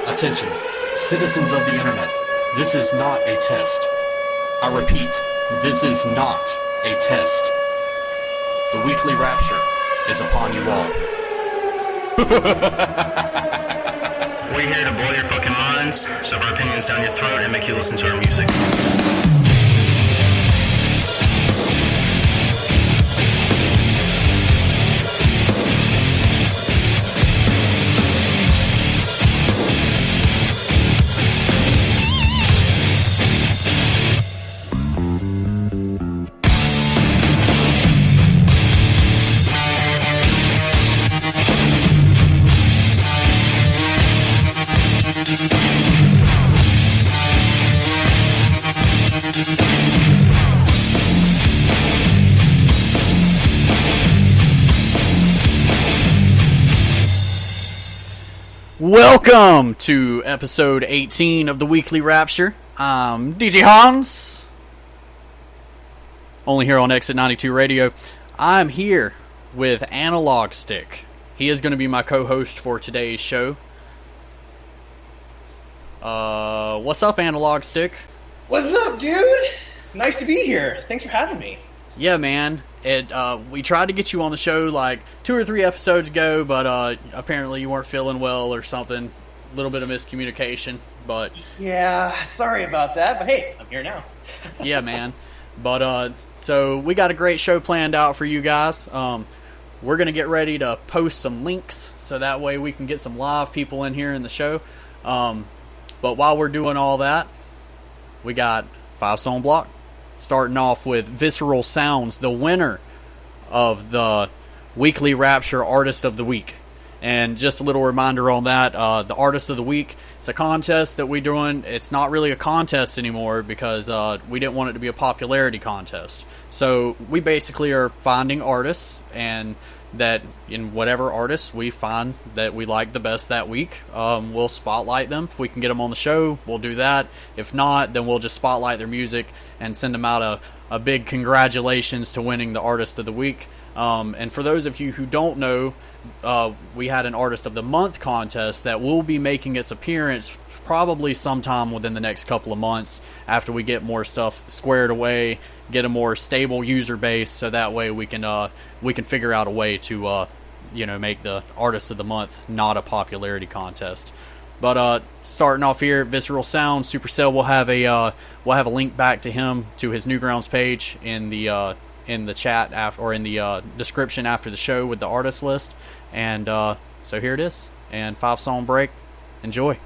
Attention, citizens of the internet, this is not a test. I repeat, this is not a test. The weekly rapture is upon you all. We're here to blow your fucking minds, shove our opinions down your throat, and make you listen to our music. Welcome to episode 18 of the Weekly Rapture. I'm DJ Hans, only here on EXIT92 Radio. I'm here with Analogstik. He is going to be my co-host for today's show. What's up, Analogstik? What's up, dude? Nice to be here. Thanks for having me. Yeah, man. We tried to get you on the show like 2 or 3 episodes ago, but apparently you weren't feeling well or something. A little bit of miscommunication, but... Yeah, sorry about that, but hey, I'm here now. Yeah, man. But, so we got a great show planned out for you guys. We're going to get ready to post some links, so that way we can get some live people in here in the show. But while we're doing all that, we got 5-song block. Starting off with Visceral Sounds, the winner of the Weekly Rapture Artist of the Week. And just a little reminder on that, the Artist of the Week, it's a contest that we're doing. It's not really a contest anymore because we didn't want it to be a popularity contest. So we basically are finding artists, and that in whatever artists we find that we like the best that week, we'll spotlight them. If we can get them on the show, we'll do that. If not, then we'll just spotlight their music and send them out a big congratulations to winning the Artist of the Week. And for those of you who don't know, we had an Artist of the Month contest that will be making its appearance probably sometime within the next couple of months after we get more stuff squared away, get a more stable user base, so that way we can figure out a way to make the Artist of the Month not a popularity contest. But starting off here, Visceral Sound, Supercell will have a link back to him to his Newgrounds page in the chat or in the description after the show with the artist list. And so here it is, and 5-song break. Enjoy.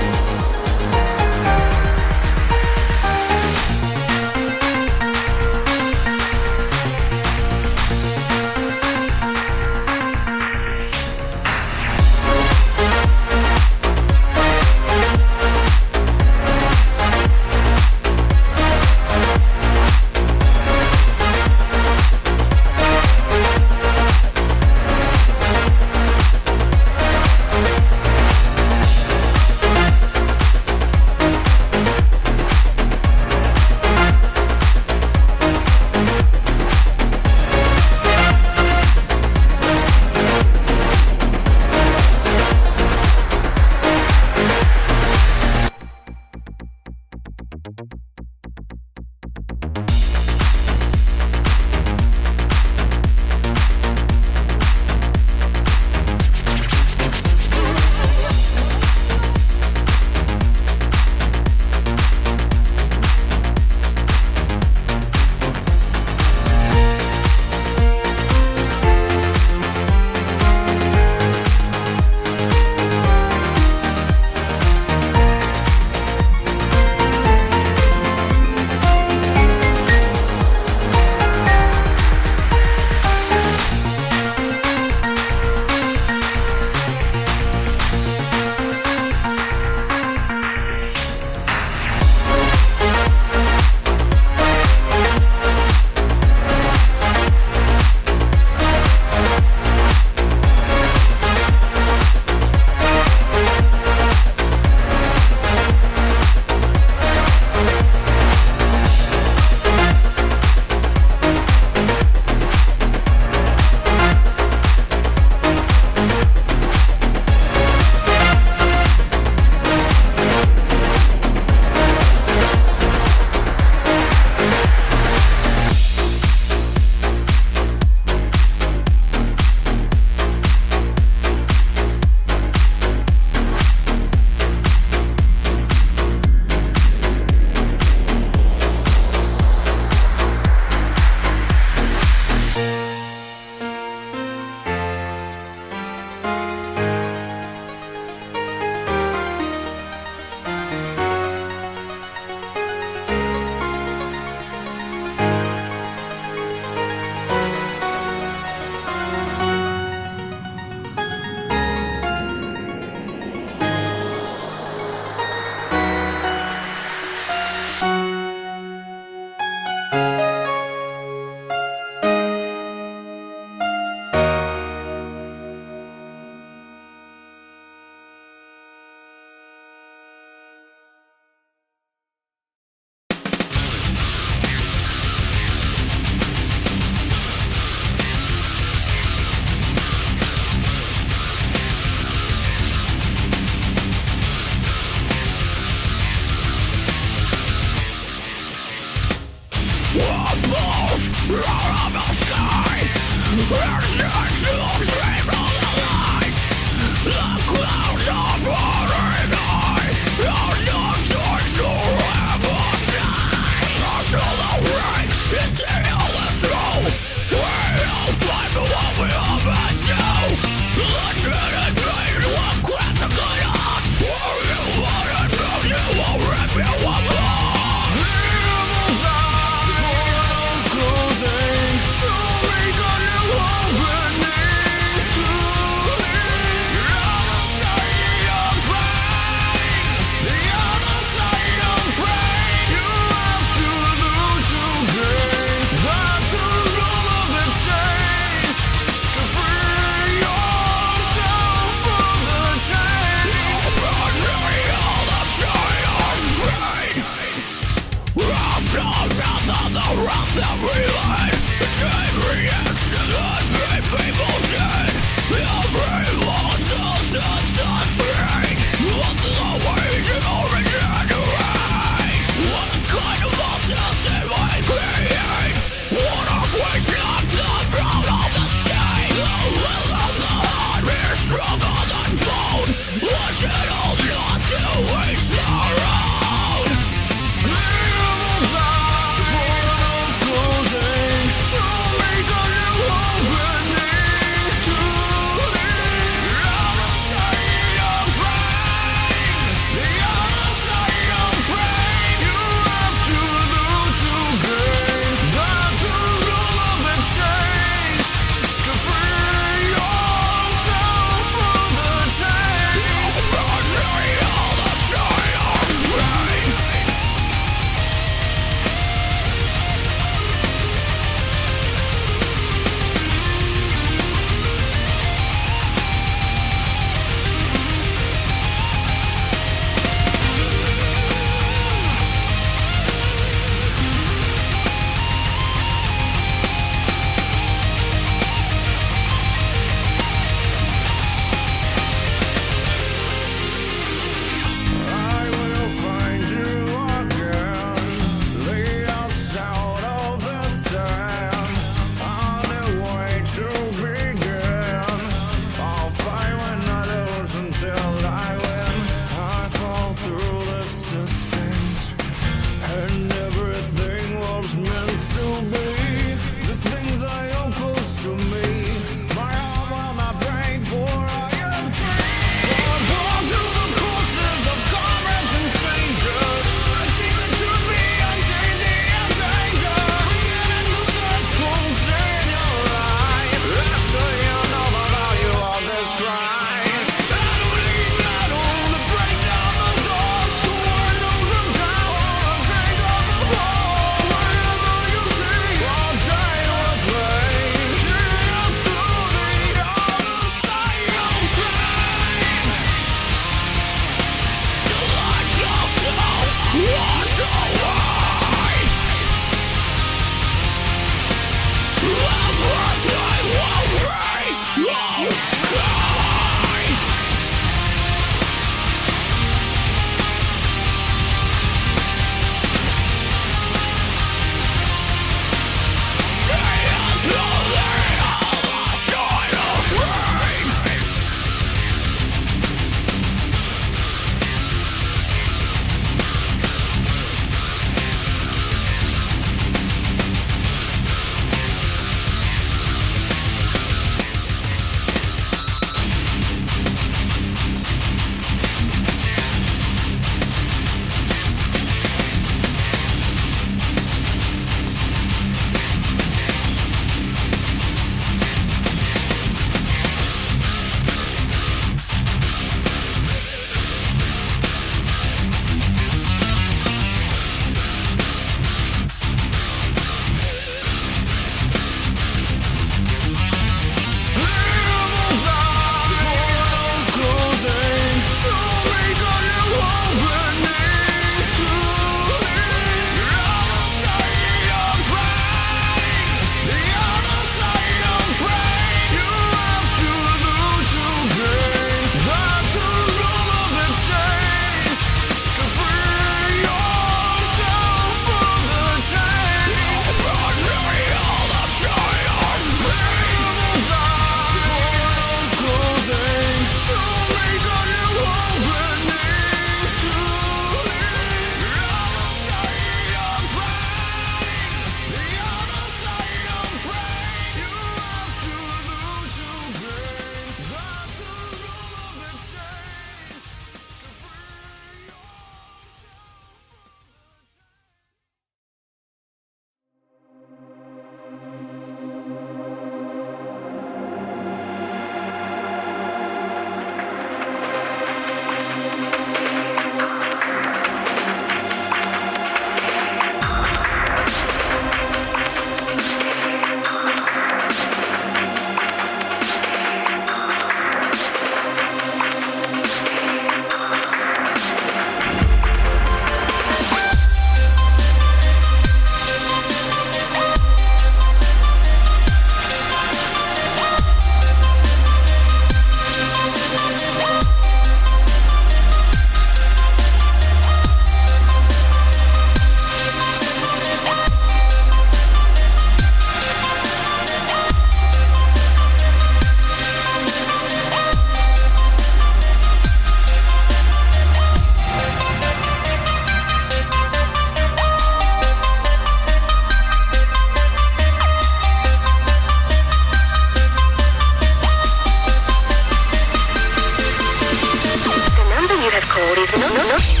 called is not.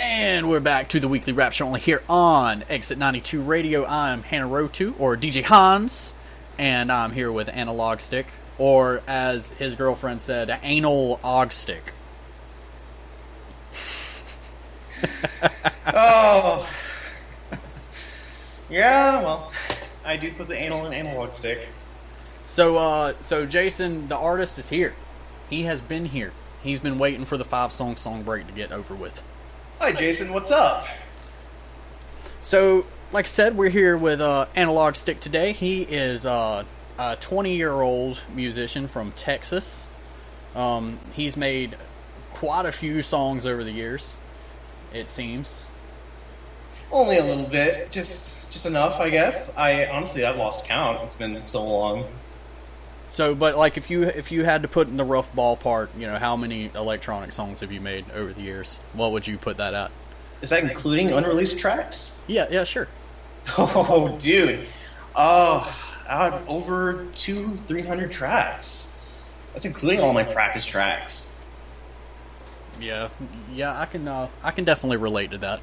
And we're back to the weekly Rapture only here on EXIT92 Radio. I'm Hanarotu, or DJ Hans, and I'm here with Analogstik, or as his girlfriend said, Analogstik. Oh. Yeah, well, I do put the anal in analog stick. So Jason, the artist, is here. He has been here. He's been waiting for the 5-song break to get over with. Hi, Jason. What's up? So, like I said, we're here with Analogstik today. He is a 20-year-old musician from Texas. He's made quite a few songs over the years, it seems. Only a little bit, just enough, I guess. I've lost count. It's been so long. So, but like, if you had to put in the rough ballpark, how many electronic songs have you made over the years? What would you put that at? Is that including unreleased tracks? Yeah, sure. Oh, dude. Over 200-300 tracks. That's including all my practice tracks. Yeah, I can definitely relate to that.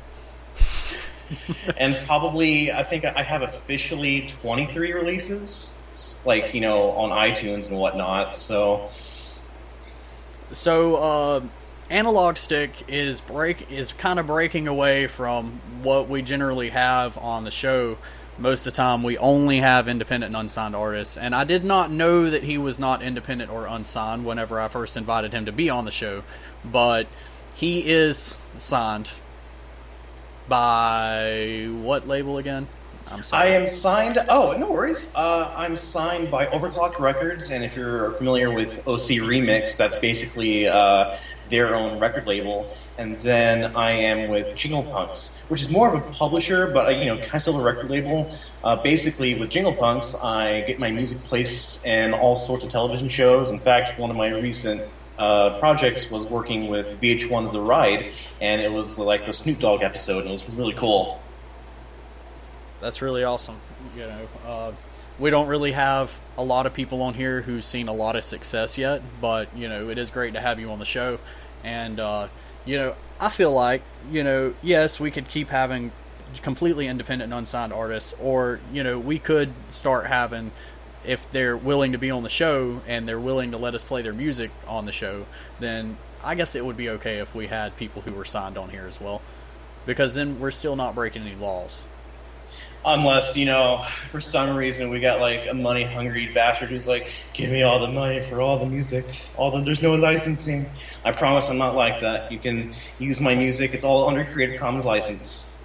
And probably, I think I have officially 23 releases, like, on iTunes and whatnot, so... Analogstik is kind of breaking away from what we generally have on the show. Most of the time, we only have independent and unsigned artists, and I did not know that he was not independent or unsigned whenever I first invited him to be on the show, but he is signed by what label again? I'm sorry. I am signed... Oh, no worries. I'm signed by Overclocked Records, and if you're familiar with OC Remix, that's basically their own record label. And then I am with Jingle Punks, which is more of a publisher, but kind of still a record label. Basically, with Jingle Punks, I get my music placed in all sorts of television shows. In fact, one of my recent projects was working with VH1's The Ride, and it was like the Snoop Dogg episode, and it was really cool. That's really awesome. We don't really have a lot of people on here who've seen a lot of success yet, but it is great to have you on the show. And I feel like yes, we could keep having completely independent and unsigned artists, or we could start having if they're willing to be on the show and they're willing to let us play their music on the show, then I guess it would be okay if we had people who were signed on here as well, because then we're still not breaking any laws. Unless, for some reason we got like a money-hungry bastard who's like, give me all the money for all the music, there's no licensing. I promise I'm not like that. You can use my music. It's all under Creative Commons license.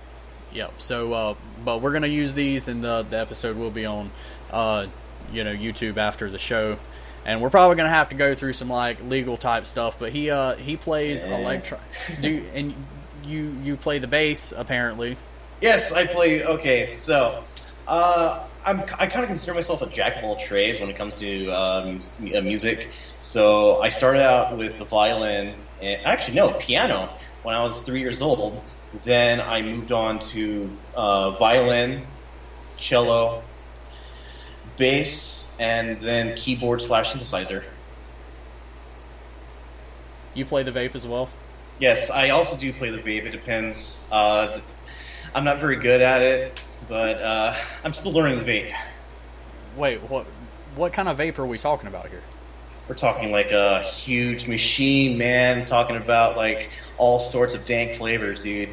Yep. So, but we're gonna use these, and the episode will be on, YouTube after the show, and we're probably gonna have to go through some like legal type stuff. But he plays electro. And you play the bass apparently. Yes, I play. Okay, so I kind of consider myself a jack of all trades when it comes to music. So I started out with the violin, and piano when I was 3 years old. Then I moved on to violin, cello, bass, and then keyboard/synthesizer. You play the vape as well? Yes, I also do play the vape. It depends. I'm not very good at it, but I'm still learning the vape. Wait, what kind of vape are we talking about here? We're talking like a huge machine, man. Talking about like all sorts of dank flavors, dude.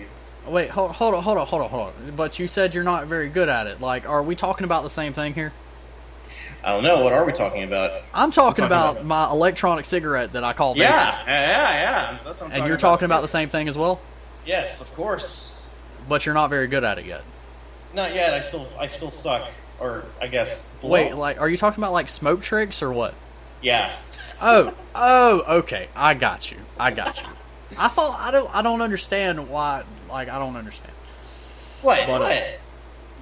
Wait, hold on. But you said you're not very good at it. Like, are we talking about the same thing here? I don't know. What are we talking about? I'm talking about my electronic cigarette that I call vape. Yeah. That's what I'm and you're talking about the same thing as well? Yes, of course. But you're not very good at it yet. Not yet. I still suck. Or I guess. Blow. Wait, like, are you talking about like smoke tricks or what? Yeah. Oh, okay. I got you. I thought I don't understand why. Like, I don't understand. What?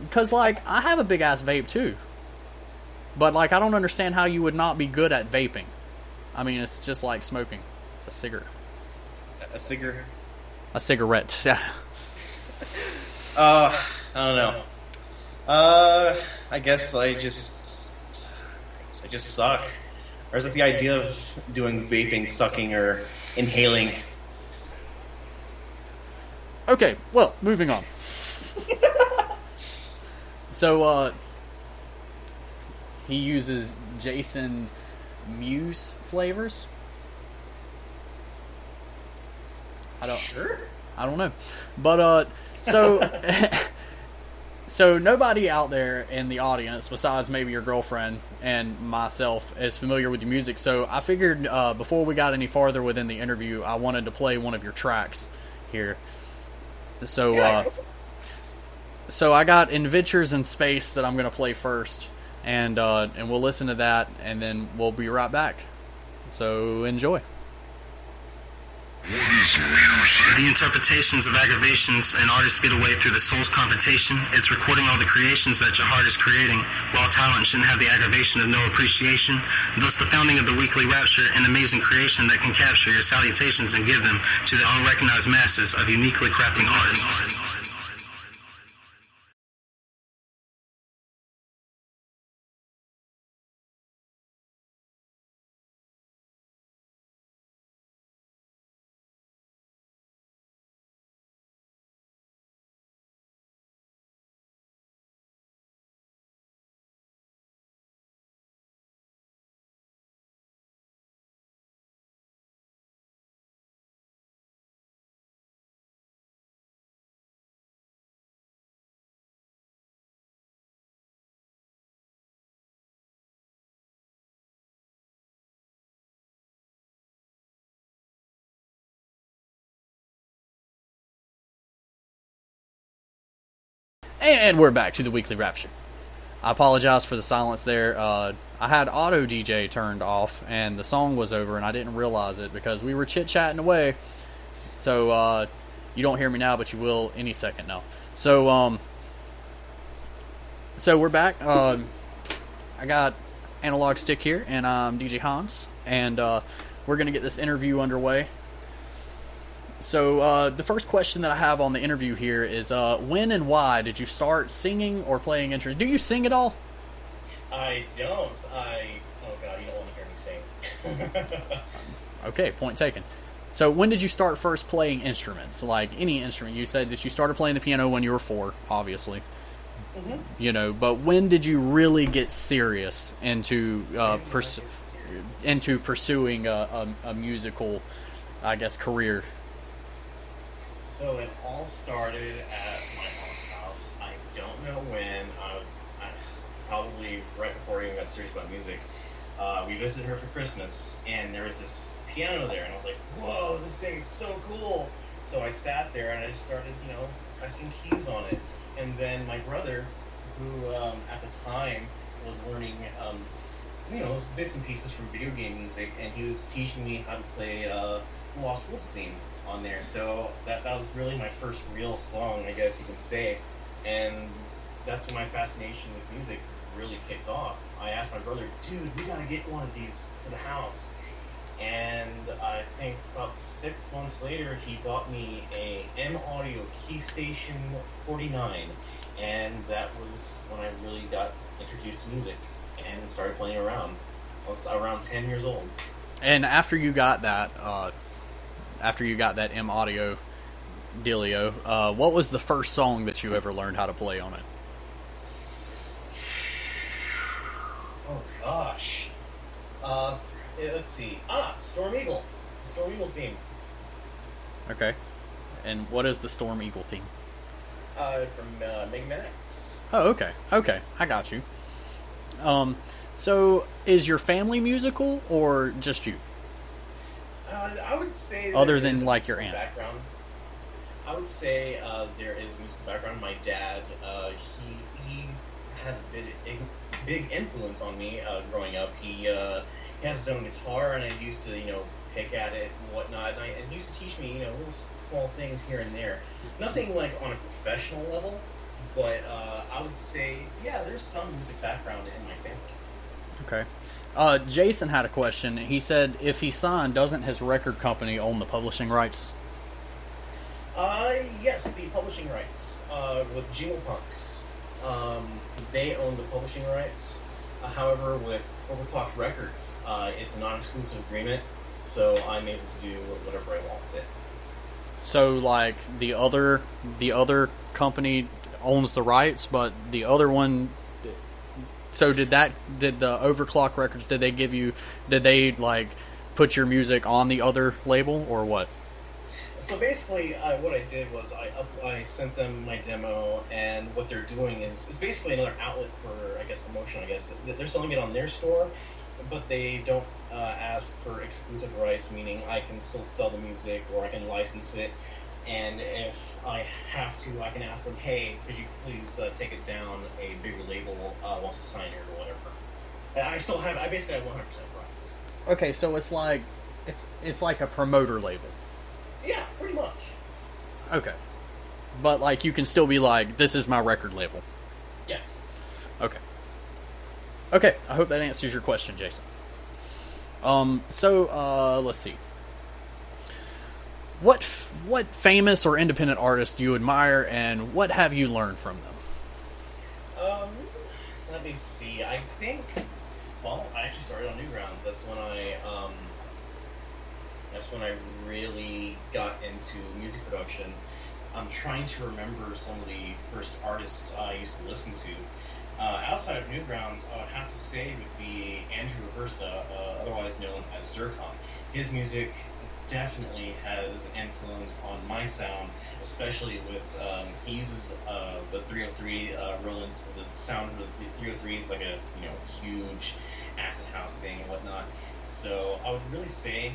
Because like I have a big ass vape too. But like I don't understand how you would not be good at vaping. I mean, it's just like smoking. It's a cigarette. A cigarette. A cigarette. I don't know. I guess I just suck. Or is it the idea of doing vaping, sucking, or inhaling? Okay, well, moving on. So, he uses Jason Mewes flavors. I don't know. But, so nobody out there in the audience, besides maybe your girlfriend and myself, is familiar with your music. So I figured before we got any farther within the interview, I wanted to play one of your tracks here. So, so I got Adventures in Space that I'm going to play first, and we'll listen to that, and then we'll be right back. So enjoy. The interpretations of aggravations an artist get away through the soul's confrontation. It's recording all the creations that your heart is creating, while talent shouldn't have the aggravation of no appreciation. Thus the founding of the weekly Rapture, an amazing creation that can capture your salutations and give them to the unrecognized masses of uniquely crafting artists. And we're back to the Weekly Rapture. I apologize for the silence there. I had Auto DJ turned off, and the song was over, and I didn't realize it because we were chit-chatting away. So, you don't hear me now, but you will any second now. So, so we're back. I got Analogstik here, and I'm DJ Hans, and we're going to get this interview underway. So, the first question that I have on the interview here is, when and why did you start singing or playing instruments? Do you sing at all? I don't. Oh God, you don't want to hear me sing. Okay, point taken. So, when did you start first playing instruments? Like, any instrument. You said that you started playing the piano when you were 4, obviously. You know, but when did you really get serious into pursuing a musical, I guess, career? So it all started at my mom's house. I don't know when. Probably right before I even got serious about music. We visited her for Christmas, and there was this piano there, and I was like, "Whoa, this thing's so cool!" So I sat there and I just started, pressing keys on it. And then my brother, who at the time was learning, bits and pieces from video game music, and he was teaching me how to play Lost Woods theme on there. So that was really my first real song, I guess you can say. And that's when my fascination with music really kicked off. I asked my brother, "Dude, we gotta get one of these for the house." And I think about 6 months later, he bought me a M Audio Keystation 49, and that was when I really got introduced to music and started playing around. I was around 10 years old. And after you got that M Audio dealio, what was the first song that you ever learned how to play on it? Oh gosh. Let's see. Storm Eagle. Storm Eagle theme. Okay. And what is the Storm Eagle theme? From Mega Man X. Oh, okay. Okay, I got you. So is your family musical or just you? I would say that other there than is a like your musical aunt. background. I would say there is a musical background. My dad, he has a big influence on me growing up. He has his own guitar, and I used to pick at it and whatnot. And he used to teach me little small things here and there. Nothing like on a professional level, but I would say there's some music background in my family. Okay. Jason had a question. He said, if he signed, doesn't his record company own the publishing rights? Yes, the publishing rights with Jingle Punks. They own the publishing rights. However, with Overclocked Records, it's a non-exclusive agreement, so I'm able to do whatever I want with it. So, like, the other company owns the rights, but the other one. So did the Overclock Records? Did they like put your music on the other label or what? So basically, what I did was I sent them my demo, and what they're doing is basically another outlet for, I guess, promotion. I guess they're selling it on their store, but they don't ask for exclusive rights, meaning I can still sell the music or I can license it. And if I have to, I can ask them, "Hey, could you please take it down? A bigger label wants to sign it or whatever." And I basically have 100% rights. Okay, so it's like a promoter label. Yeah, pretty much. Okay. But, like, you can still be like, this is my record label. Yes. Okay. Okay, I hope that answers your question, Jason. Let's see. What famous or independent artists do you admire, and what have you learned from them? Let me see. I think, I actually started on Newgrounds. That's when I really got into music production. I'm trying to remember some of the first artists I used to listen to. Outside of Newgrounds, I would have to say would be Andrew Versa, otherwise known as Zircon. His music definitely has an influence on my sound, especially with he uses the 303 Roland. The sound of the 303 is like a huge acid house thing and whatnot. So I would really say,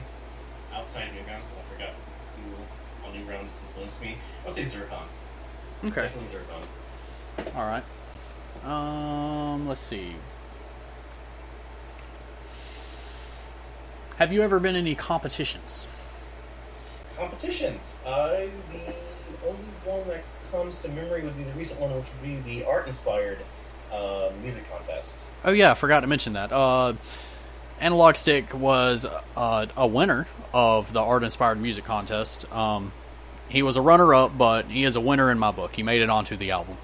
outside of Newgrounds, because I forgot who on Newgrounds influenced me, I would say Zircon. Okay. Definitely Zircon. All right. Let's see. Have you ever been in any competitions? Competitions. The only one that comes to memory would be the recent one, which would be the art-inspired music contest. Oh yeah, I forgot to mention that. Analogstik was a winner of the art-inspired music contest. He was a runner-up, but he is a winner in my book. He made it onto the album.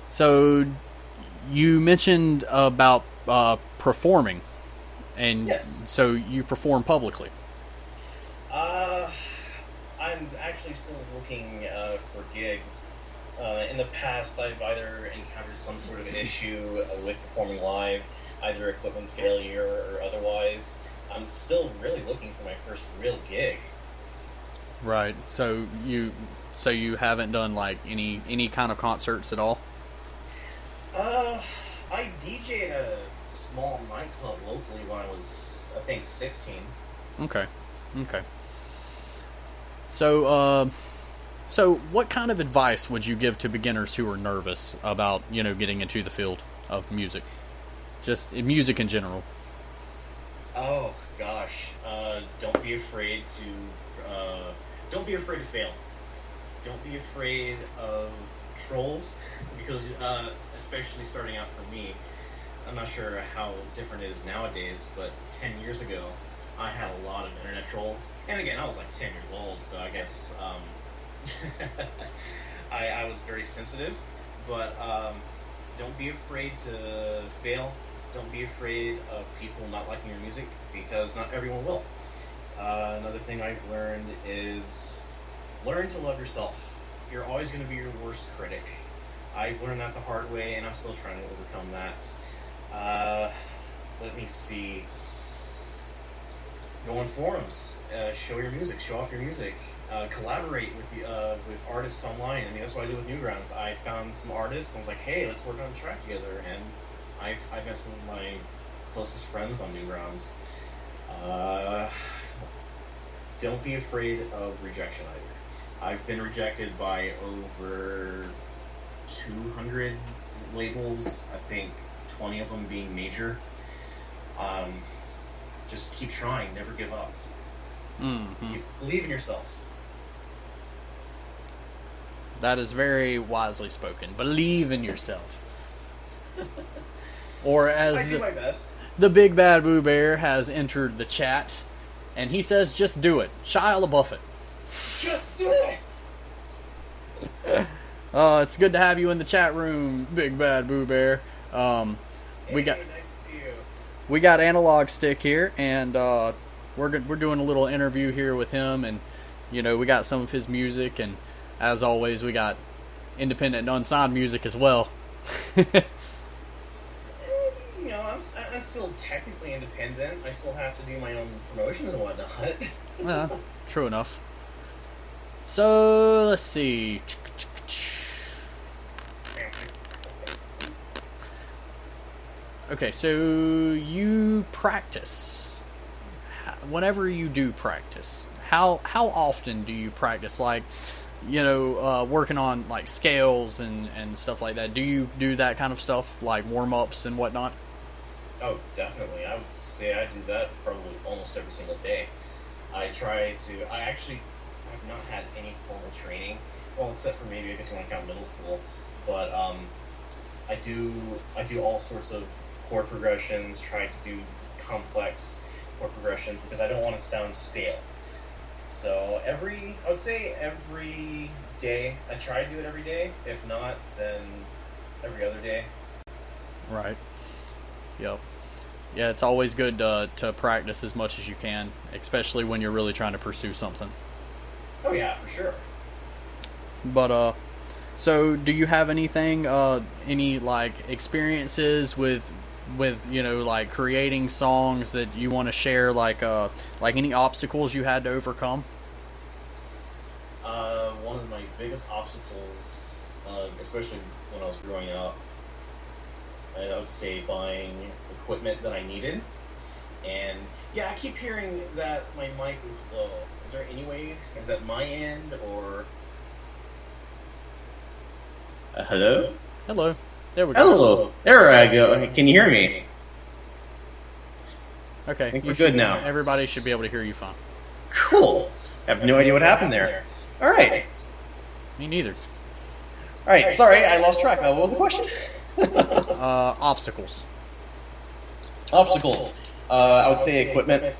So you mentioned about performing, and yes. So you perform publicly. I'm actually still looking for gigs. In the past, I've either encountered some sort of an issue with performing live, either equipment failure or otherwise. I'm still really looking for my first real gig. Right. So you haven't done like any kind of concerts at all? I DJ'd at a small nightclub locally when I was, I think, 16. Okay. So what kind of advice would you give to beginners who are nervous about, getting into the field of music? Just music in general. Oh, gosh. Don't be afraid to fail. Don't be afraid of trolls, because especially starting out for me, I'm not sure how different it is nowadays, but 10 years ago, I had a lot of internet trolls. And again, I was like 10 years old, so I guess I was very sensitive. But don't be afraid to fail. Don't be afraid of people not liking your music, because not everyone will. Another thing I've learned is learn to love yourself. You're always going to be your worst critic. I learned that the hard way, and I'm still trying to overcome that. Let me see. Go on forums. Show your music. Show off your music. Collaborate with artists online. I mean, that's what I do with Newgrounds. I found some artists, and I was like, hey, let's work on a track together. And I've met some of my closest friends on Newgrounds. Don't be afraid of rejection either. I've been rejected by over 200 labels, I think 20 of them being major. Just keep trying, never give up. Mm-hmm. You believe in yourself. That is very wisely spoken. Believe in yourself. Or as I do my best. The Big Bad Boo Bear has entered the chat, and he says, just do it. Shia LaBeouf it. Just do it! It's good to have you in the chat room, Big Bad Boo Bear. Hey, nice to see you. We got Analogstik here, and we're doing a little interview here with him, and we got some of his music, and as always, we got independent and unsigned music as well. I'm still technically independent. I still have to do my own promotions and whatnot. True enough. So, let's see. Okay, so you practice. Whenever you do practice, how often do you practice? Like, working on like scales and stuff like that. Do you do that kind of stuff, like warm-ups and whatnot? Oh, definitely. I would say I do that probably almost every single day. I actually have not had any formal training, well, except for maybe, I guess you want to count middle school, but I do all sorts of chord progressions, try to do complex chord progressions, because I don't want to sound stale. So I would say every day. I try to do it every day. If not, then every other day. Right. Yep. Yeah, it's always good to practice as much as you can, especially when you're really trying to pursue something. Oh yeah, for sure. But so do you have anything, any like experiences with like creating songs that you want to share, like any obstacles you had to overcome? One of my biggest obstacles, especially when I was growing up, I would say buying equipment that I needed. And yeah, I keep hearing that my mic is low. Is there any way? Is that my end or? Hello? Hello. There we go. Hello. There I go. Can you hear me? Okay. I think we're good now. Everybody should be able to hear you fine. Cool. I have no idea what happened there. All right. Me neither. All right. Sorry, I lost track. What was the question? Obstacles. Obstacles. I would say equipment.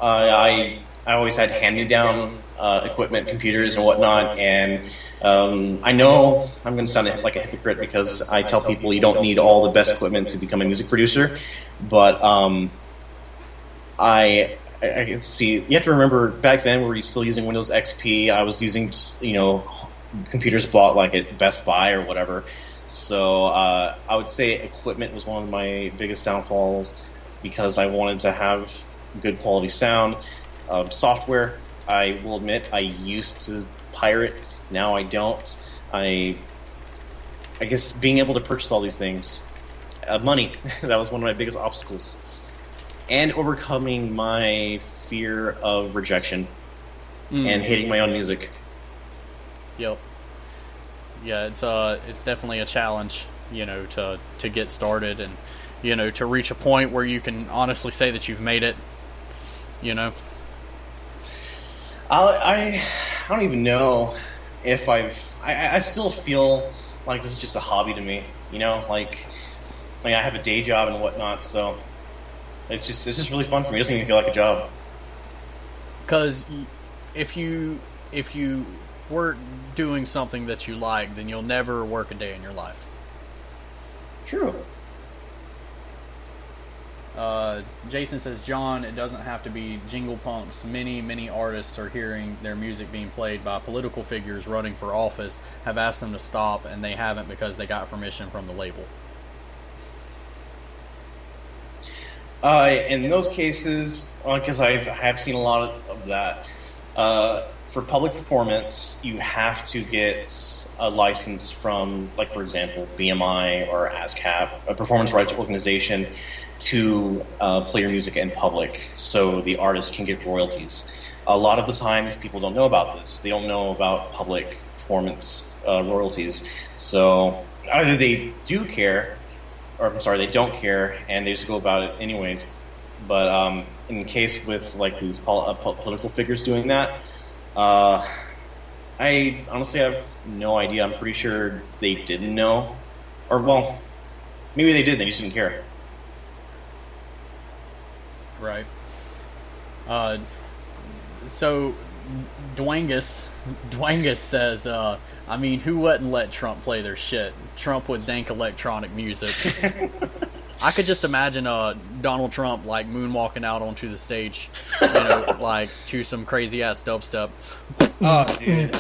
I always had hand-me-down equipment, computers and whatnot, and I know I'm going to sound like a hypocrite because I tell people you don't need all the best equipment to become a music producer, but I can see, you have to remember back then we were still using Windows XP. I was using, computers bought like at Best Buy or whatever. So I would say equipment was one of my biggest downfalls because I wanted to have good quality sound. Software, I will admit, I used to pirate. Now I don't. I guess being able to purchase all these things, money, that was one of my biggest obstacles. And overcoming my fear of rejection and hating my own music. Yep. Yeah, it's definitely a challenge, to get started and, to reach a point where you can honestly say that you've made it, I don't even know if I still feel like this is just a hobby to me, like I have a day job and whatnot, so it's just really fun for me. It doesn't even feel like a job. Because if you were doing something that you like, then you'll never work a day in your life. True. Jason says, John, it doesn't have to be jingle punks. Many artists are hearing their music being played by political figures running for office, have asked them to stop, and they haven't because they got permission from the label. In those cases, because I have seen a lot of that, for public performance, you have to get a license from, like, for example, BMI or ASCAP, a performance rights organization, to play your music in public so the artist can get royalties. A lot of the times people don't know about this. They don't know about public performance royalties. So either they do care, or I'm sorry, they don't care, and they just go about it anyways. But in the case with like these political figures doing that, I honestly have no idea. I'm pretty sure they didn't know, or well, maybe they did. They just didn't care. Right. So Dwangus says, I mean, who wouldn't let Trump play their shit? Trump with dank electronic music. I could just imagine Donald Trump like moonwalking out onto the stage, like to some crazy ass dubstep. Oh, dude.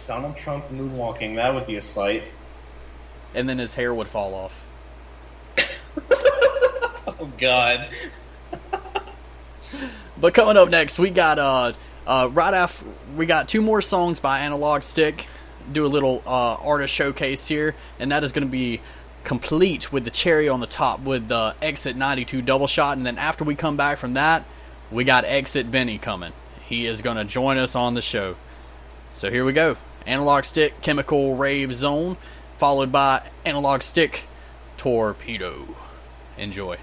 Donald Trump moonwalking, that would be a sight. And then his hair would fall off. Oh, God. But coming up next, we got right after we got two more songs by Analogstik. Do a little artist showcase here, and that is going to be complete with the cherry on the top with the EXIT92 double shot. And then after we come back from that, we got Exit Benny coming. He is going to join us on the show. So here we go. Analogstik Chemical Rave Zone, followed by Analogstik Torpedo. Enjoy.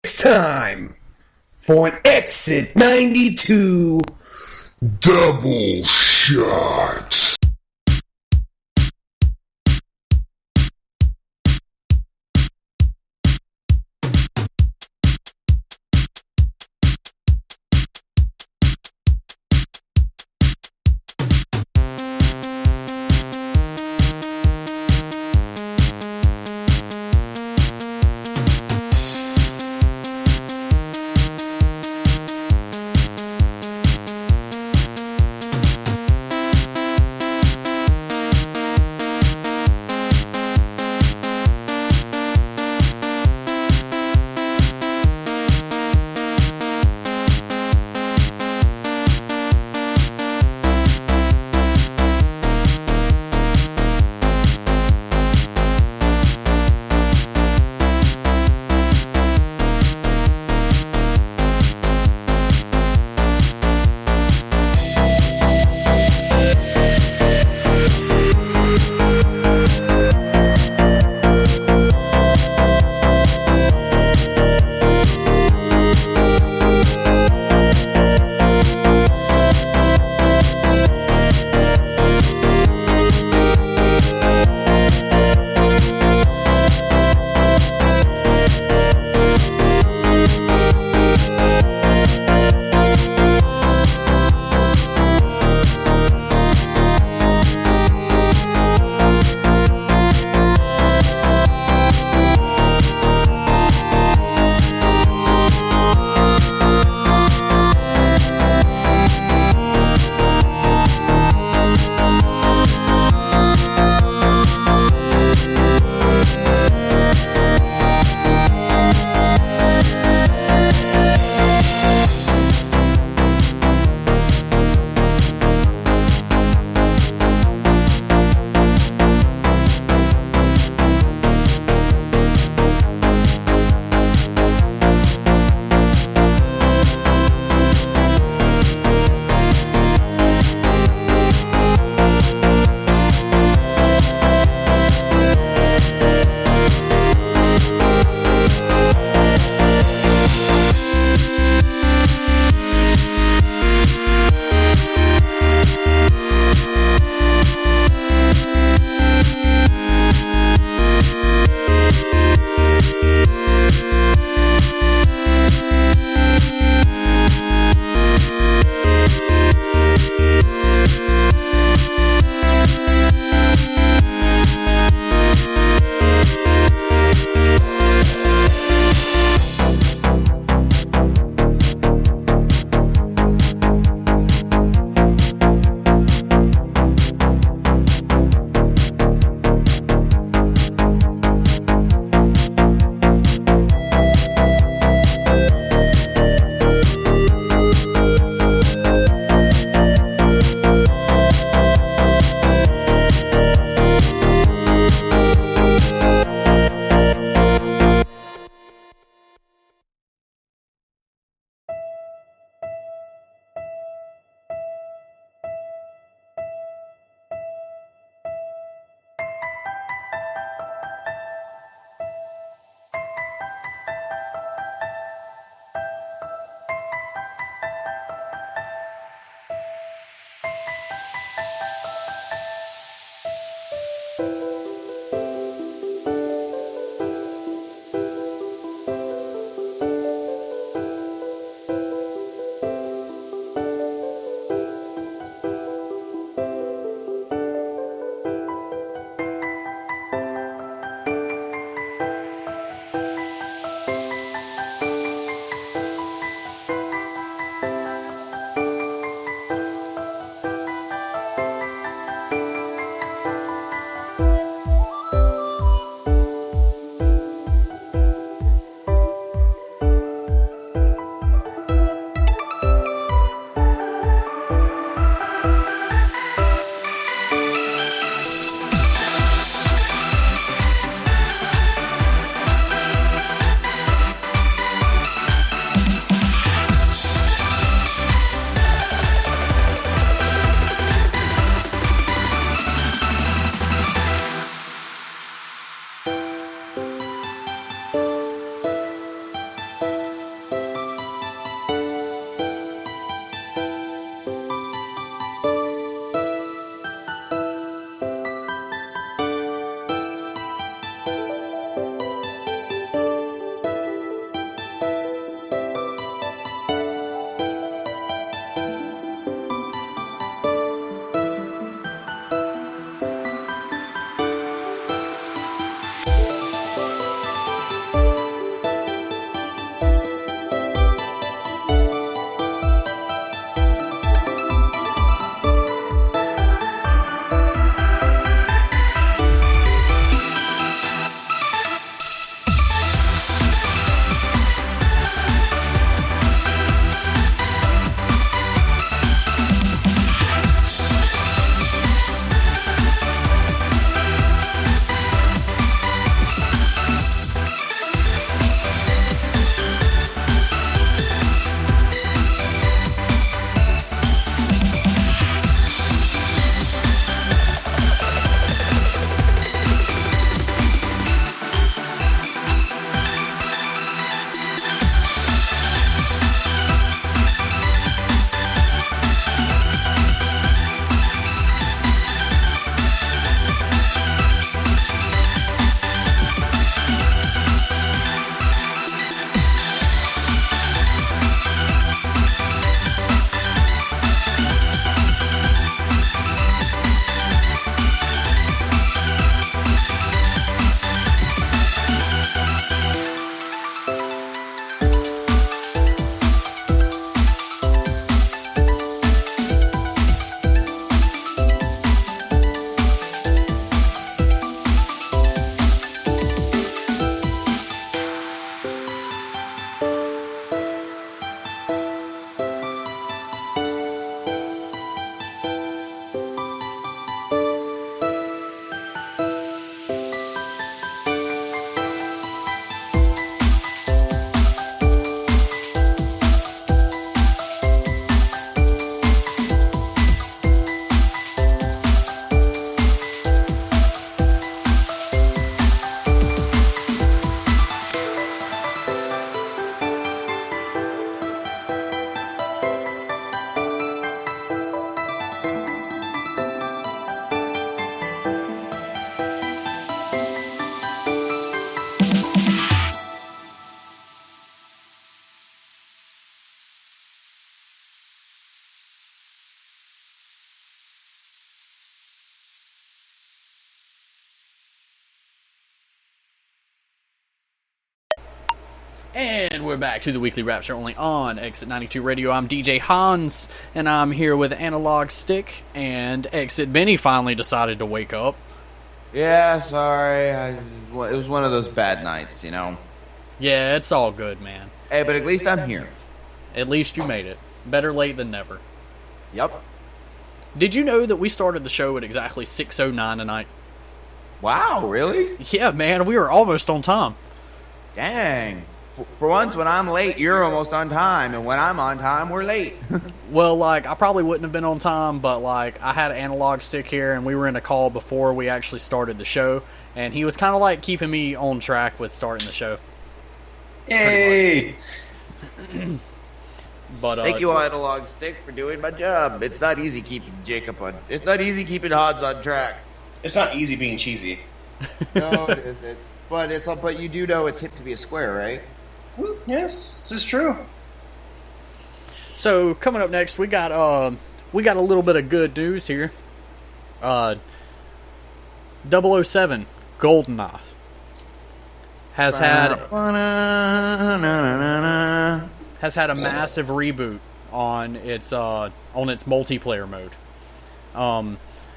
It's time for an EXIT92 double shot. And we're back to the Weekly Rapture only on EXIT92 Radio. I'm DJ Hans, and I'm here with Analogstik, and Exit Benny finally decided to wake up. Yeah, sorry. It was one of those bad nights, you know. Yeah, it's all good, man. Hey, but at least I'm here. At least you made it. Better late than never. Yep. Did you know that we started the show at exactly 6:09 tonight? Wow, really? Yeah, man, we were almost on time. Dang. For once, when I'm late, you're almost on time, and when I'm on time, we're late. Well, like, I probably wouldn't have been on time, but, like, I had an Analogstik here, and we were in a call before we actually started the show, and he was kind of, like, keeping me on track with starting the show. Yay! But, Thank you, Analogstik, for doing my job. It's not easy keeping It's not easy keeping Hans on track. It's not easy being cheesy. No, it isn't. But you do know it's hip to be a square, right? Yes, this is true. So, coming up next, we got a little bit of good news here. 007 GoldenEye has had a massive reboot on its multiplayer mode.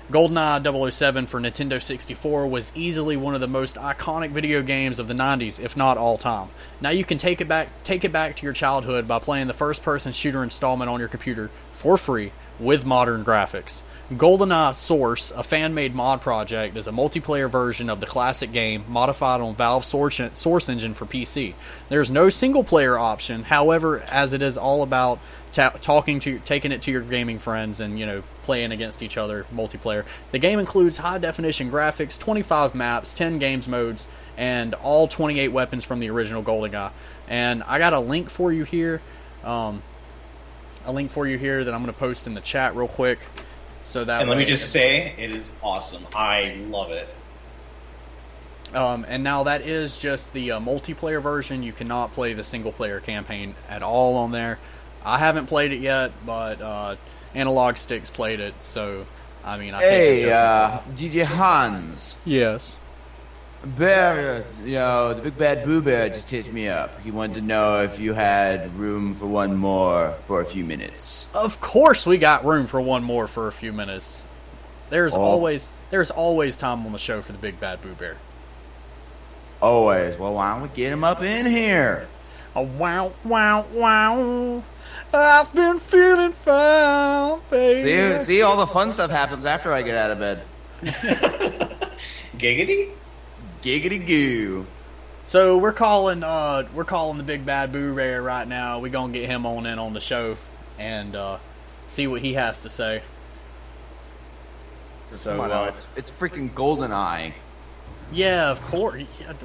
GoldenEye 007 for Nintendo 64 was easily one of the most iconic video games of the 90s, if not all time. Now you can take it back to your childhood by playing the first-person shooter installment on your computer for free with modern graphics. GoldenEye Source, a fan-made mod project, is a multiplayer version of the classic game modified on Valve's Source engine for PC. There's no single-player option, however, as it is all about taking it to your gaming friends and, you know, playing against each other multiplayer. The game includes high-definition graphics, 25 maps, 10 games modes, and all 28 weapons from the original GoldenEye. And I got a link for you here. that I'm going to post in the chat real quick. So that and let me just say, it is awesome. I love it. And now that is just the multiplayer version. You cannot play the single-player campaign at all on there. I haven't played it yet, but Analogstik's played it, so I mean, Hey, DJ Hans. Yes. Bear, the big bad Boo Bear just hit me up. He wanted to know if you had room for one more for a few minutes. Of course, we got room for one more for a few minutes. There's always time on the show for the big bad Boo Bear. Always. Well, why don't we get him up in here? Oh, wow, wow, wow. I've been feeling fine, baby. See, all the fun stuff happens after I get out of bed. Giggity? Giggity goo. So we're calling the big bad Boo Bear right now. We're gonna get him on in on the show and see what he has to say. So it's freaking GoldenEye. Yeah, of course.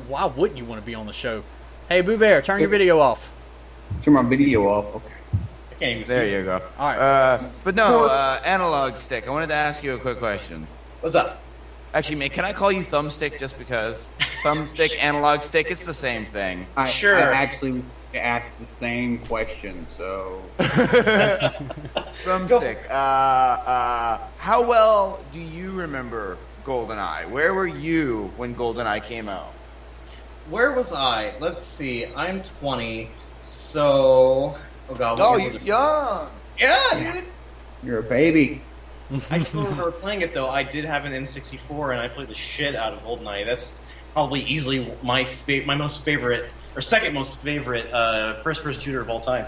Why wouldn't you want to be on the show? Hey, Boo Bear, turn your video off. Turn my video off. Okay. I can't even There see. you go. All right. But no, Analogstik. I wanted to ask you a quick question. What's up? Actually, man, can I call you Thumbstick just because? Thumbstick, Analogstik, it's the same thing. Sure. I actually asked the same question, so... Thumbstick, how well do you remember GoldenEye? Where were you when GoldenEye came out? Where was I? Let's see. I'm 20, so... Oh, God. Oh, you're young! Yeah, dude! You're a baby. I still remember playing it, though. I did have an N64, and I played the shit out of GoldenEye. That's probably easily my most favorite, or second most favorite, first-person shooter of all time.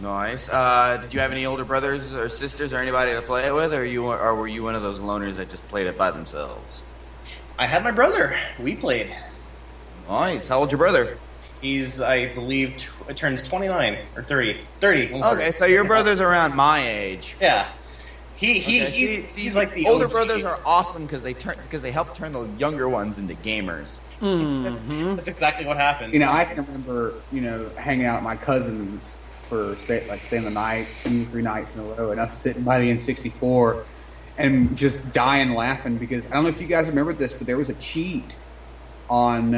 Nice. Did you have any older brothers or sisters or anybody to play it with, or were you one of those loners that just played it by themselves? I had my brother. We played. Nice. How old's your brother? He's, I believe, turns 29 or 30. 30. Okay, so your brother's around my age. Yeah. He's like the older OG. brothers are awesome because they help turn the younger ones into gamers. Mm-hmm. That's exactly what happened. I can remember, hanging out with my cousins for, staying the night, 2-3 nights in a row, and us sitting by the N64 and just dying laughing because, I don't know if you guys remember this, but there was a cheat on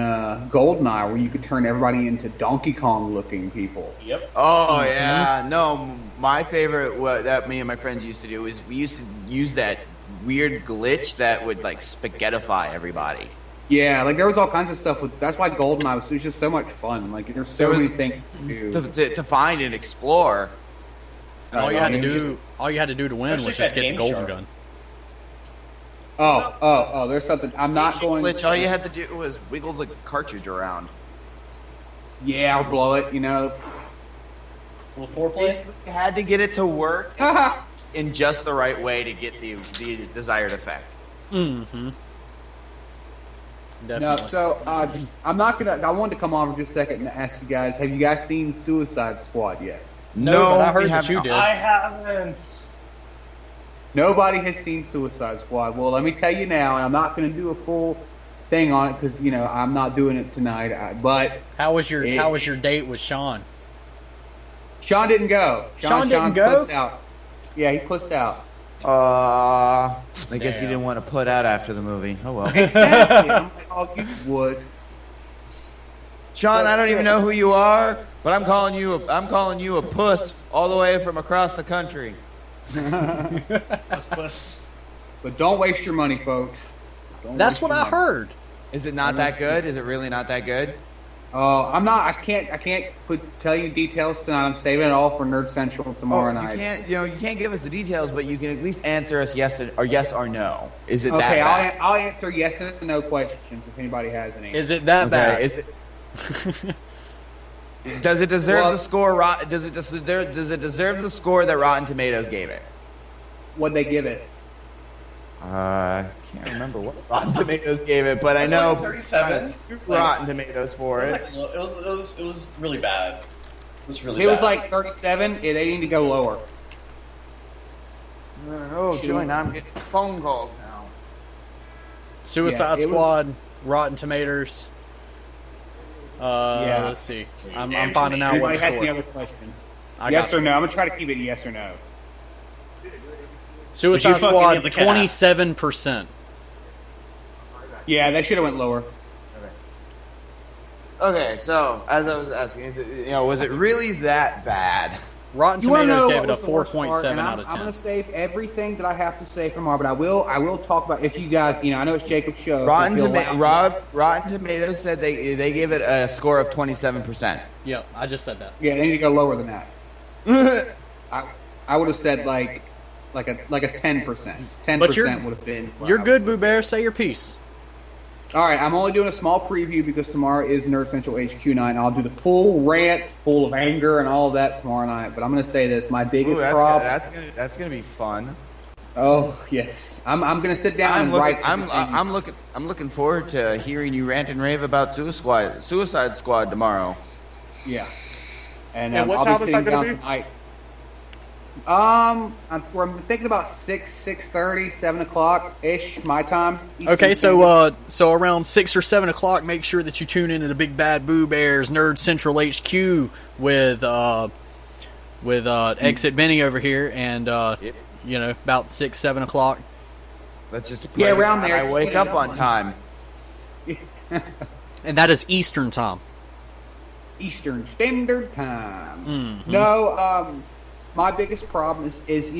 GoldenEye where you could turn everybody into Donkey Kong looking people. Yep. Oh yeah, no. My favorite, what that me and my friends used to do is we used to use that weird glitch that would like spaghettify everybody. Yeah, like there was all kinds of stuff with. That's why GoldenEye was just so much fun. Like there's so many things to do. to find and explore. And all you had to do to win was just get the golden gun. Oh! There's something. I'm not going. Which all you had to do was wiggle the cartridge around. Yeah, or blow it. You know. Little foreplay. You had to get it to work in just the right way to get the desired effect. Mm-hmm. No, Definitely. so I'm not gonna. I wanted to come on for just a second and ask you guys: have you guys seen Suicide Squad yet? No, but I we heard that have you not. did. I haven't. Nobody has seen Suicide Squad. Well, let me tell you now, and I'm not going to do a full thing on it because I'm not doing it tonight. But How was your date with Sean? Sean didn't go. Sean didn't go? Pussed out. Yeah, he pussed out. I guess he Damn. didn't want to put out after the movie. Oh well. Exactly. I'm like, oh, you wuss. Sean, I don't even know who you are, but I'm calling you a puss all the way from across the country. Puss. But don't waste your money, folks. Don't That's waste what your I money. heard. Is it not that good? Is it really not that good? I'm not. I can't tell you details tonight. I'm saving it all for Nerd Central tomorrow night. You can't give us the details, but you can at least answer us yes or no. Is it that Okay, bad? I'll answer yes and no questions if anybody has any. Is it that bad? Is it? Does it deserve the score? Does it deserve the score that Rotten Tomatoes gave it? What'd they give it? I can't remember what Rotten Tomatoes gave it, but I know 37. Rotten Tomatoes for it. It was really bad. It was really It bad. was like 37. They need to go lower. Oh, joy! Now I'm getting phone calls now. Suicide Yeah, it Squad, Rotten Tomatoes. Yeah. Let's see. I'm finding out what Anybody the has any score. other questions? I Yes got or no? I'm gonna try to keep it yes or no. Suicide But you fucking Squad, have the cast. 27%. Yeah, they should have went lower. Okay, so as I was asking, was it really that bad? Rotten You want to know Tomatoes gave what it a was the worst part? 4.7 And out of I'm 10. gonna save everything that I have to say from but I will talk about if you guys. I know it's Jacob's show. Rotten so if you'll allow- Rotten Tomatoes said they gave it a score of 27%. Yep, I just said that. Yeah, they need to go lower than that. I would have said like a 10%. 10% But you're- would have been. You're good, Boo Bear. Say your piece. All right, I'm only doing a small preview because tomorrow is Nerd Central HQ night, and I'll do the full rant, full of anger and all of that tomorrow night. But I'm going to say this: my biggest problem. That's gonna be fun. Oh yes, I'm going to sit down and write. I'm looking forward to hearing you rant and rave about Suicide Squad tomorrow. Yeah, and And what I'll time be is sitting that gonna down be? tonight. I'm thinking about 6:30, 7 o'clock ish my time. Okay, so around 6 or 7 o'clock, make sure that you tune into the Big Bad Boo Bears Nerd Central HQ with Exit Benny over here, and about 6, 7 o'clock. Let's just Yeah, around there. I Just wake put it up up on on- time. And that is Eastern time. Eastern Standard Time. Mm-hmm. No, my biggest problem is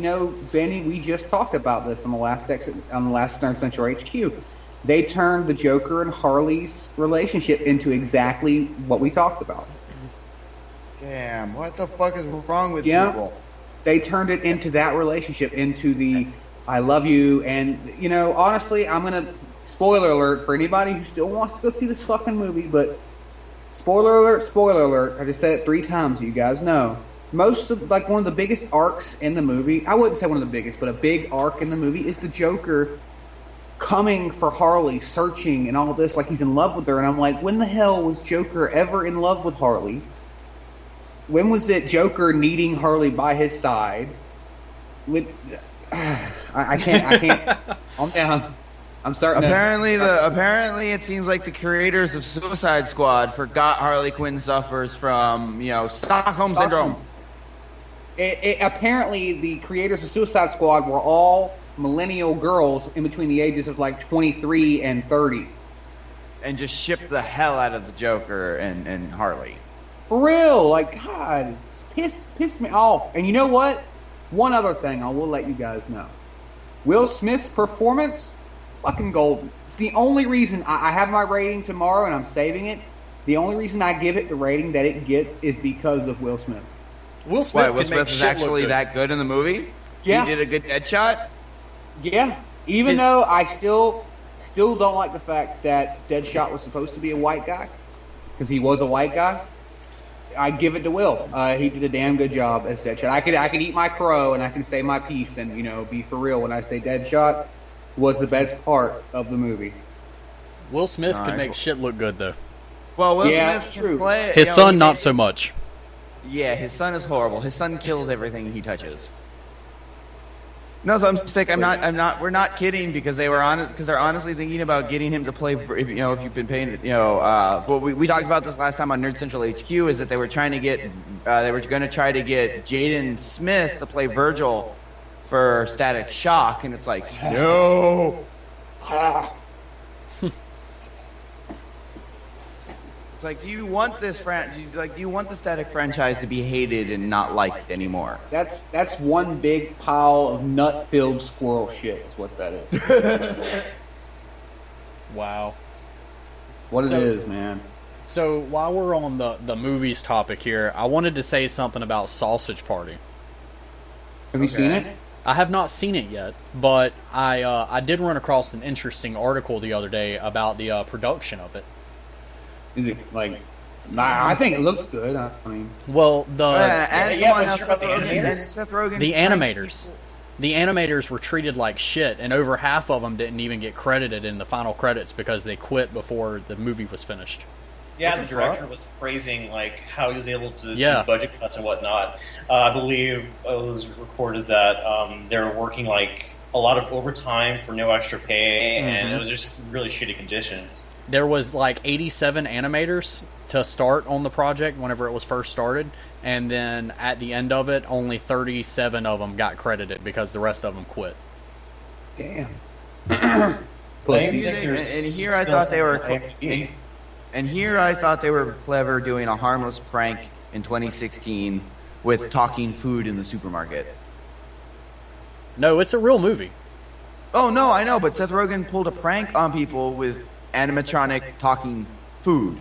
Benny. We just talked about this on the last Nerd Central HQ. They turned the Joker and Harley's relationship into exactly what we talked about. Damn, what the fuck is wrong with Yeah. people? They turned it into that relationship, into the I love you, and honestly, I'm gonna spoiler alert for anybody who still wants to go see this fucking movie, but spoiler alert, I just said it 3 times, you guys know. Most of, one of the biggest arcs in the movie, I wouldn't say one of the biggest, but a big arc in the movie is the Joker coming for Harley, searching and all this, like he's in love with her, and I'm like, when the hell was Joker ever in love with Harley? When was it Joker needing Harley by his side? I can't. I'm down. I'm starting. Apparently, it seems like the creators of Suicide Squad forgot Harley Quinn suffers from, Stockholm syndrome. Apparently, the creators of Suicide Squad were all millennial girls in between the ages of 23 and 30. And just shipped the hell out of the Joker and Harley. For real, God, piss me off. And you know what? One other thing I will let you guys know. Will Smith's performance fucking golden. It's the only reason I have my rating tomorrow, and I'm saving it. The only reason I give it the rating that it gets is because of Will Smith. Will Smith, Why, Will can Smith make is shit actually look good. that good in the movie? Yeah. He did a good Deadshot? Yeah. Even though I still don't like the fact that Deadshot was supposed to be a white guy, because he was a white guy. I give it to Will. He did a damn good job as Deadshot. I could eat my crow and I can say my piece and be for real when I say Deadshot was the best part of the movie. Will Smith All can right. make shit look good though. Well, Will Yeah, Smith that's can true. play- His you know, son, he- not so much. Yeah, his son is horrible. His son kills everything he touches. No, so I'm not. We're not kidding because they're honestly thinking about getting him to play. If you've been paying, what we talked about this last time on Nerd Central HQ is that they were trying to get, they were going to try to get Jaden Smith to play Virgil for Static Shock, and it's like, no. It's like, do you want this do you want the Static franchise to be hated and not liked anymore? That's one big pile of nut-filled squirrel shit is what that is. Wow. What So- it is, man. So while we're on the movies topic here, I wanted to say something about Sausage Party. Have you seen it? I have not seen it yet, but I did run across an interesting article the other day about the production of it. Is it like? I think it looks good. I mean, Well, And yeah, come on but now, you're about the Seth Rogen- animators. and Seth Rogen. the animators. The animators were treated like shit, and over half of them didn't even get credited in the final credits because they quit before the movie was finished. Yeah, What the the director fuck? was praising like how he was able to Yeah. do budget cuts and whatnot. I believe it was recorded that they were working like a lot of overtime for no extra pay, and it was just really shitty conditions. There was like 87 animators to start on the project whenever it was first started, and then at the end of it, only 37 of them got credited because the rest of them quit. damn. I Pussy. think And there's here I still thought they were, some IMDb. and here I thought they were clever doing a harmless prank in 2016 with talking food in the supermarket. No, it's a real movie. Oh no, I know, but Seth Rogen pulled a prank on people with animatronic talking food,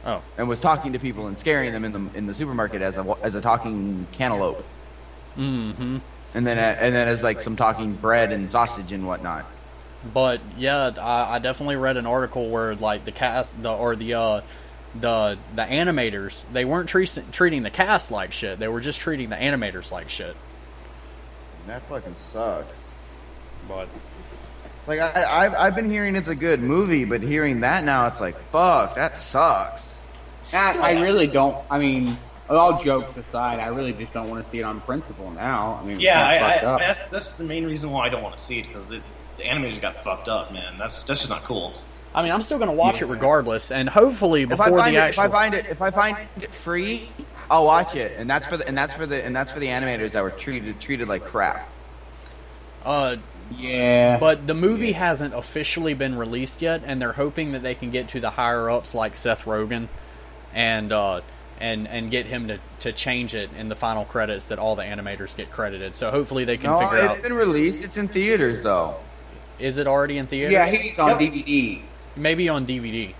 Oh, and was talking to people and scaring them in the supermarket as a talking cantaloupe. mm-hmm. And then as like some talking bread and sausage and whatnot. But yeah, I definitely read an article where like the cast, the animators, they weren't treating the cast like shit. They were just treating the animators like shit. That fucking sucks. But Like I've been hearing it's a good movie, but hearing that now, it's like fuck, that sucks. I really don't. I mean, all jokes aside, I really just don't want to see it on principle now. I mean, it's Yeah, kinda fucked up. that's the main reason why I don't want to see it, because the animators got fucked up, man. That's just not cool. I mean, I'm still gonna watch it regardless, and hopefully If before I the find actual. if I find it free, I'll watch it. And that's for the animators that were treated like crap. Yeah, But the movie hasn't officially been released yet, and they're hoping that they can get to the higher ups like Seth Rogen, and get him to change it in the final credits that all the animators get credited. So hopefully they can No, figure it's out. been released. It's in theaters though. Is it already in theaters? yeah, he's on DVD. Maybe on DVD.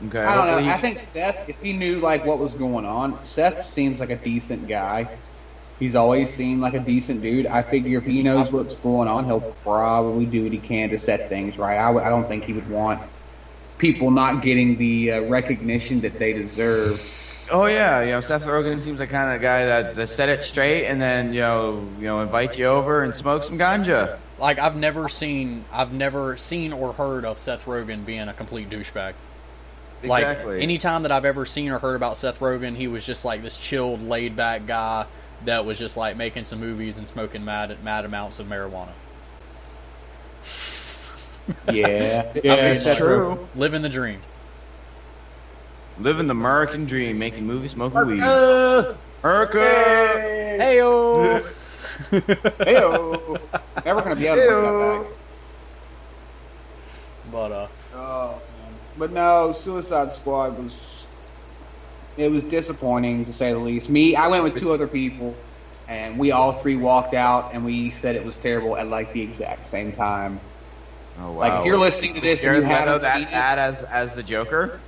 Okay. I don't know. hopefully I think Seth, if he knew like what was going on, Seth seems like a decent guy. He's always seemed like a decent dude. I figure if he knows what's going on, he'll probably do what he can to set things right. I don't think he would want people not getting the recognition that they deserve. Oh yeah, Seth Rogen seems the kind of guy that set it straight and then invite you over and smoke some ganja. Like I've never seen or heard of Seth Rogen being a complete douchebag. Like Exactly. anytime that I've ever seen or heard about Seth Rogen, he was just like this chilled, laid back guy that was just like making some movies and smoking mad amounts of marijuana. Yeah, It's true. Living the dream. Living the American dream, making movies, smoking weed. America! America. Heyo. Heyo. Never gonna be able to bring that back. But Oh, man. But no, Suicide Squad was disappointing to say the least. I went with two other people, and we all three walked out, and we said it was terrible at like the exact same time. Oh, wow. Like if you're listening to this and you Jared Leto haven't that seen it, bad as the Joker?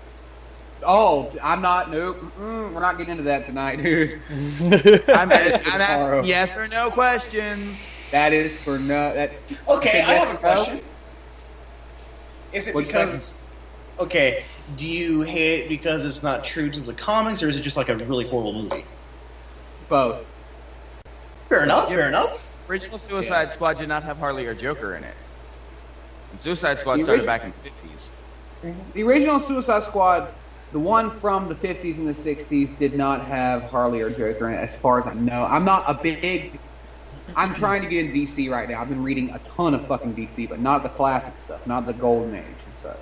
oh, I'm not. Nope, we're not getting into that tonight, dude. I'm asking yes or no questions. That is for no. That Okay, I yes have a or no? question. Is it What'd you because... Okay, do you hate it because it's not true to the comics, or is it just like a really horrible movie? Both. Fair enough. Original Suicide Squad did not have Harley or Joker in it. And Suicide Squad started back in the 50s. The original Suicide Squad, the one from the 50s and the 60s, did not have Harley or Joker in it, as far as I know. I'm not a big... I'm trying to get in DC right now. I've been reading a ton of fucking DC, but not the classic stuff, not the Golden Age and such.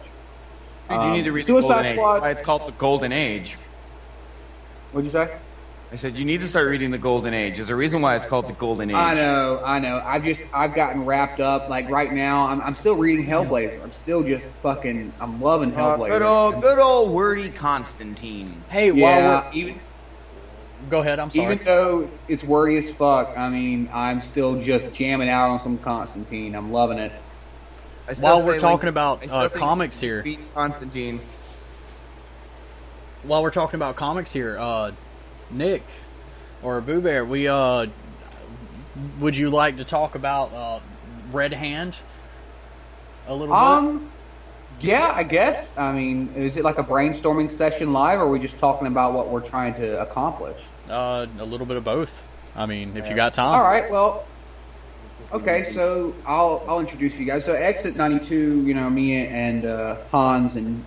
Dude, you need to read Suicide the Golden Squad. Age. That's why it's called the Golden Age. What'd you say? I said you need to start reading the Golden Age. There's a reason why it's called the Golden Age. I know. I've gotten wrapped up. Like right now, I'm still reading Hellblazer. I'm still just fucking. I'm loving Hellblazer. Good old wordy Constantine. Hey, Yeah, while we're, go ahead. I'm sorry. even though it's wordy as fuck, I mean, I'm still just jamming out on some Constantine. I'm loving it. I still While say, we're talking like, about I still think comics you here, beat Constantine. while we're talking about comics here, Nick or Boo Bear, we would you like to talk about Red Hand a little bit? Yeah, I guess. I mean, is it like a brainstorming session live, or are we just talking about what we're trying to accomplish? A little bit of both. I mean, if you got time. All right. Well, okay. So I'll introduce you guys. So EXIT92, you know, me and Hans and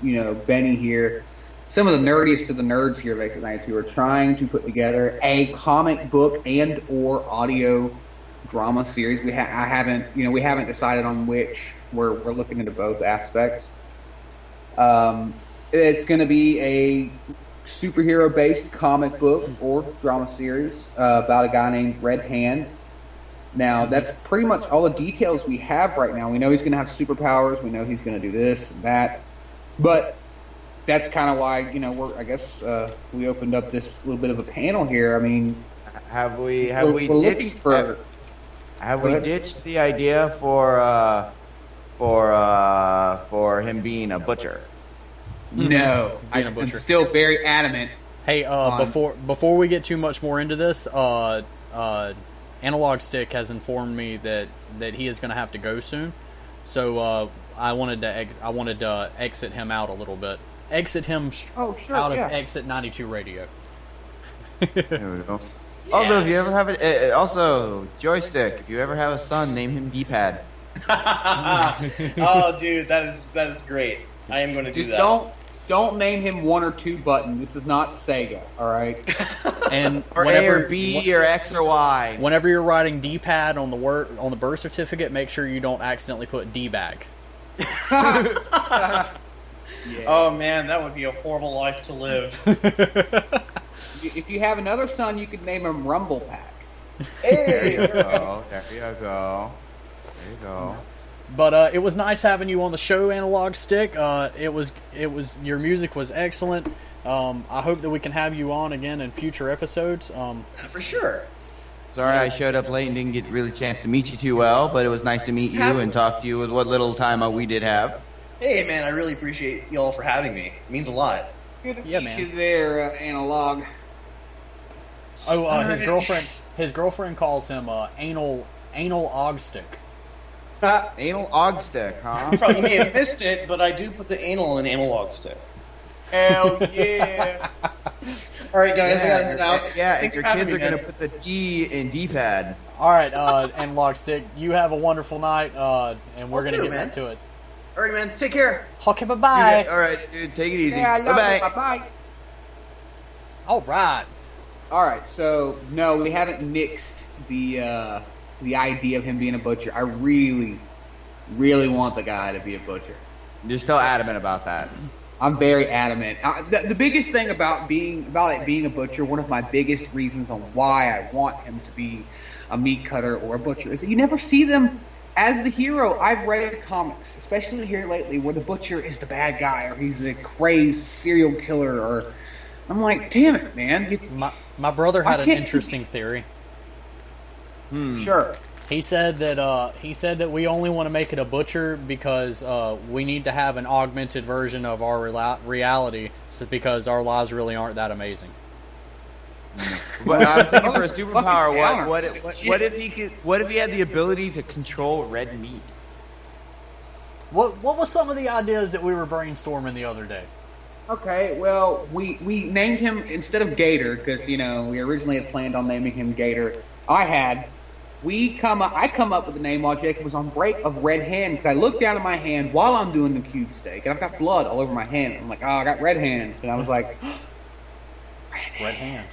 Benny here. Some of the nerdiest of the nerds here at EXIT92 are trying to put together a comic book and or audio drama series. We haven't decided on which. We're looking into both aspects. It's going to be a superhero-based comic book or drama series about a guy named Red Hand. Now, that's pretty much all the details we have right now. We know he's going to have superpowers. We know he's going to do this and that. But that's kind of why, we opened up this Little bit of a panel here. I mean, Have we we're looking ditched for... have Go we ahead. ditched the idea for him being a butcher? No, Being a I'm butcher. still very adamant. Hey, before we get too much more into this, Analogstik has informed me that he is going to have to go soon. So I wanted to exit him out a little bit. Exit him Oh, sure, out of yeah. EXIT92 radio. There we go. Also, if you ever have also joystick. If you ever have a son, name him D-pad. Oh, dude, that is great. I am going to do Just that. don't name him 1 or 2 button. This is not Sega, all right? And Or A or B or X or Y. whenever you're writing D-pad on the birth certificate, make sure you don't accidentally put D-bag. Oh man, that would be a horrible life to live. If you have another son, you could name him Rumble Pack. There you go. There you go. There you go. But it was nice having you on the show, Analogstik. It was your music was excellent. I hope that we can have you on again in future episodes. For sure. Sorry I showed up late and didn't get really a chance to meet you too well, but it was nice to meet you and talk to you with what little time we did have. Hey man, I really appreciate y'all for having me. It means a lot. Good to Yeah, meet man. you there, Analog. Oh, his girlfriend calls him anal ogstick. Anal Ogstick, huh? Probably may have missed it, but I do put the anal in Analogstik. Hell yeah. All right, guys, I gotta head out. Yeah, and Thanks your for having kids are me, man. going to put the D in D-pad. All right, Analogstik, you have a wonderful night, and we're You gonna too, get man. back to it. All right, man. Take care. Okay, bye. All right, dude, take it easy. Yeah, I love Bye-bye. it. Bye-bye. All right. All right, so no, we haven't nixed the idea of him being a butcher. I really, really want the guy to be a butcher. You're still adamant about that. I'm very adamant. The biggest thing about it being a butcher, one of my biggest reasons on why I want him to be a meat cutter or a butcher, is that you never see them as the hero. I've read comics, especially here lately, where the butcher is the bad guy or he's a crazed serial killer. Or I'm like, damn it, man. My brother had I an can't- interesting theory. Sure. He said that we only want to make it a butcher because we need to have an augmented version of our reality, because our lives really aren't that amazing. But I was thinking for a superpower, what if he had the ability to control red meat? What was some of the ideas that we were brainstorming the other day? Okay, well, we named him, instead of Gator, because, we originally had planned on naming him Gator. I come up with the name while Jacob was on break of Red Hand, because I looked down at my hand while I'm doing the cube steak, and I've got blood all over my hand. I'm like, I got red hand. And I was like, Red Hand.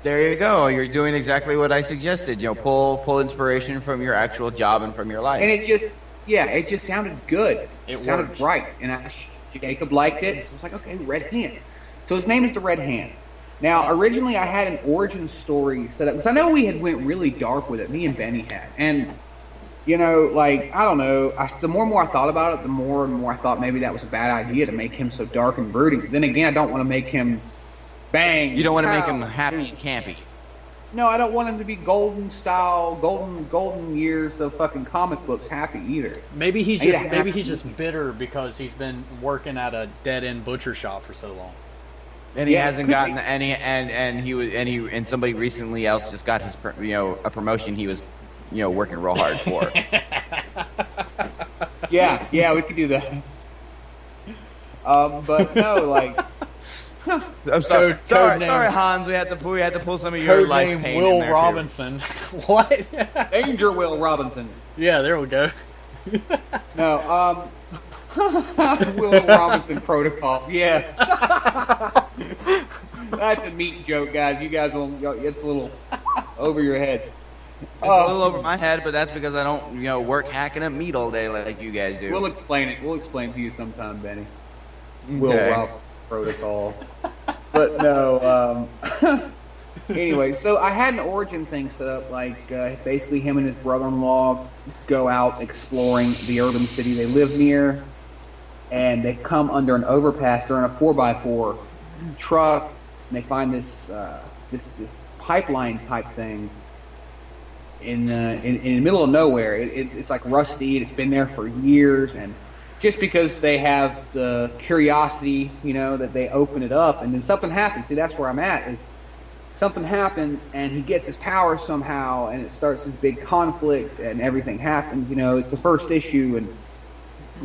There you go. You're doing exactly what I suggested. Pull inspiration from your actual job and from your life. And it just sounded good. It sounded worked. right. And Jacob liked it. So I was like, okay, Red Hand. So his name is the Red Hand. Now, originally I had an origin story set up, because I know we had went really dark with it, me and Benny had. And, I don't know, the more and more I thought about it, the more and more I thought maybe that was a bad idea to make him so dark and brooding. But then again, I don't want to make him bang. You don't want to make him happy and campy. No, I don't want him to be golden style, golden years of fucking comic books happy either. Maybe he's just bitter because he's been working at a dead end butcher shop for so long. And he hasn't gotten any, and somebody recently else just got his, a promotion he was, working real hard for. yeah, we could do that. But no, I'm sorry, sorry, Hans. We had to pull some of your life Codename pain Will in there Robinson. What? Danger Will Robinson. Yeah, there we go. No, Will Robinson Protocol. Yeah. That's a meat joke, guys. You guys it's a little over your head. It's a little over my head, but that's because I don't, work hacking up meat all day like you guys do. We'll explain it. We'll explain to you sometime, Benny. Okay. Will Robinson Protocol. But no, anyway, so I had an origin thing set up, basically him and his brother-in-law go out exploring the urban city they live near, and they come under an overpass. They're in a 4x4 truck, and they find this pipeline type thing in the middle of nowhere. It's like rusty, and it's been there for years, and just because they have the curiosity, that they open it up, and then something happens. See, that's where I'm at, is something happens, and he gets his power somehow, and it starts this big conflict, and everything happens. It's the first issue, and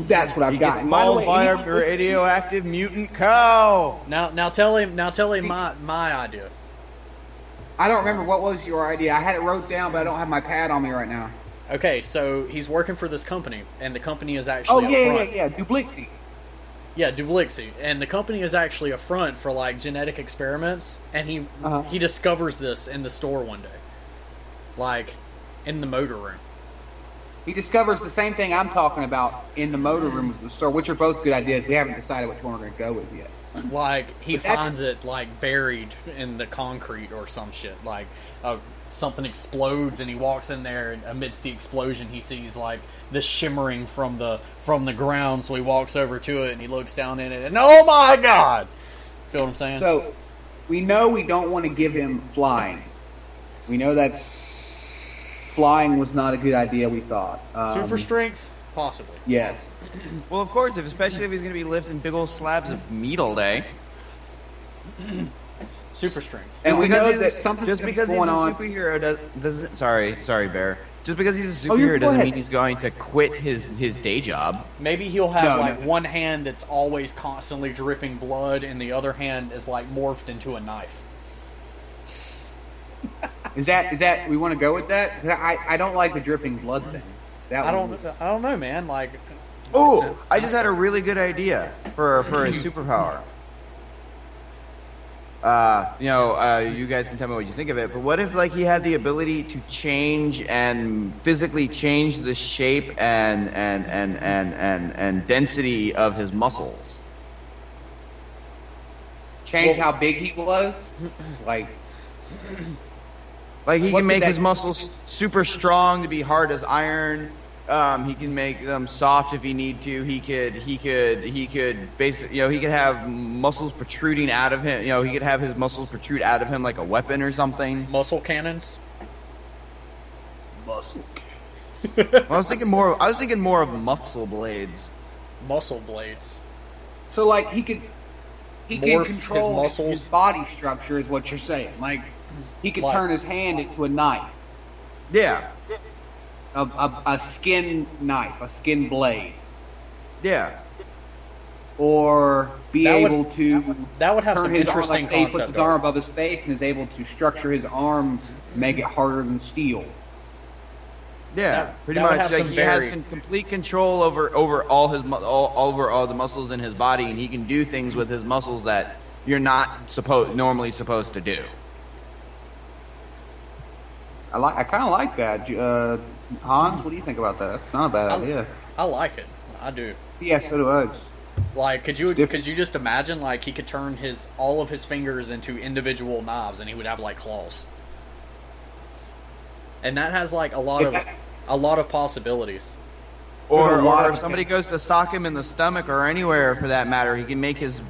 that's what I've got. Gets mauled by a radioactive mutant cow. Now tell him my idea. I don't remember what was your idea. I had it wrote down, but I don't have my pad on me right now. Okay, so he's working for this company, and the company is actually Duplexi. Yeah, Duplexi, and the company is actually a front for genetic experiments, and he discovers this in the store one day, in the motor room. He discovers the same thing I'm talking about in the motor room of the store, which are both good ideas. We haven't decided which one we're going to go with yet. He finds it buried in the concrete or some shit. Something explodes, and he walks in there, and amidst the explosion he sees the shimmering from the ground. So he walks over to it, and he looks down in it, and oh my god! Feel what I'm saying? So we know we don't want to give him flying. We know that flying was not a good idea. We thought super strength, possibly. Yes. Well, of course, especially if he's going to be lifting big old slabs of meat all day. Super strength. And we know that something's just because he's a going on. superhero doesn't. Sorry, Bear. Just because he's a superhero doesn't mean he's going to quit his day job. Maybe he'll have one hand that's always constantly dripping blood, and the other hand is morphed into a knife. Is that we want to go with that? I don't like the dripping blood thing. I don't know, man. Oh, I just had a really good idea for a superpower. You guys can tell me what you think of it, but what if he had the ability to change and physically change the shape and density of his muscles? Change how big he was? He can make his muscles super strong to be hard as iron. He can make them soft if he need to. He could basically, he could have muscles protruding out of him. He could have his muscles protrude out of him like a weapon or something. Muscle cannons. Well, I was thinking more of muscle blades. Muscle blades. So like he could Morph control his muscles? his body structure, is what you're saying. Like he could Like- turn his hand into a knife, Yeah, a skin knife, a skin blade, yeah. or be That would- able to That would have turn some his arm, interesting like say he puts concept. his arm above his face and is able to structure his arm, make it harder than steel. Yeah, That- pretty that would much. have Like some he has very- complete control over all his over all the muscles in his body, and he can do things with his muscles that you're not normally supposed to do. I kind of like that. Hans, what do you think about that? It's not a bad idea. I like it. I do. Yes, so do I. Like, could you different. just imagine, like, he could turn all of his fingers into individual knives, and he would have like claws, and that has like a lot of possibilities. Or, There's a lot or of- if somebody goes to sock him in the stomach or anywhere for that matter, he can make his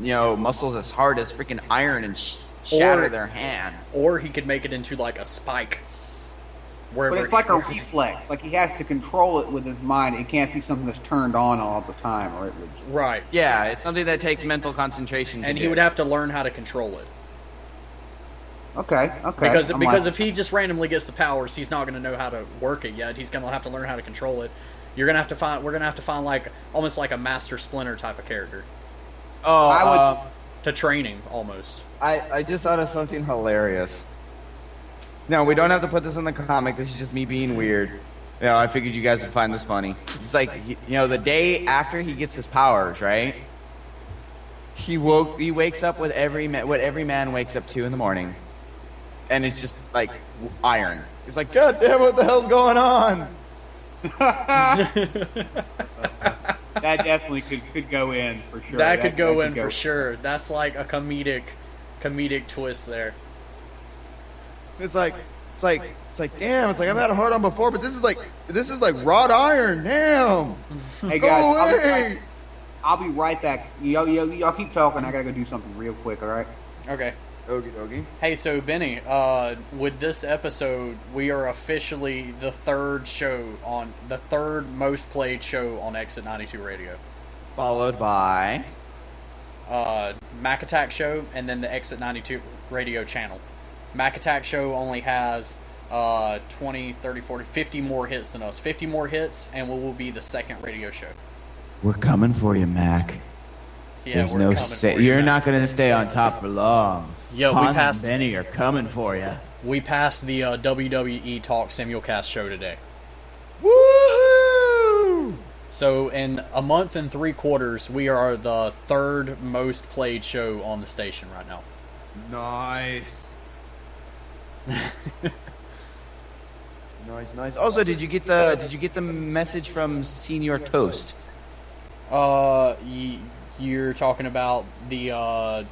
muscles as hard as freaking iron and shatter Or- their hand. Or he could make it into like a spike. Wherever But it's like a reflex. Like he has to control it with his mind. It can't be something that's turned on all the time, or it would. right, Yeah, it's something that takes mental concentration. To and do. he would have to learn how to control it. Okay. Because I'm because like- if he just randomly gets the powers, he's not going to know how to work it yet. He's going to have to learn how to control it. We're going to have to find like almost like a Master Splinter type of character Oh, I would- to train him almost. I just thought of something hilarious. No, we don't have to put this in the comic. This is just me being weird. I figured you guys would find this funny. It's like, the day after he gets his powers, right? He wakes up with what every man wakes up to in the morning. And it's just like iron. He's like, God damn, what the hell's going on? that definitely could go in for sure. That could go in for sure. That's like a comedic twist there. It's like, damn, it's like I've had a hard on before, but this is like wrought iron, damn. Hey Go guys, away. I'll be right back. Y'all keep talking. I gotta go do something real quick. All right. Okay. Okie dokie. Hey, so Benny, with this episode, we are officially the third most played show on EXIT92 Radio. Followed by Mac Attack Show, and then the EXIT92 Radio channel. Mac Attack Show only has 20, 30, 40, 50 more hits than us. 50 more hits, and we will be the second radio show. We're coming for you, Mac. Yeah, There's we're no coming for you're you. not going to stay on top for long. Yo, we Hans and passed- Benny are coming for you. We passed the WWE Talk Simulcast show today. Woohoo! So in a month and 3/4, we are the third most played show on the station right now. Nice. Nice. Also, did you get the message from Senior Toast? You're talking about the Mayor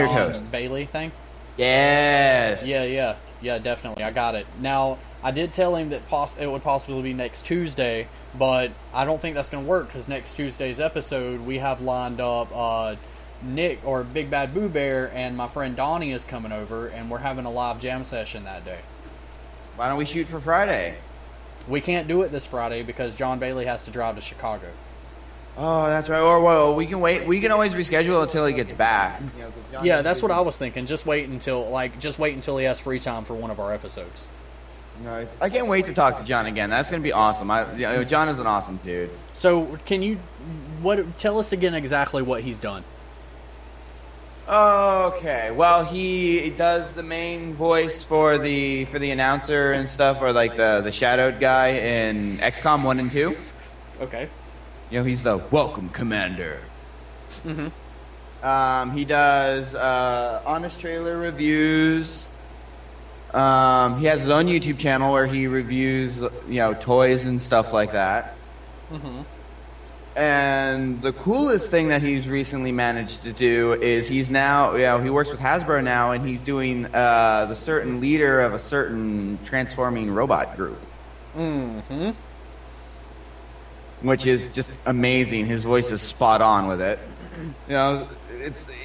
John Toast. Bailey thing? Yes. Yeah, definitely. I got it. Now, I did tell him that it would possibly be next Tuesday, but I don't think that's going to work because next Tuesday's episode we have lined up Nick or Big Bad Boo Bear and my friend Donnie is coming over, and we're having a live jam session that day. Why don't we shoot for Friday? We can't do it this Friday because John Bailey has to drive to Chicago. Oh, that's right. Or well, we can wait. We can always reschedule until he gets back. Yeah, that's what I was thinking. Just wait until he has free time for one of our episodes. Nice. I can't wait to talk to John again. That's gonna be awesome. John is an awesome dude. So, can you tell us again exactly what he's done? Okay. Well, he does the main voice for the announcer and stuff, or like the shadowed guy in XCOM 1 and 2. Okay. He's the welcome commander. Mm-hmm. He does honest trailer reviews. He has his own YouTube channel where he reviews toys and stuff like that. Mm-hmm. And the coolest thing that he's recently managed to do is he's now, he works with Hasbro now, and he's doing the certain leader of a certain transforming robot group. Mm-hmm. Which is just amazing. His voice is spot on with it.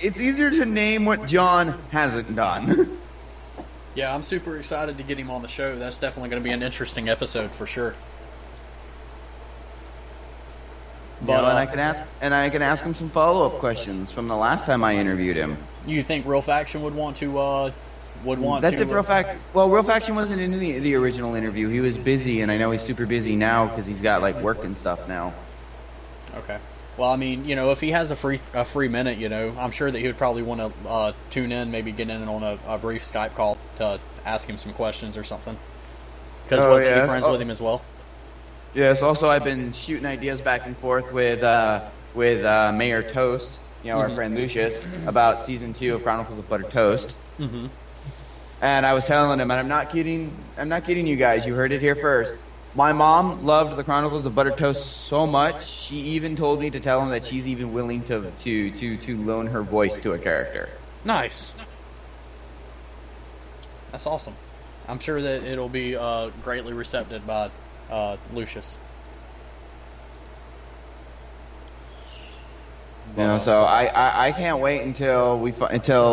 It's easier to name what John hasn't done. Yeah, I'm super excited to get him on the show. That's definitely going to be an interesting episode for sure. But and I can ask him some follow-up questions from the last time I interviewed him. You think Real Faction would want to? That's if Real Faction. Well, Real Faction wasn't in the original interview. He was busy, and I know he's super busy now because he's got like work and stuff now. Okay. Well, I mean, you know, if he has a free minute, you know, I'm sure that he would probably want to tune in, maybe get in on a brief Skype call to ask him some questions or something. Because wasn't he friends with him as well? Yes. Also, I've been shooting ideas back and forth with Mayor Toast, you know, our friend Lucius, about season 2 of Chronicles of Buttered Toast. Mm-hmm. And I was telling him, and I'm not kidding you guys. You heard it here first. My mom loved the Chronicles of Buttered Toast so much, she even told me to tell him that she's even willing to loan her voice to a character. Nice. That's awesome. I'm sure that it'll be greatly recepted by Lucius. You know, so I can't wait until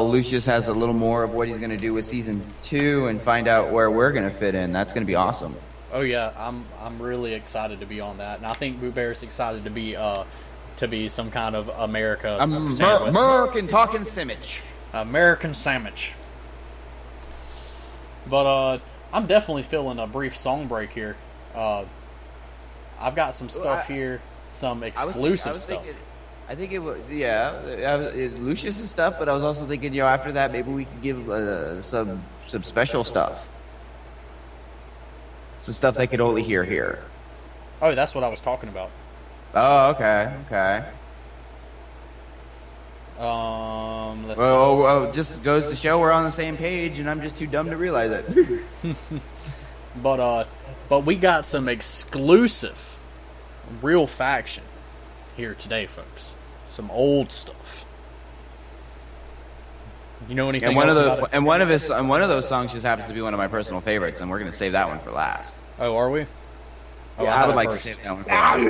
Lucius has a little more of what he's going to do with season 2 and find out where we're going to fit in. That's going to be awesome. Oh yeah, I'm really excited to be on that, and I think Boo Bear's excited to be some kind of American talking sandwich. American sandwich. But I'm definitely feeling a brief song break here. I've got some stuff here, some exclusive stuff. I think it was, Lucius' stuff, but I was also thinking, you know, after that, maybe we could give some special stuff. Some stuff they could only hear here. Oh, that's what I was talking about. Oh, okay. Let's see. Just goes to show we're on the same page, and I'm just too dumb to realize it. But we got some exclusive Real Faction here today, folks. Some old stuff. You know anything and one else of about it? And one of those songs just happens to be one of my personal favorites, and we're going to save that one for last. Oh, are we? Oh, Yeah, I would like to save that one for last.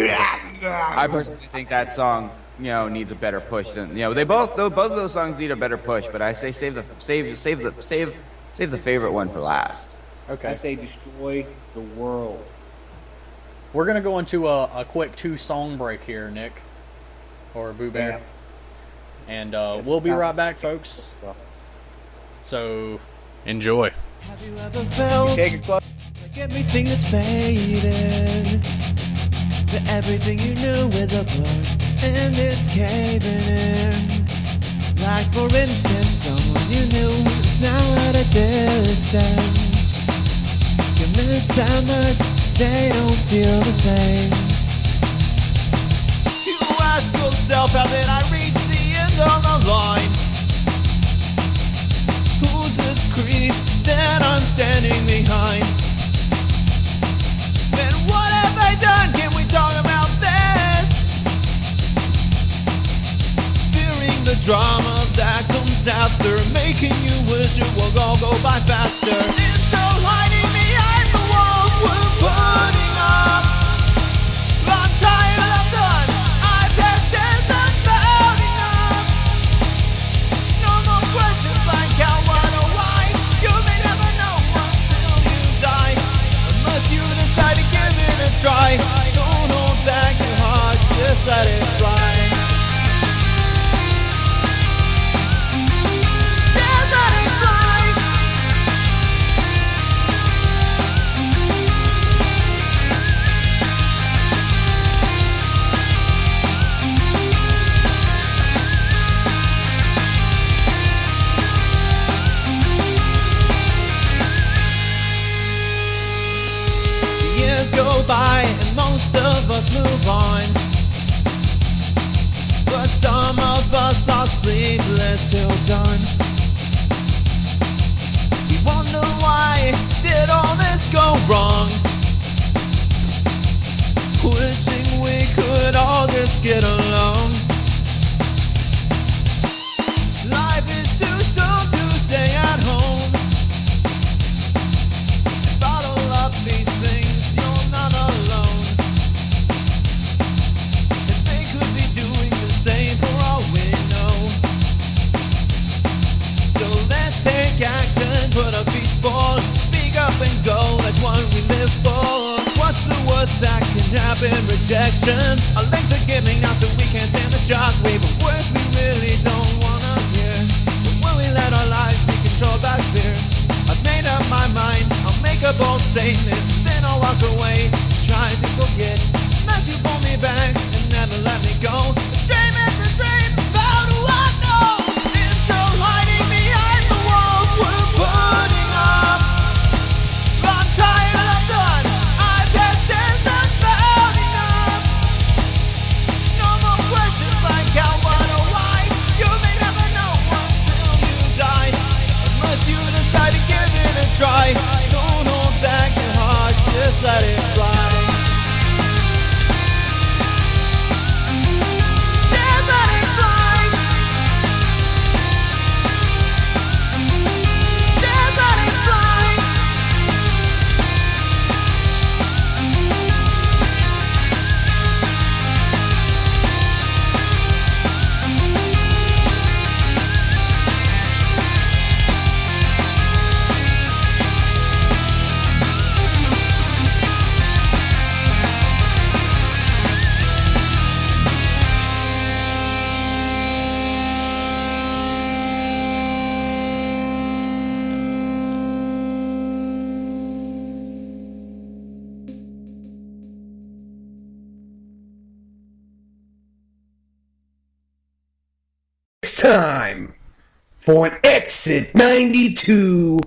I personally think that song, you know, needs a better push than, you know, both of those songs need a better push, but I say save the favorite one for last. Okay. I say destroy the world. We're going to go into a quick 2-song break here, Nick. Or Boo Bear. Yeah. And we'll be right back, folks. So, enjoy. Have you ever felt Take a close. like everything that's faded? That everything you knew is a blur and it's caving in. Like for instance, someone you knew is now at a distance. You miss them but they don't feel the same. You ask yourself, how did I reach the end of the line? Who's this creep that I'm standing behind? And what have I done? Can we talk about this? Fearing the drama that comes after, making you wish it will all go by faster. It's all hiding behind the walls we're putting up. I'm tired, I'm done. I've had tears about enough. No more questions like how, what, or why. You may never know until you die, unless you decide to give it a try. Don't hold back your heart, just let it fly. Just let it fly. Years go by and most of us move on, but some of us are sleepless till dawn. We wonder why did all this go wrong, wishing we could all just get along. Life is too soon to stay at home. Bottle up these things, you're not alone. And they could be doing the same for all we know. So let's take action, put our feet up in rejection. Our legs are giving out so we can't stand the shockwave of words we really don't wanna hear. But when we let our lives be controlled by fear, I've made up my mind, I'll make a bold statement, then I'll walk away, try to forget. Unless you pull me back and never let me go. A dream is a dream, how do I know? It's all hiding behind the walls we're putting up. I'm tired, I'm done, I've had tears about enough. No more questions like how, what, or why. You may never know until you die. Unless you decide to give it a try. Don't hold back your heart, just let it fly. Just let it fly. Just let it fly. It's time for an Exit 92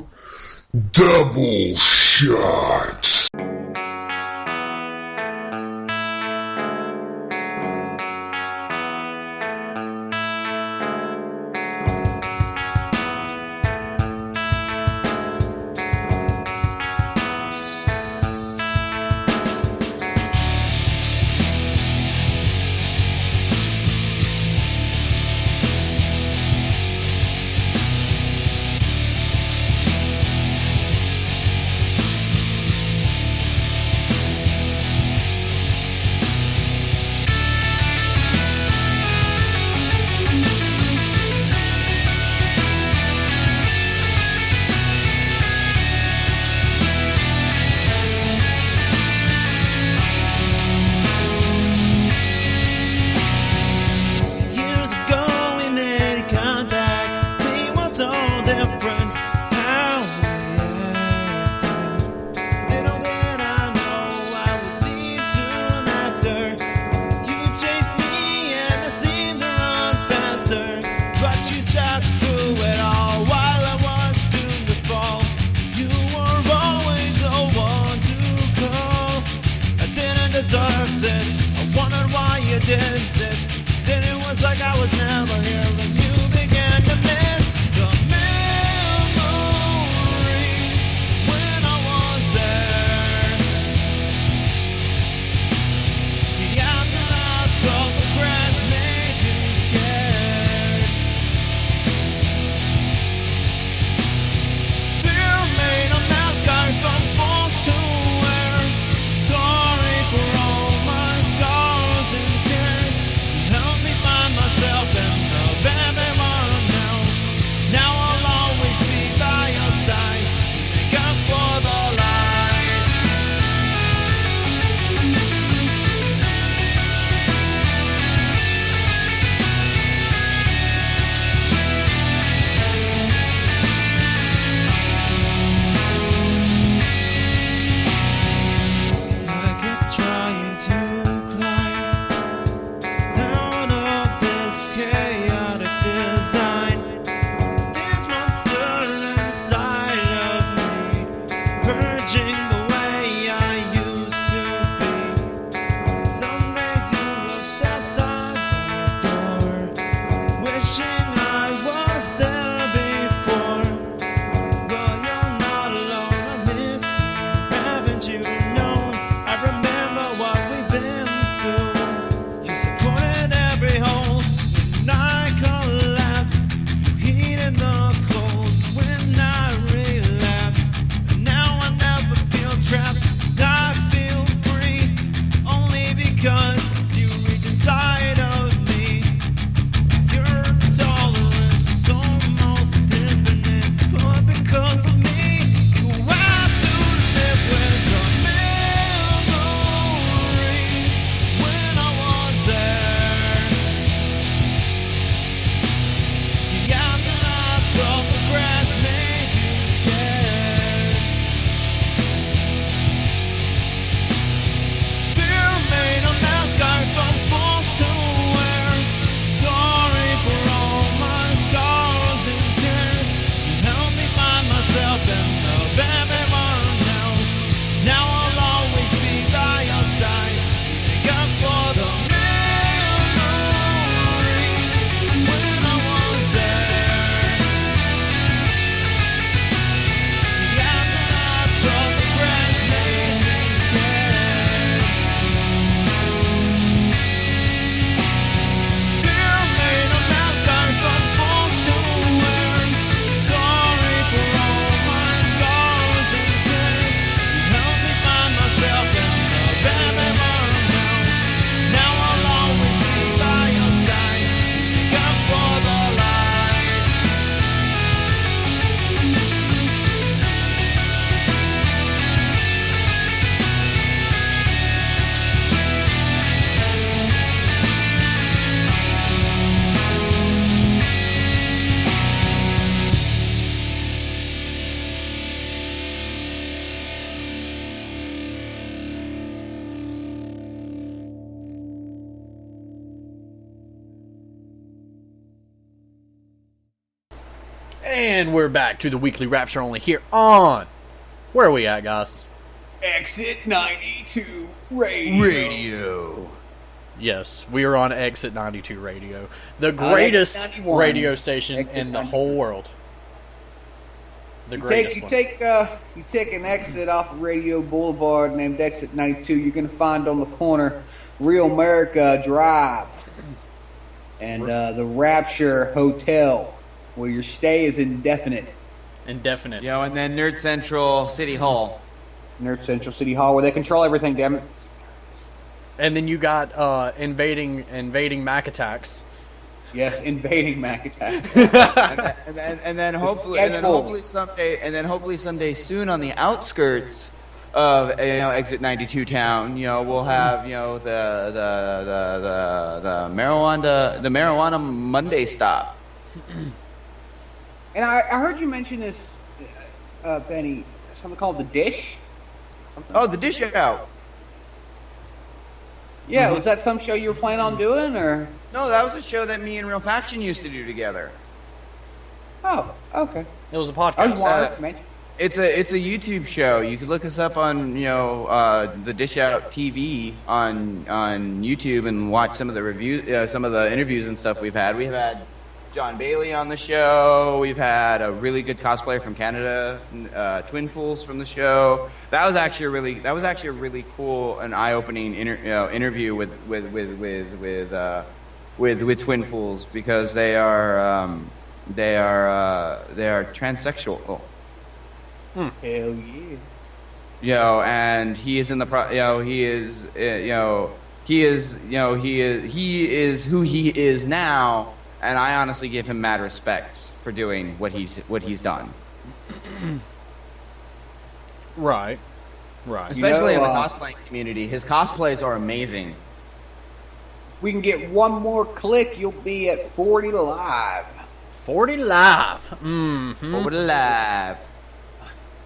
double shot. Years ago we made contact. We were so different how we acted. Little did I know I would leave soon after. You chased me and I seemed to run faster, but you stuck through it all while I was doomed to fall. You were always the one to call. I didn't deserve this. I wondered why you did this. Then it was like I was never here when you began to miss the memories when I was there. The aftermath of the crash made you scared. Fear made a mask I felt forced to wear. Sorry for all my scars and tears. Help me find myself in the bad And we're back to the Weekly Rapture only here on... Where are we at, guys? Exit 92 Radio. Yes, we are on Exit 92 Radio. The greatest Exit 91. radio station Exit in the 92. whole world. The You greatest one. take an exit off of Radio Boulevard named Exit 92. You're going to find on the corner Real America Drive and the Rapture Hotel, where your stay is indefinite. Indefinite. You know, and then Nerd Central City Hall. Nerd Central City Hall, where they control everything. Damn it! And then you got invading Mac attacks. Yes, invading Mac Attack. and then hopefully someday soon on the outskirts of Exit 92 town, we'll have the marijuana Monday stop. And I heard you mention this, Benny, something called The Dish? Oh, the dish out. Yeah, was that some show you were planning on doing, or? No, that was a show that me and Real Faction used to do together. Oh, okay. It was a I podcast. was wanting to mention. It's a YouTube show. You could look us up on the Dish Out TV on YouTube and watch some of the reviews, some of the interviews and stuff we've had. We've had John Bailey on the show. We've had a really good cosplayer from Canada, Twin Fools from the show. That was actually a really cool and eye-opening interview with Twin Fools, because they are transsexual. Hell yeah. And he is in the he is who he is now, and I honestly give him mad respects for doing what he's done. Right. Especially in the cosplaying community. His cosplays are amazing. If we can get one more click, you'll be at 40 live. 40 live. Mm-hmm. Over the live.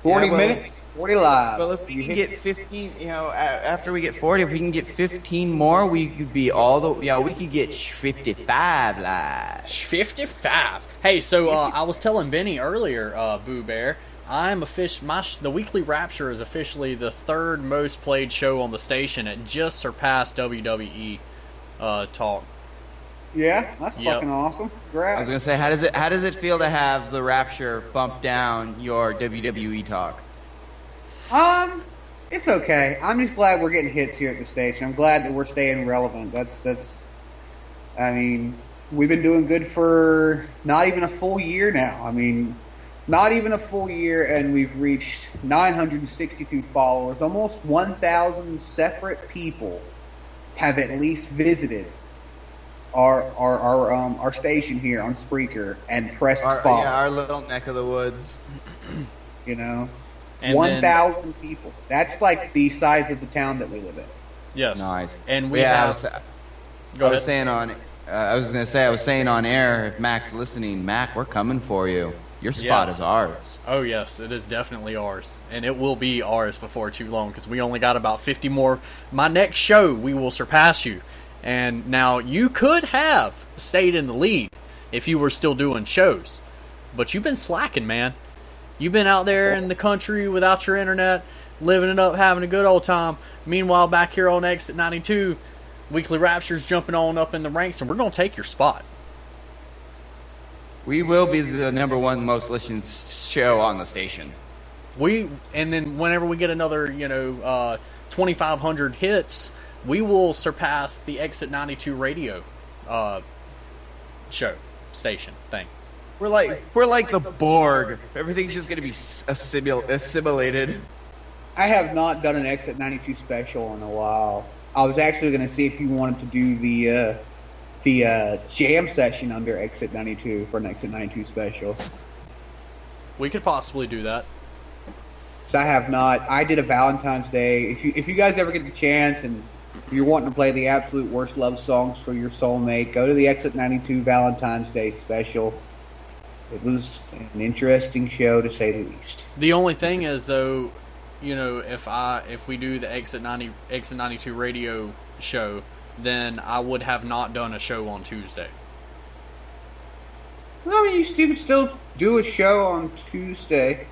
40 minutes, 40 live. Well, if we can get 15, after we get 40, if we can get 15 more, we could be we could get 55 live. 55. Hey, so I was telling Benny earlier, Boo Bear, the Weekly Rapture is officially the third most played show on the station. It just surpassed WWE Talk. Yeah, that's Yep. fucking awesome. I Great. was gonna say, how does it feel to have the Rapture bump down your WWE talk? It's okay. I'm just glad we're getting hits here at the station. I'm glad that we're staying relevant. That's. I mean, we've been doing good for not even a full year now. I mean, not even a full year, and we've reached 962 followers. Almost 1,000 separate people have at least visited our station here on Spreaker and pressed follow. Our little neck of the woods. And 1,000 people. That's like the size of the town that we live in. Yes. Nice. And we have... I was saying on air, if Mac's listening, Mac, we're coming for you. Your spot is ours. Oh, yes, it is definitely ours. And it will be ours before too long, because we only got about 50 more. My next show, we will surpass you. And now, you could have stayed in the lead if you were still doing shows. But you've been slacking, man. You've been out there in the country without your internet, living it up, having a good old time. Meanwhile, back here on Exit 92, Weekly Rapture's jumping on up in the ranks, and we're going to take your spot. We will be the #1 most listened show on the station. And then whenever we get another, 2,500 hits, we will surpass the Exit 92 radio show station thing. We're like the Borg. Everything's just going to be assimilated. I have not done an Exit 92 special in a while. I was actually going to see if you wanted to do the jam session under Exit 92 for an Exit 92 special. We could possibly do that. So I have not. I did a Valentine's Day. If you guys ever get the chance and you're wanting to play the absolute worst love songs for your soulmate, go to the Exit 92 Valentine's Day special. It was an interesting show, to say the least. The only thing is, though, if we do the Exit 92 radio show, then I would have not done a show on Tuesday. Well, I mean, you could still do a show on Tuesday.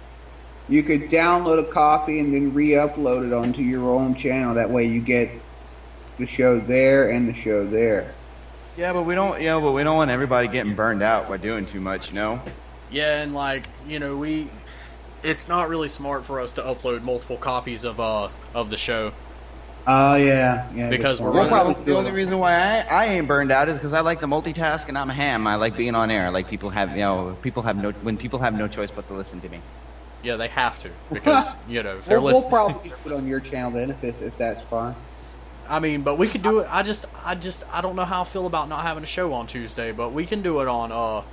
You could download a copy and then re-upload it onto your own channel. That way, you get the show there and the show there. Yeah, but we don't. But we don't want everybody getting burned out by doing too much. Yeah, and it's not really smart for us to upload multiple copies of the show. Oh, yeah. Because we're The only reason why I ain't burned out is because I like to multitask and I'm a ham. I like being on air. I like when people have no choice but to listen to me. Yeah, they have to because if they're We'll listening. probably just put it on your channel then if that's fine. I mean, but we could do it. I don't know how I feel about not having a show on Tuesday, but we can do it on the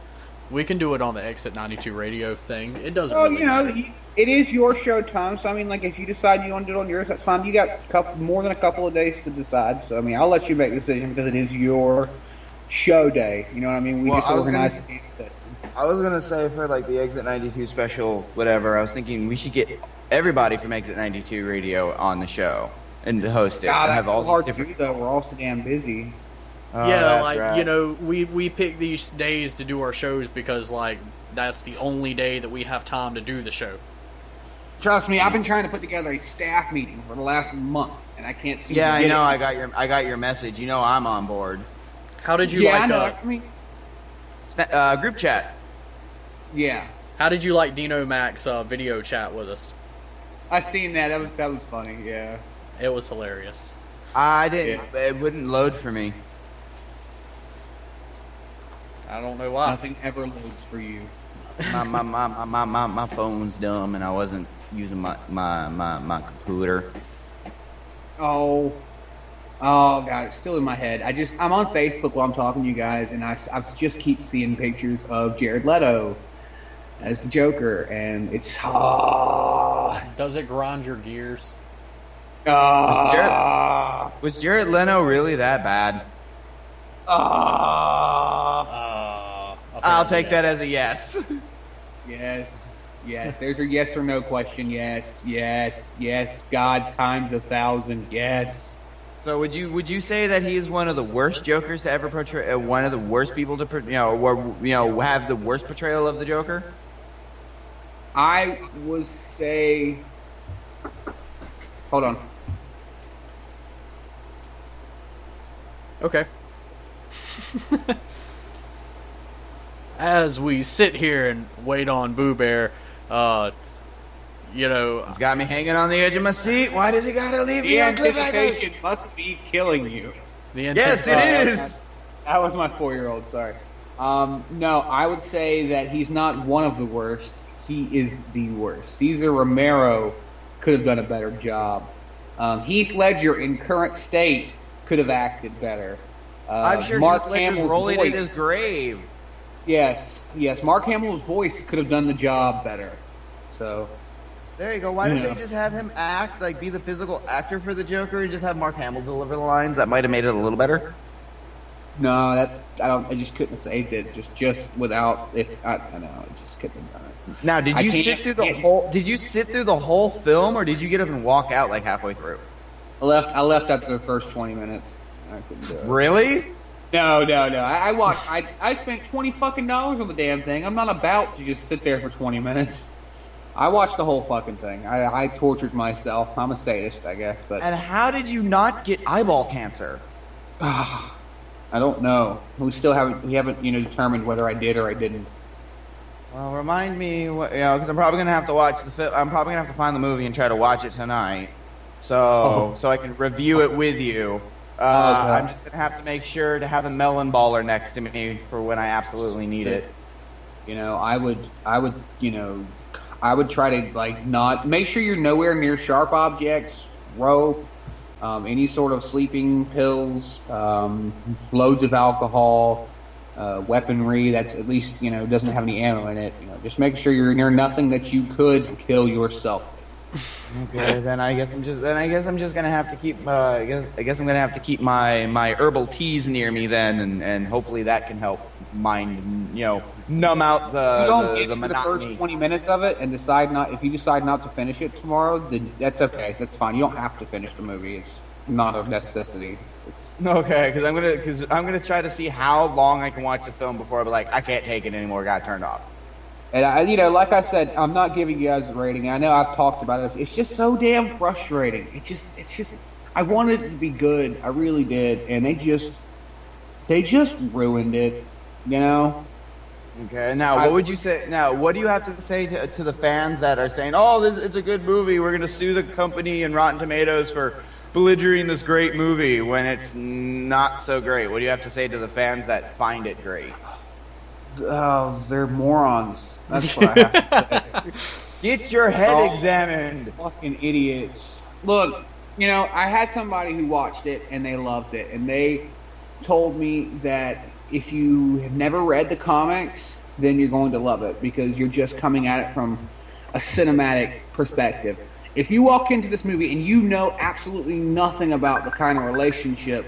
EXIT92 radio thing. It doesn't. Oh, really matter. it is your show time. So I mean, like if you decide you want to do it on yours, that's fine. You got more than a couple of days to decide. So I mean, I'll let you make the decision because it is your show day. You know what I mean? We just organize it. I was gonna say for like the Exit 92 special, whatever. I was thinking we should get everybody from Exit 92 radio on the show and to host it. God, and that's have all so hard these to do though. We're all so damn busy. Yeah, like right. we pick these days to do our shows because that's the only day that we have time to do the show. Trust me, I've been trying to put together a staff meeting for the last month, and I can't see. Yeah, I know. I got your message. I'm on board. How did you I know. I mean, Group chat. yeah, How did you like Dino Mac's video chat with us? I seen that. That was funny. Yeah. It was hilarious. I didn't. It wouldn't load for me. I don't know why. Nothing ever loads for you. My phone's dumb, and I wasn't using my computer. Oh God, it's still in my head. I'm on Facebook while I'm talking to you guys, and I just keep seeing pictures of Jared Leto as the Joker, and it's Does it grind your gears? Was Jared Leto really that bad? I'll take that as a yes. Yes. There's a yes or no question. Yes. God times 1,000. Yes. So would you say that he is one of the worst Jokers to ever portray? One of the worst people to have the worst portrayal of the Joker? I would say. Hold on. Okay. As we sit here and wait on Boo Bear, He's got me hanging on the edge of my seat. Why does he gotta leave me on Anticipation must be killing you. Yes, it is. That was my 4-year-old. Sorry. No, I would say that he's not one of the worst. He is the worst. Cesar Romero could have done a better job. Heath Ledger, in current state, could have acted better. I'm sure Mark Heath Ledger's Hamill's rolling voice, in his grave. Yes. Mark Hamill's voice could have done the job better. So There you go. Why didn't they just have him act, be the physical actor for the Joker and just have Mark Hamill deliver the lines? That might have made it a little better. no, I just couldn't have saved it. Just without it. I don't know. I just couldn't have done it. Now, did you sit through the whole film, or did you get up and walk out halfway through? I left after the first 20 minutes. I couldn't do it. Really? No. I watched. I spent $20 on the damn thing. I'm not about to just sit there for 20 minutes. I watched the whole fucking thing. I tortured myself. I'm a sadist, I guess. But And how did you not get eyeball cancer? I don't know. We haven't determined whether I did or I didn't. Well, remind me, because I'm probably gonna have to watch the film. I'm probably gonna have to find the movie and try to watch it tonight, so I can review it with you. I'm just gonna have to make sure to have a melon baller next to me for when I absolutely need it. I would try to not make sure you're nowhere near sharp objects, rope, any sort of sleeping pills, loads of alcohol, weaponry that's at least doesn't have any ammo in it. Just make sure you're near nothing that you could kill yourself. Okay, then I guess I'm just gonna have to keep. I guess I'm gonna have to keep my herbal teas near me then, and hopefully that can help numb out the monotony. The first 20 minutes of it and if you decide not to finish it tomorrow, then that's okay. That's fine. You don't have to finish the movie. not a necessity. Okay, because I'm gonna try to see how long I can watch the film before I'm like, I can't take it anymore. Got turned off. And like I said, I'm not giving you guys a rating. I know I've talked about it. It's just so damn frustrating. It's just. I wanted it to be good. I really did, and they just ruined it. You know. Okay. Now, what would you say? Now, what do you have to say to the fans that are saying, "Oh, it's a good movie. We're gonna sue the company and Rotten Tomatoes for belligerent this great movie," when it's not so great? What do you have to say to the fans that find it great? Oh, they're morons. That's what I have to say. Get your head examined. Fucking idiots. Look, I had somebody who watched it and they loved it, and they told me that if you have never read the comics, then you're going to love it because you're just coming at it from a cinematic perspective. If you walk into this movie and you know absolutely nothing about the kind of relationship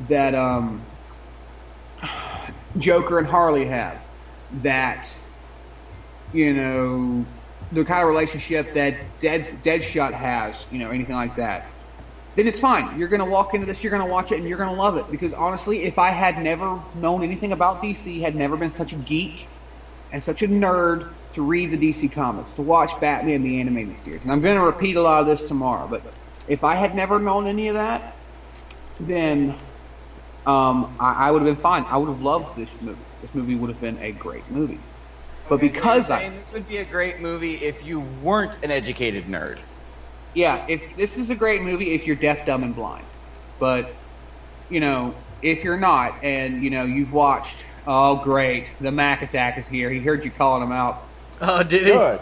that Joker and Harley have, that the kind of relationship that Deadshot has, anything like that, then it's fine. You're going to walk into this, you're going to watch it, and you're going to love it. Because honestly, if I had never known anything about DC, had never been such a geek and such a nerd to read the DC comics, to watch Batman the animated series, and I'm going to repeat a lot of this tomorrow, but if I had never known any of that, then I would have been fine. I would have loved this movie. This movie would have been a great movie. But because this would be a great movie if you weren't an educated nerd. Yeah, if this is a great movie if you're deaf, dumb, and blind. But, if you're not, and, you've watched, oh, great, the Mac Attack is here. He heard you calling him out. Oh, did he? Good.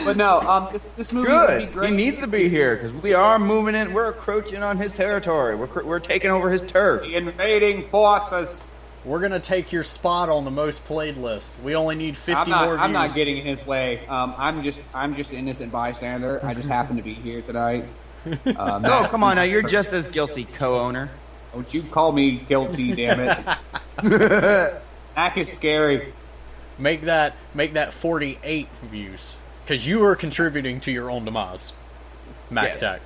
But no, this movie would be Good. great. He needs to be here because we are moving in. We're encroaching on his territory. We're taking over his turf. The invading forces. We're gonna take your spot on the most played list. We only need 50 more views. I'm not getting in his way. I'm just innocent bystander. I just happen to be here tonight. No, come on now. You're just as guilty, co-owner. Don't you call me guilty, damn it. Mac is scary. Make that 48 views because you are contributing to your own demise. Mac Attack.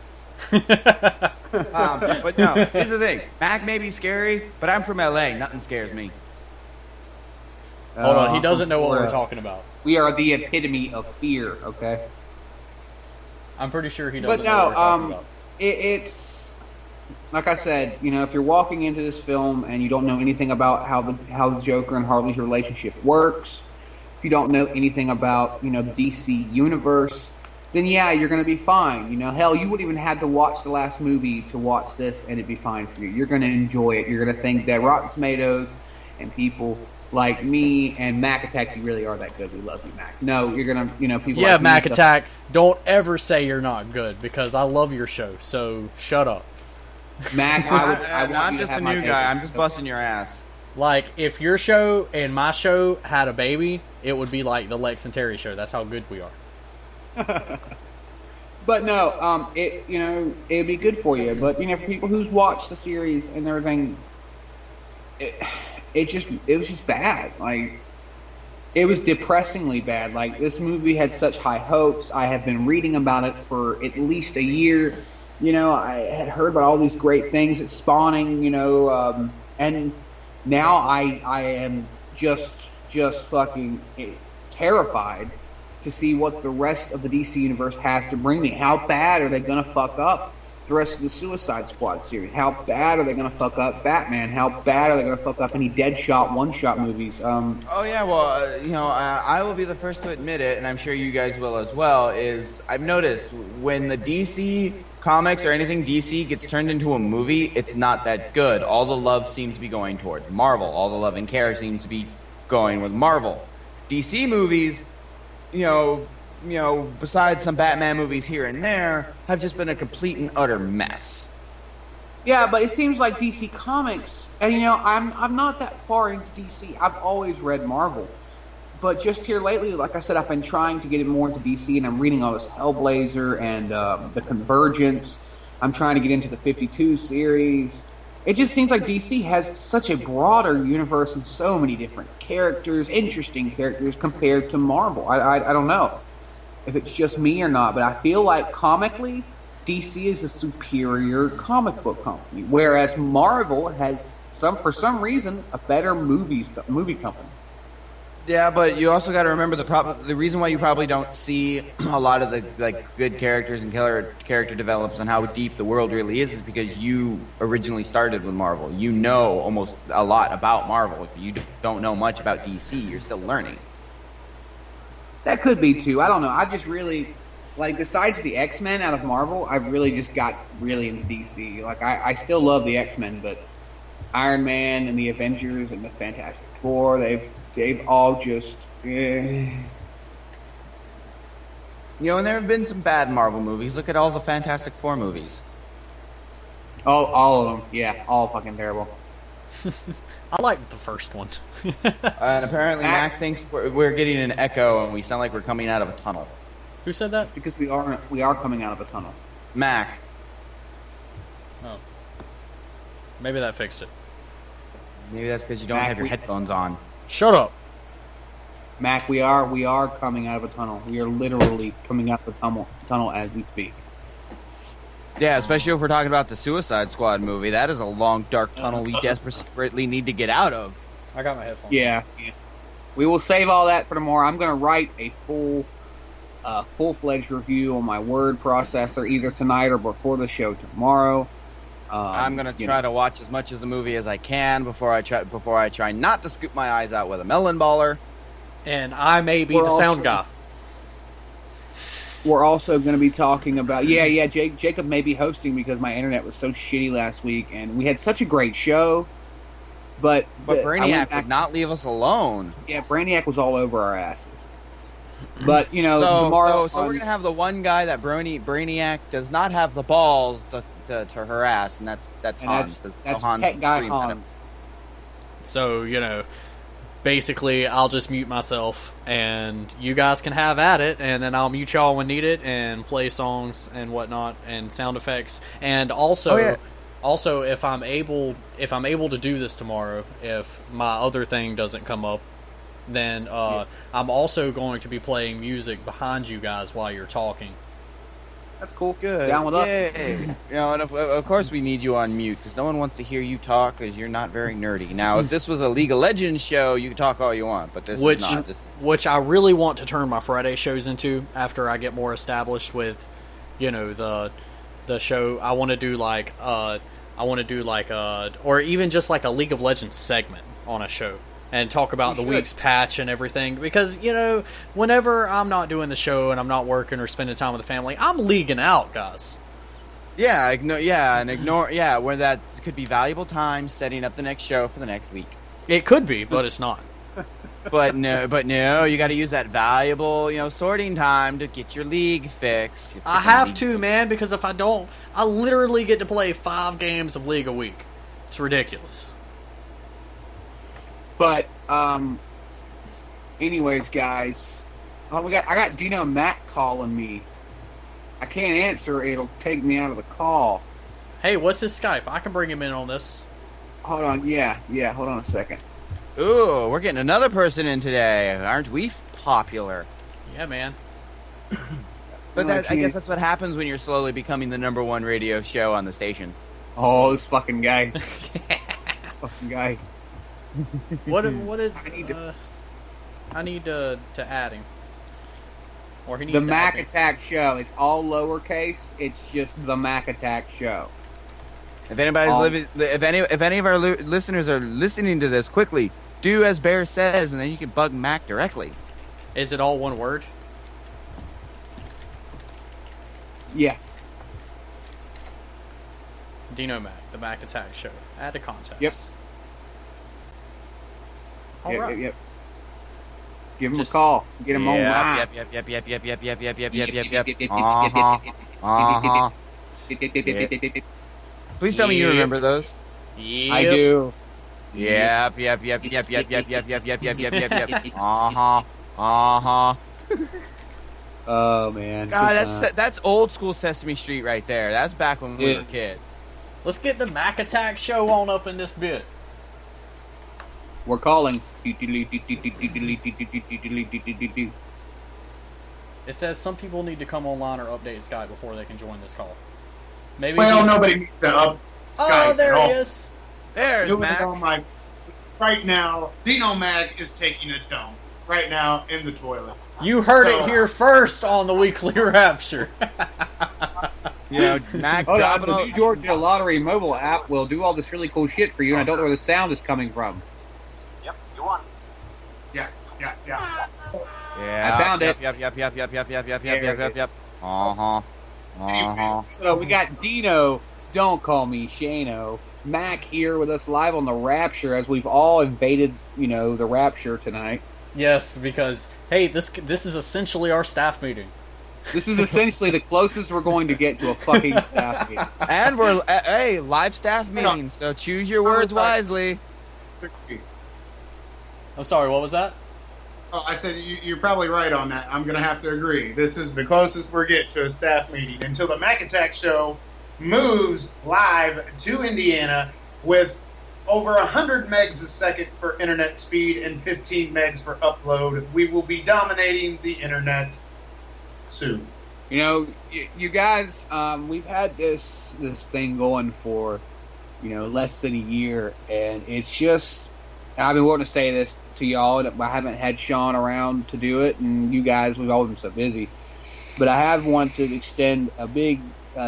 But no, here's the thing. Mac may be scary, but I'm from LA. Nothing scares me. Hold on, he doesn't know what we're talking about. We are the epitome of fear, okay? I'm pretty sure he doesn't But know what we're talking no, about. it's like I said, if you're walking into this film and you don't know anything about how the Joker and Harley's relationship works, if you don't know anything about the DC universe, then yeah, you're going to be fine. Hell, you wouldn't even have to watch the last movie to watch this, and it'd be fine for you. You're going to enjoy it. You're going to think that Rotten Tomatoes and people like me and Mac Attack, you really are that good. We love you, Mac. No, you're going to, people Yeah, like me Mac and Attack, don't ever say you're not good because I love your show, so shut up. stuff. Mac, I want I'm you to just have a my new patience. guy. I'm just busting your ass. Like, if your show and my show had a baby, it would be like the Lex and Terry show. That's how good we are. But no, it'd be good for you. But for people who's watched the series and everything, it was just bad. Like, it was depressingly bad. Like, this movie had such high hopes. I have been reading about it for at least a year. I had heard about all these great things it's spawning. And now I am just fucking terrified to see what the rest of the DC universe has to bring me. How bad are they going to fuck up the rest of the Suicide Squad series? How bad are they going to fuck up Batman? How bad are they going to fuck up any Deadshot one-shot movies? Oh yeah, well, I will be the first to admit it, and I'm sure you guys will as well. Is I've noticed when the DC comics or anything DC gets turned into a movie, it's not that good. All the love seems to be going towards Marvel. All the love and care seems to be going with Marvel. DC movies, besides some Batman movies here and there, have just been a complete and utter mess. Yeah, but it seems like DC Comics, and I'm not that far into DC. I've always read Marvel. But just here lately, like I said, I've been trying to get more into DC, and I'm reading all this Hellblazer and the Convergence. I'm trying to get into the 52 series. It just seems like DC has such a broader universe and so many different characters, interesting characters, compared to Marvel. I don't know if it's just me or not, but I feel like comically, DC is a superior comic book company, whereas Marvel has for some reason a better movie company. Yeah, but you also got to remember the reason why you probably don't see a lot of the good characters and character develops and how deep the world really is because you originally started with Marvel. You know almost a lot about Marvel. You don't know much about DC. You're still learning. That could be too. I don't know. I just really besides the X-Men out of Marvel, I really just got really into DC. I still love the X-Men, but Iron Man and the Avengers and the Fantastic Four, they've all just You know, and there have been some bad Marvel movies. Look at all the Fantastic Four movies. all of them. Yeah, all fucking terrible. I liked the first one. And apparently Mac thinks we're getting an echo and we sound like we're coming out of a tunnel. Who said that? Because we are coming out of a tunnel. Mac. Oh. Maybe that fixed it. Maybe that's because you don't have your headphones on. Shut up. Mac, we are coming out of a tunnel. We are literally coming out of the tunnel as we speak. Yeah, especially if we're talking about the Suicide Squad movie. That is a long, dark tunnel we desperately need to get out of. I got my headphones. Yeah. We will save all that for tomorrow. I'm going to write a full-fledged review on my word processor either tonight or before the show tomorrow. I'm going to try to watch as much of the movie as I can before I try not to scoop my eyes out with a melon baller. And I may be the sound guy. We're also going to be talking about... Yeah, Jacob may be hosting because my internet was so shitty last week, and we had such a great show. But Brainiac would not leave us alone. Yeah, Brainiac was all over our asses. But, tomorrow... So we're going to have the one guy that Brainiac does not have the balls to harass, and that's Hans. That's Hans tech guy scream at him. Hans. So, basically I'll just mute myself and you guys can have at it, and then I'll mute y'all when needed and play songs and whatnot and sound effects. And also, if I'm able to do this tomorrow, if my other thing doesn't come up, then I'm also going to be playing music behind you guys while you're talking. That's cool. Good. Down with us. And of course we need you on mute because no one wants to hear you talk because you're not very nerdy. Now, if this was a League of Legends show, you can talk all you want, but this is not. Which I really want to turn my Friday shows into after I get more established with, the show. I want to do or even just like a League of Legends segment on a show. And talk about the week's patch and everything. Because, whenever I'm not doing the show and I'm not working or spending time with the family, I'm leaguing out, guys. Yeah, where that could be valuable time setting up the next show for the next week. It could be, but it's not. But no, you got to use that valuable, sorting time to get your league fixed. I have to, man, because if I don't, I literally get to play 5 games of League a week. It's ridiculous. But, anyways, guys, I got Dino Mac calling me. I can't answer. It'll take me out of the call. Hey, what's his Skype? I can bring him in on this. Hold on. Yeah. Hold on a second. Ooh, we're getting another person in today. Aren't we popular? Yeah, man. But I guess that's what happens when you're slowly becoming the #1 radio show on the station. Oh, this fucking guy. Fucking guy. What did I need to add him? Or he needs the to Mac add me. Attack Show. It's all lowercase. It's just the Mac Attack Show. If if any of our listeners are listening to this, quickly do as Bear says, and then you can bug Mac directly. Is it all one word? Yeah. Dino Mac, the Mac Attack Show. Add to contacts. Yep. All right. Yep. Give him a call. Get him online. Yep. Please tell me you remember those. Yep. I do. Yep. Oh man. God, that's old school Sesame Street right there. That's back when we were kids. Let's get the Mac Attack Show on up in this bit. We're calling. It says some people need to come online or update Skype before they can join this call. Maybe. Well, nobody needs to up Skype Oh, there at all. he is. There's Doing Mac. it on my right now. Dino Mag is taking a dump right now in the toilet. You heard it So- here first on the Weekly Rapture. You know, Mac Oh, no, dropping the all- New Georgia Lottery mobile app will do all this really cool shit for you, and I don't know where the sound is coming from. Yeah. Yeah. I found it. Yep. Uh-huh. So we got Dino, don't call me Shano, Mac here with us live on the Rapture as we've all invaded, the Rapture tonight. Yes, because hey, this is essentially our staff meeting. This is essentially the closest we're going to get to a fucking staff meeting. And we're live staff meeting, so choose your words wisely. I'm sorry, what was that? Oh, I said you're probably right on that. I'm going to have to agree. This is the closest we're getting to a staff meeting until the Mac Attack show moves live to Indiana with over 100 megs a second for internet speed and 15 megs for upload. We will be dominating the internet soon. You guys, we've had this thing going for, less than a year, and it's just, I've been wanting to say this to y'all, and I haven't had Sean around to do it, and you guys, we've all been so busy, but I have wanted to extend a big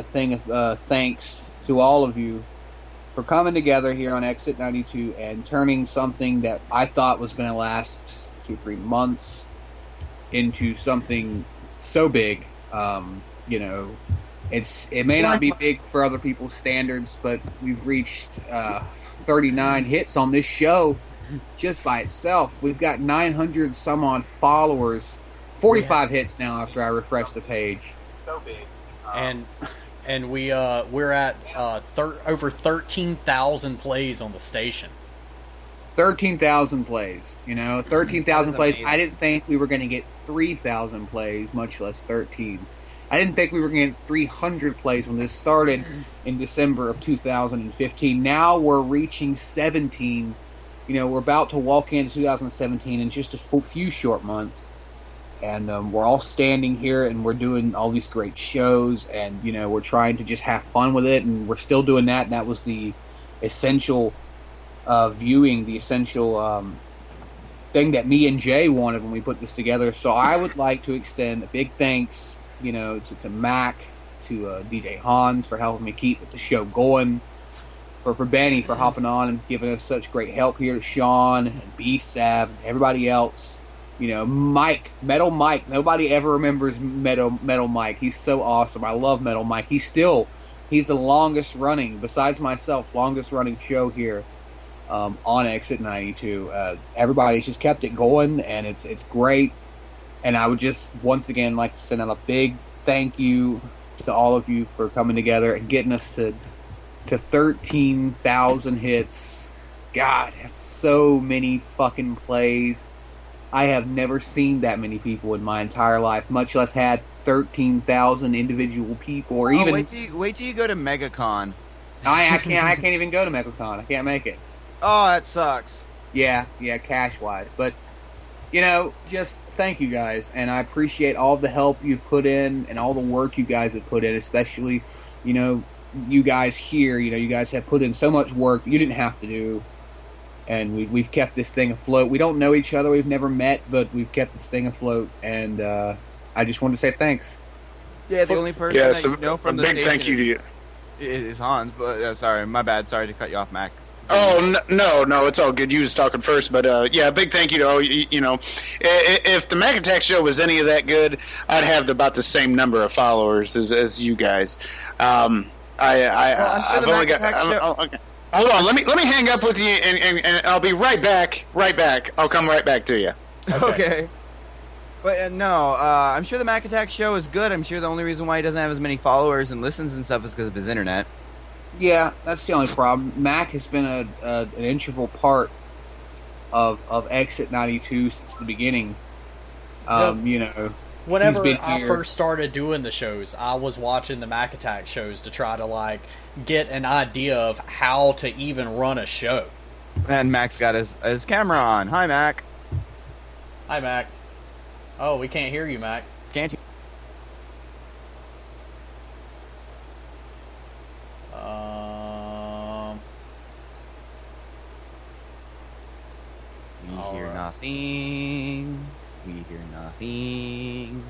thing of thanks to all of you for coming together here on EXIT92 and turning something that I thought was going to last 2-3 months into something so big. It may not be big for other people's standards, but we've reached 39 hits on this show just by itself. We've got 900 some odd followers, 45 hits now after I refresh the page. So big. And we're at over 13,000 plays on the station. 13,000 plays, 13,000 That's plays. amazing. I didn't think we were going to get 3,000 plays, much less 13. I didn't think we were going to get 300 plays when this started in December of 2015. Now we're reaching 17. We're about to walk into 2017 in just a few short months. And we're all standing here and we're doing all these great shows, and, we're trying to just have fun with it, and we're still doing that. And that was the essential viewing, the essential thing that me and Jay wanted when we put this together. So I would like to extend a big thanks, to Mac, to DJ Hans for helping me keep the show going, for Benny for hopping on and giving us such great help here, to Sean and B-Sav and everybody else. Mike, Metal Mike. Nobody ever remembers Metal Mike. He's so awesome. I love Metal Mike. He's the longest running, besides myself, longest running show here on EXIT92. Everybody's just kept it going, and it's great. And I would just once again like to send out a big thank you to all of you for coming together and getting us to 13,000 hits. God, that's so many fucking plays. I have never seen that many people in my entire life, much less had 13,000 individual people, or even. Wait till you go to MegaCon. I can't even go to MegaCon. I can't make it. Oh, that sucks. Yeah, cash wise, but just thank you guys, and I appreciate all the help you've put in and all the work you guys have put in, especially you guys here. You guys have put in so much work you didn't have to do. And we've kept this thing afloat. We don't know each other. We've never met, but we've kept this thing afloat. And I just wanted to say thanks. Yeah, the only person that you know from the big station thank you to you. is Hans. But sorry, my bad. Sorry to cut you off, Mac. Oh no, it's all good. You was talking first, but yeah, big thank you to all. If the Mac Attack show was any of that good, I'd have about the same number of followers as you guys. I've only got. Okay. Hold on, let me hang up with you, and I'll be right back. I'll come right back to you. Okay. But no, I'm sure the Mac Attack show is good. I'm sure the only reason why he doesn't have as many followers and listens and stuff is because of his internet. Yeah, that's the only problem. Mac has been an integral part of EXIT92 since the beginning. Whenever he's been I here. first started doing the shows, I was watching the Mac Attack shows to try to get an idea of how to even run a show. And Mac's got his camera on. Hi, Mac. Hi, Mac. Oh, we can't hear you, Mac. Can't you? nothing. We hear nothing.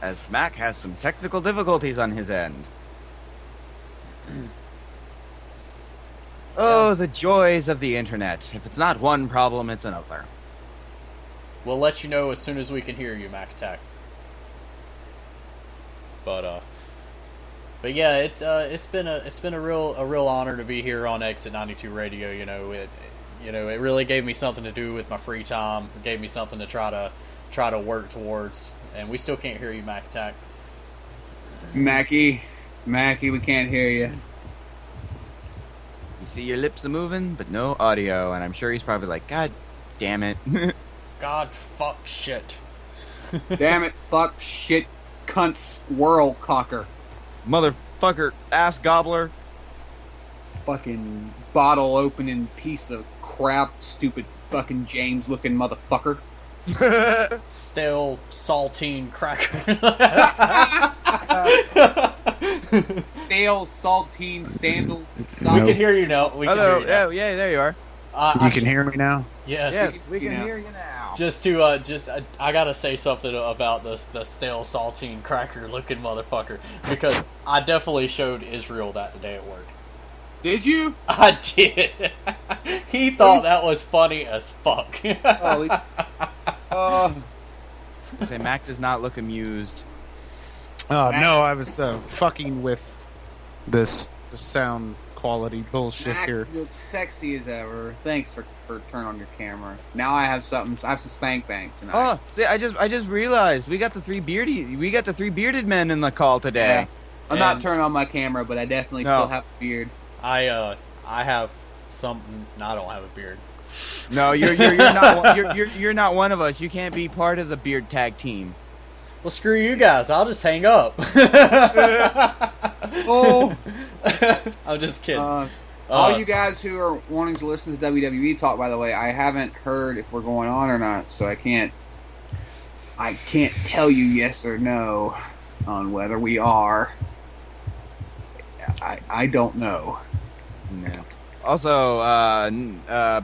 As Mac has some technical difficulties on his end. Oh, the joys of the internet. If it's not one problem, it's another. We'll let you know as soon as we can hear you, Mac Attack. But yeah, it's been a real honor to be here on EXIT92 Radio. It really gave me something to do with my free time. It gave me something to try to work towards. And we still can't hear you, Mac Attack. Mackie, we can't hear you. You see your lips are moving, but no audio, and I'm sure he's probably like, God damn it. God, fuck, shit. Damn it, fuck, shit, cunt, squirrel cocker. Motherfucker, ass gobbler. Fucking bottle opening piece of crap, stupid fucking James looking motherfucker. Stale saltine cracker. Stale saltine sandals. We can hear you now. We can Hello. hear you now. Yeah, there you are. You can hear me now? Yes, we can hear you now. I gotta say something about the stale saltine cracker looking motherfucker, because I definitely showed Israel that today at work. Did you? I did. He thought that was funny as fuck. Say Mac does not look amused. No, I was fucking with this sound quality bullshit Mac here. looks sexy as ever. Thanks for turning on your camera. Now I have some spank bank tonight. Oh, see, I just realized we got the three bearded men in the call today. Yeah. I'm not turning on my camera, but I definitely still have a beard. I have some. No, I don't have a beard. No, you're not one of us. You can't be part of the beard tag team. Well, screw you guys. I'll just hang up. Oh, I'm just kidding. All you guys who are wanting to listen to WWE talk, by the way, I haven't heard if we're going on or not, so I can't tell you yes or no on whether we are. I don't know. No. Also,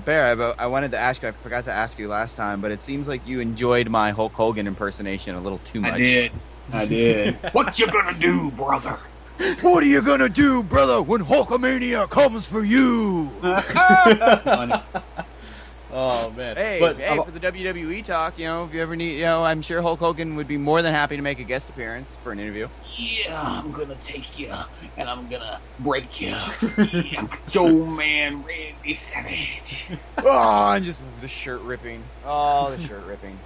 Bear, I wanted to ask you, I forgot to ask you last time, but it seems like you enjoyed my Hulk Hogan impersonation a little too much. I did. What you gonna do, brother? What are you gonna do, brother, when Hulkamania comes for you? That's funny. Oh, man. Hey, for the WWE talk, if you ever need, I'm sure Hulk Hogan would be more than happy to make a guest appearance for an interview. Yeah, I'm gonna take you, and I'm gonna break you. Yeah, Joe Man Randy Savage. Oh, and just the shirt ripping. Oh, the shirt ripping.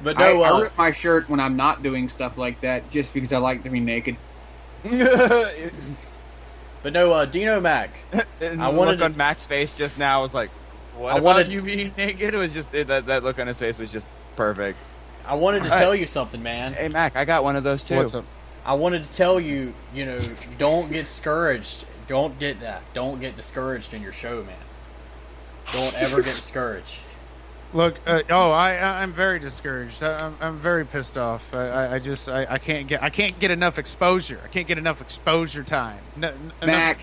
But no, I rip my shirt when I'm not doing stuff like that, just because I like to be naked. But no, Dino Mac. I wanted look on Mac's face just now was like, what about you being naked? It was just that look on his face was just perfect. I wanted to tell you something, man. Hey, Mac, I got one of those too. What's up? I wanted to tell you, don't get discouraged. Don't get discouraged in your show, man. Don't ever get discouraged. Look, I'm very discouraged. I'm very pissed off. I can't get enough exposure. I can't get enough exposure time. Mac.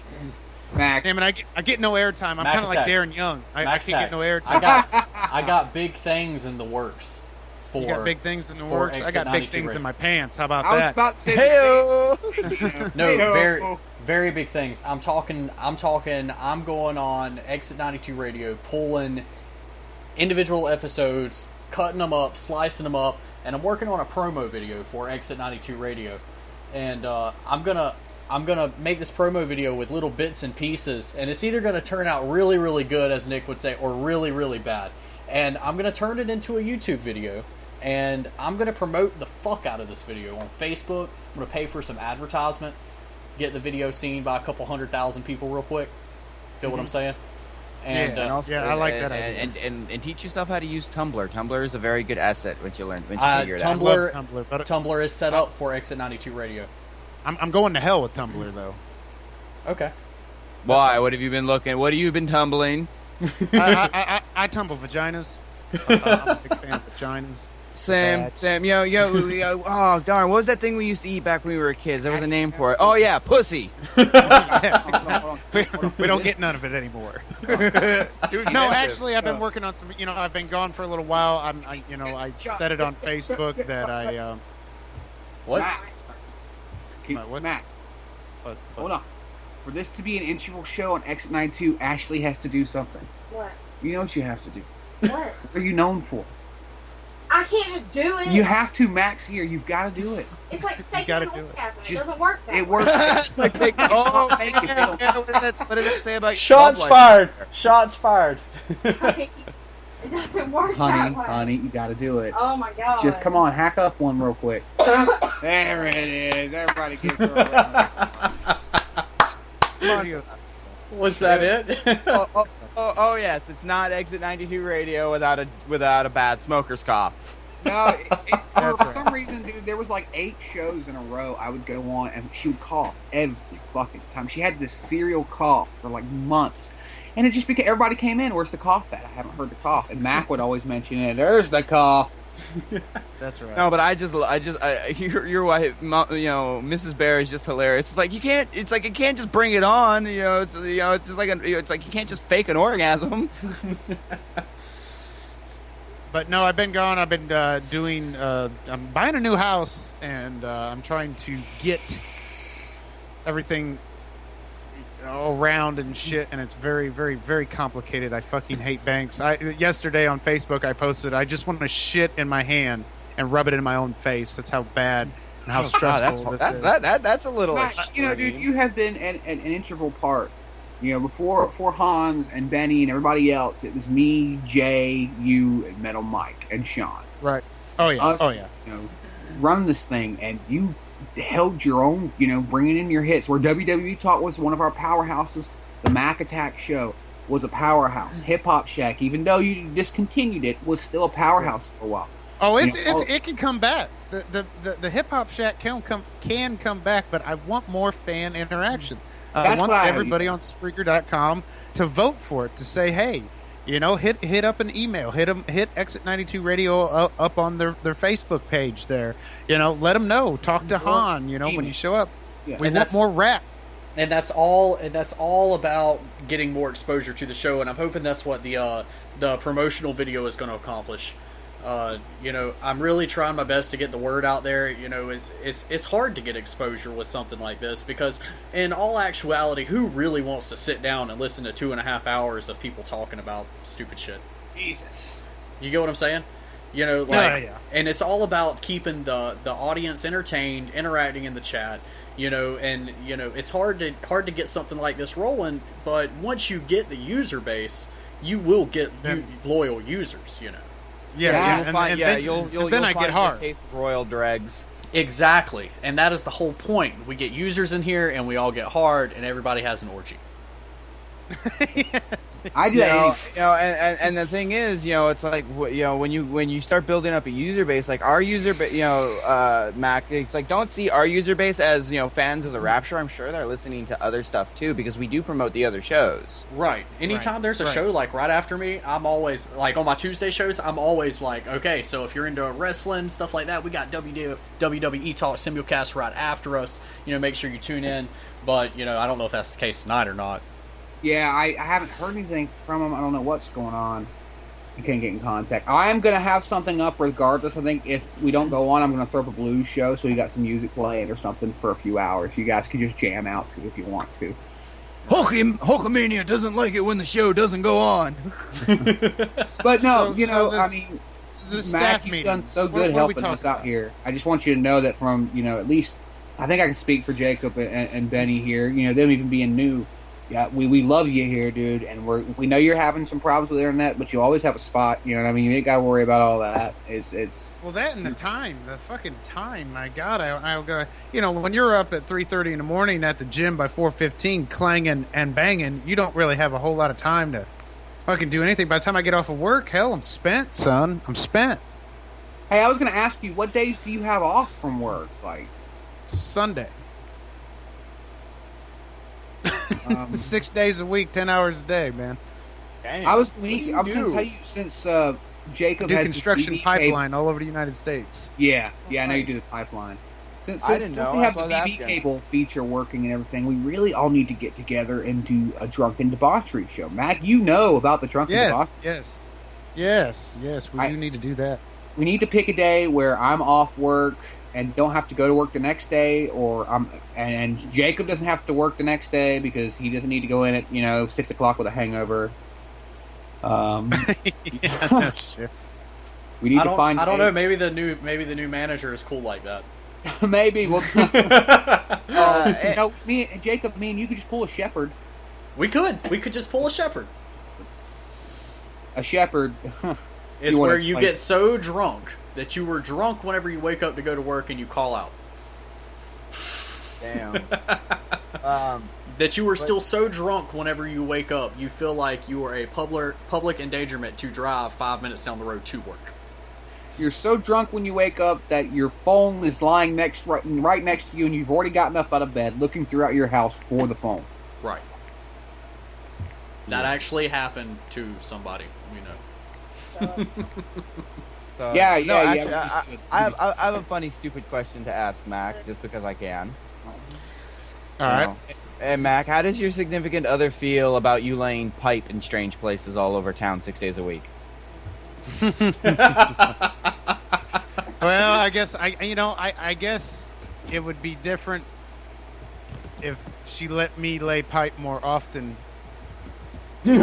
Damn it, I get no airtime. I'm kind of like Darren Young. I can't get no airtime. I got big things in the works. You got big things in the works? I got big things in my pants. How about that? I was about to say No, very, very big things. I'm going on EXIT92 Radio, pulling individual episodes, cutting them up, slicing them up, and I'm working on a promo video for EXIT92 Radio. And I'm gonna make this promo video with little bits and pieces, and it's either gonna turn out really, really good, as Nick would say, or really, really bad. And I'm gonna turn it into a YouTube video, and I'm gonna promote the fuck out of this video on Facebook. I'm gonna pay for some advertisement, get the video seen by a couple 100,000 people real quick. Feel what I'm saying? And I like that idea. And teach yourself how to use Tumblr. Tumblr is a very good asset once you figure it out. Tumblr is set up for EXIT92 Radio. I'm going to hell with Tumblr though. Okay. Why? What have you been looking? What have you been tumbling? I tumble vaginas. I'm a big fan of vaginas. Sam, oh darn, what was that thing we used to eat back when we were kids? There was a name for it. Oh yeah, pussy. Yeah, exactly. We don't get none of it anymore. No, actually, I've been working on some. I've been gone for a little while. I said it on Facebook that I. What? Matt. Hold on. For this to be an integral show on EXIT92, Ashley has to do something. What? You know what you have to do. What? What are you known for? I can't just do it. You have to, Max. Here, you've got to do it. It's like faking an orgasm. It doesn't work that It way. works. It's like fake. Oh, what does that say about Shots love fired. life? Shots fired. It doesn't work that way. Honey, you got to do it. Oh my god. Just come on, hack up one real quick. There it is. Everybody gets her around. Was that it? Oh yes, it's not EXIT92 radio without a bad smoker's cough. No, for some reason, dude, there was like 8 shows in a row I would go on, and she would cough every fucking time. She had this serial cough for like months. And it just became, everybody came in, where's the cough at? I haven't heard the cough. And Mac would always mention it, there's the cough. That's right. No, but your wife, Mrs. Bear is just hilarious. It's like you can't just bring it on. It's just like it's like you can't just fake an orgasm. But no, I've been gone. I've been doing. I'm buying a new house, and I'm trying to get everything around and shit, and it's very, very, very complicated. I fucking hate banks. Yesterday on Facebook, I posted, I just want to shit in my hand and rub it in my own face. That's how bad and how stressful this is. That's a little. Max, dude, you have been an integral part. Before Hans and Benny and everybody else, it was me, Jay, you, and Metal Mike, and Sean. Right. Oh, yeah. Us, running this thing, and you held your own, bringing in your hits. Where WWE Talk was one of our powerhouses, the Mac Attack show was a powerhouse. Hip Hop Shack, even though you discontinued it, was still a powerhouse for a while. Oh, it can come back. The Hip Hop Shack can come back, but I want more fan interaction. I want everybody on Spreaker.com to vote for it, to say, hey, hit up an email, hit EXIT92 Radio up on their Facebook page there. Let them know. Talk to Han. When you show up, we want more rap. And that's all about getting more exposure to the show. And I'm hoping that's what the promotional video is going to accomplish. I'm really trying my best to get the word out there. It's hard to get exposure with something like this because, in all actuality, who really wants to sit down and listen to 2.5 hours of people talking about stupid shit? Jesus, you get what I'm saying? Yeah. And it's all about keeping the audience entertained, interacting in the chat. It's hard to get something like this rolling. But once you get the user base, you will get loyal users. You'll then I get hard. Case of royal dregs. Exactly, and that is the whole point. We get users in here, and we all get hard, and everybody has an orgy. Yes. I do that. And the thing is, it's like when you start building up a user base, like our user base, Mac, it's like don't see our user base as fans of the Rapture. I'm sure they're listening to other stuff too because we do promote the other shows. Right. Anytime there's a show like right after me, I'm always like on my Tuesday shows. I'm always like, okay, so if you're into wrestling stuff like that, we got WWE Talk simulcast right after us. Make sure you tune in. But I don't know if that's the case tonight or not. Yeah, I haven't heard anything from him. I don't know what's going on. I can't get in contact. I am going to have something up regardless. I think if we don't go on, I'm going to throw up a blues show so you got some music playing or something for a few hours. You guys can just jam out to if you want to. Hulkamania doesn't like it when the show doesn't go on. But no, the staff Mac, you've meeting. done so good helping us out here. I just want you to know that from, at least, I think I can speak for Jacob and Benny here, them even being new. Yeah, we love you here, dude, and we know you're having some problems with the internet, but you always have a spot. You know what I mean? You ain't got to worry about all that. It's well, that and the fucking time. My God, I'll go. When you're up at 3:30 in the morning at the gym by 4:15, clanging and banging, you don't really have a whole lot of time to fucking do anything. By the time I get off of work, hell, I'm spent, son. I'm spent. Hey, I was going to ask you, what days do you have off from work? Like Sunday. 6 days a week, 10 hours a day, man. Damn. I was going to tell you, since Jacob do has construction this BB pipeline all over the United States. Yeah, I know you do the pipeline. Since I didn't know. we have the That's what I was BB asking. cable feature working and everything, we really all need to get together and do a drunken debauchery show. Matt, you know about the drunken debauchery. Yes. We do need to do that. We need to pick a day where I'm off work and don't have to go to work the next day, and Jacob doesn't have to work the next day because he doesn't need to go in at 6 o'clock with a hangover. Sure. We need to find. I don't know. Maybe the new manager is cool like that. Maybe we'll. Me and Jacob, you could just pull a shepherd. We could just pull a shepherd. A shepherd. It's where you get so drunk that you were drunk whenever you wake up to go to work and you call out. Damn. That you were still so drunk whenever you wake up, you feel like you are a public endangerment to drive 5 minutes down the road to work. You're so drunk when you wake up that your phone is lying right next to you, and you've already gotten up out of bed, looking throughout your house for the phone. Right. That actually happened to somebody we know. I have a funny, stupid question to ask Mac, just because I can. All right. Hey, Mac, how does your significant other feel about you laying pipe in strange places all over town 6 days a week? Well, I guess I guess it would be different if she let me lay pipe more often. Since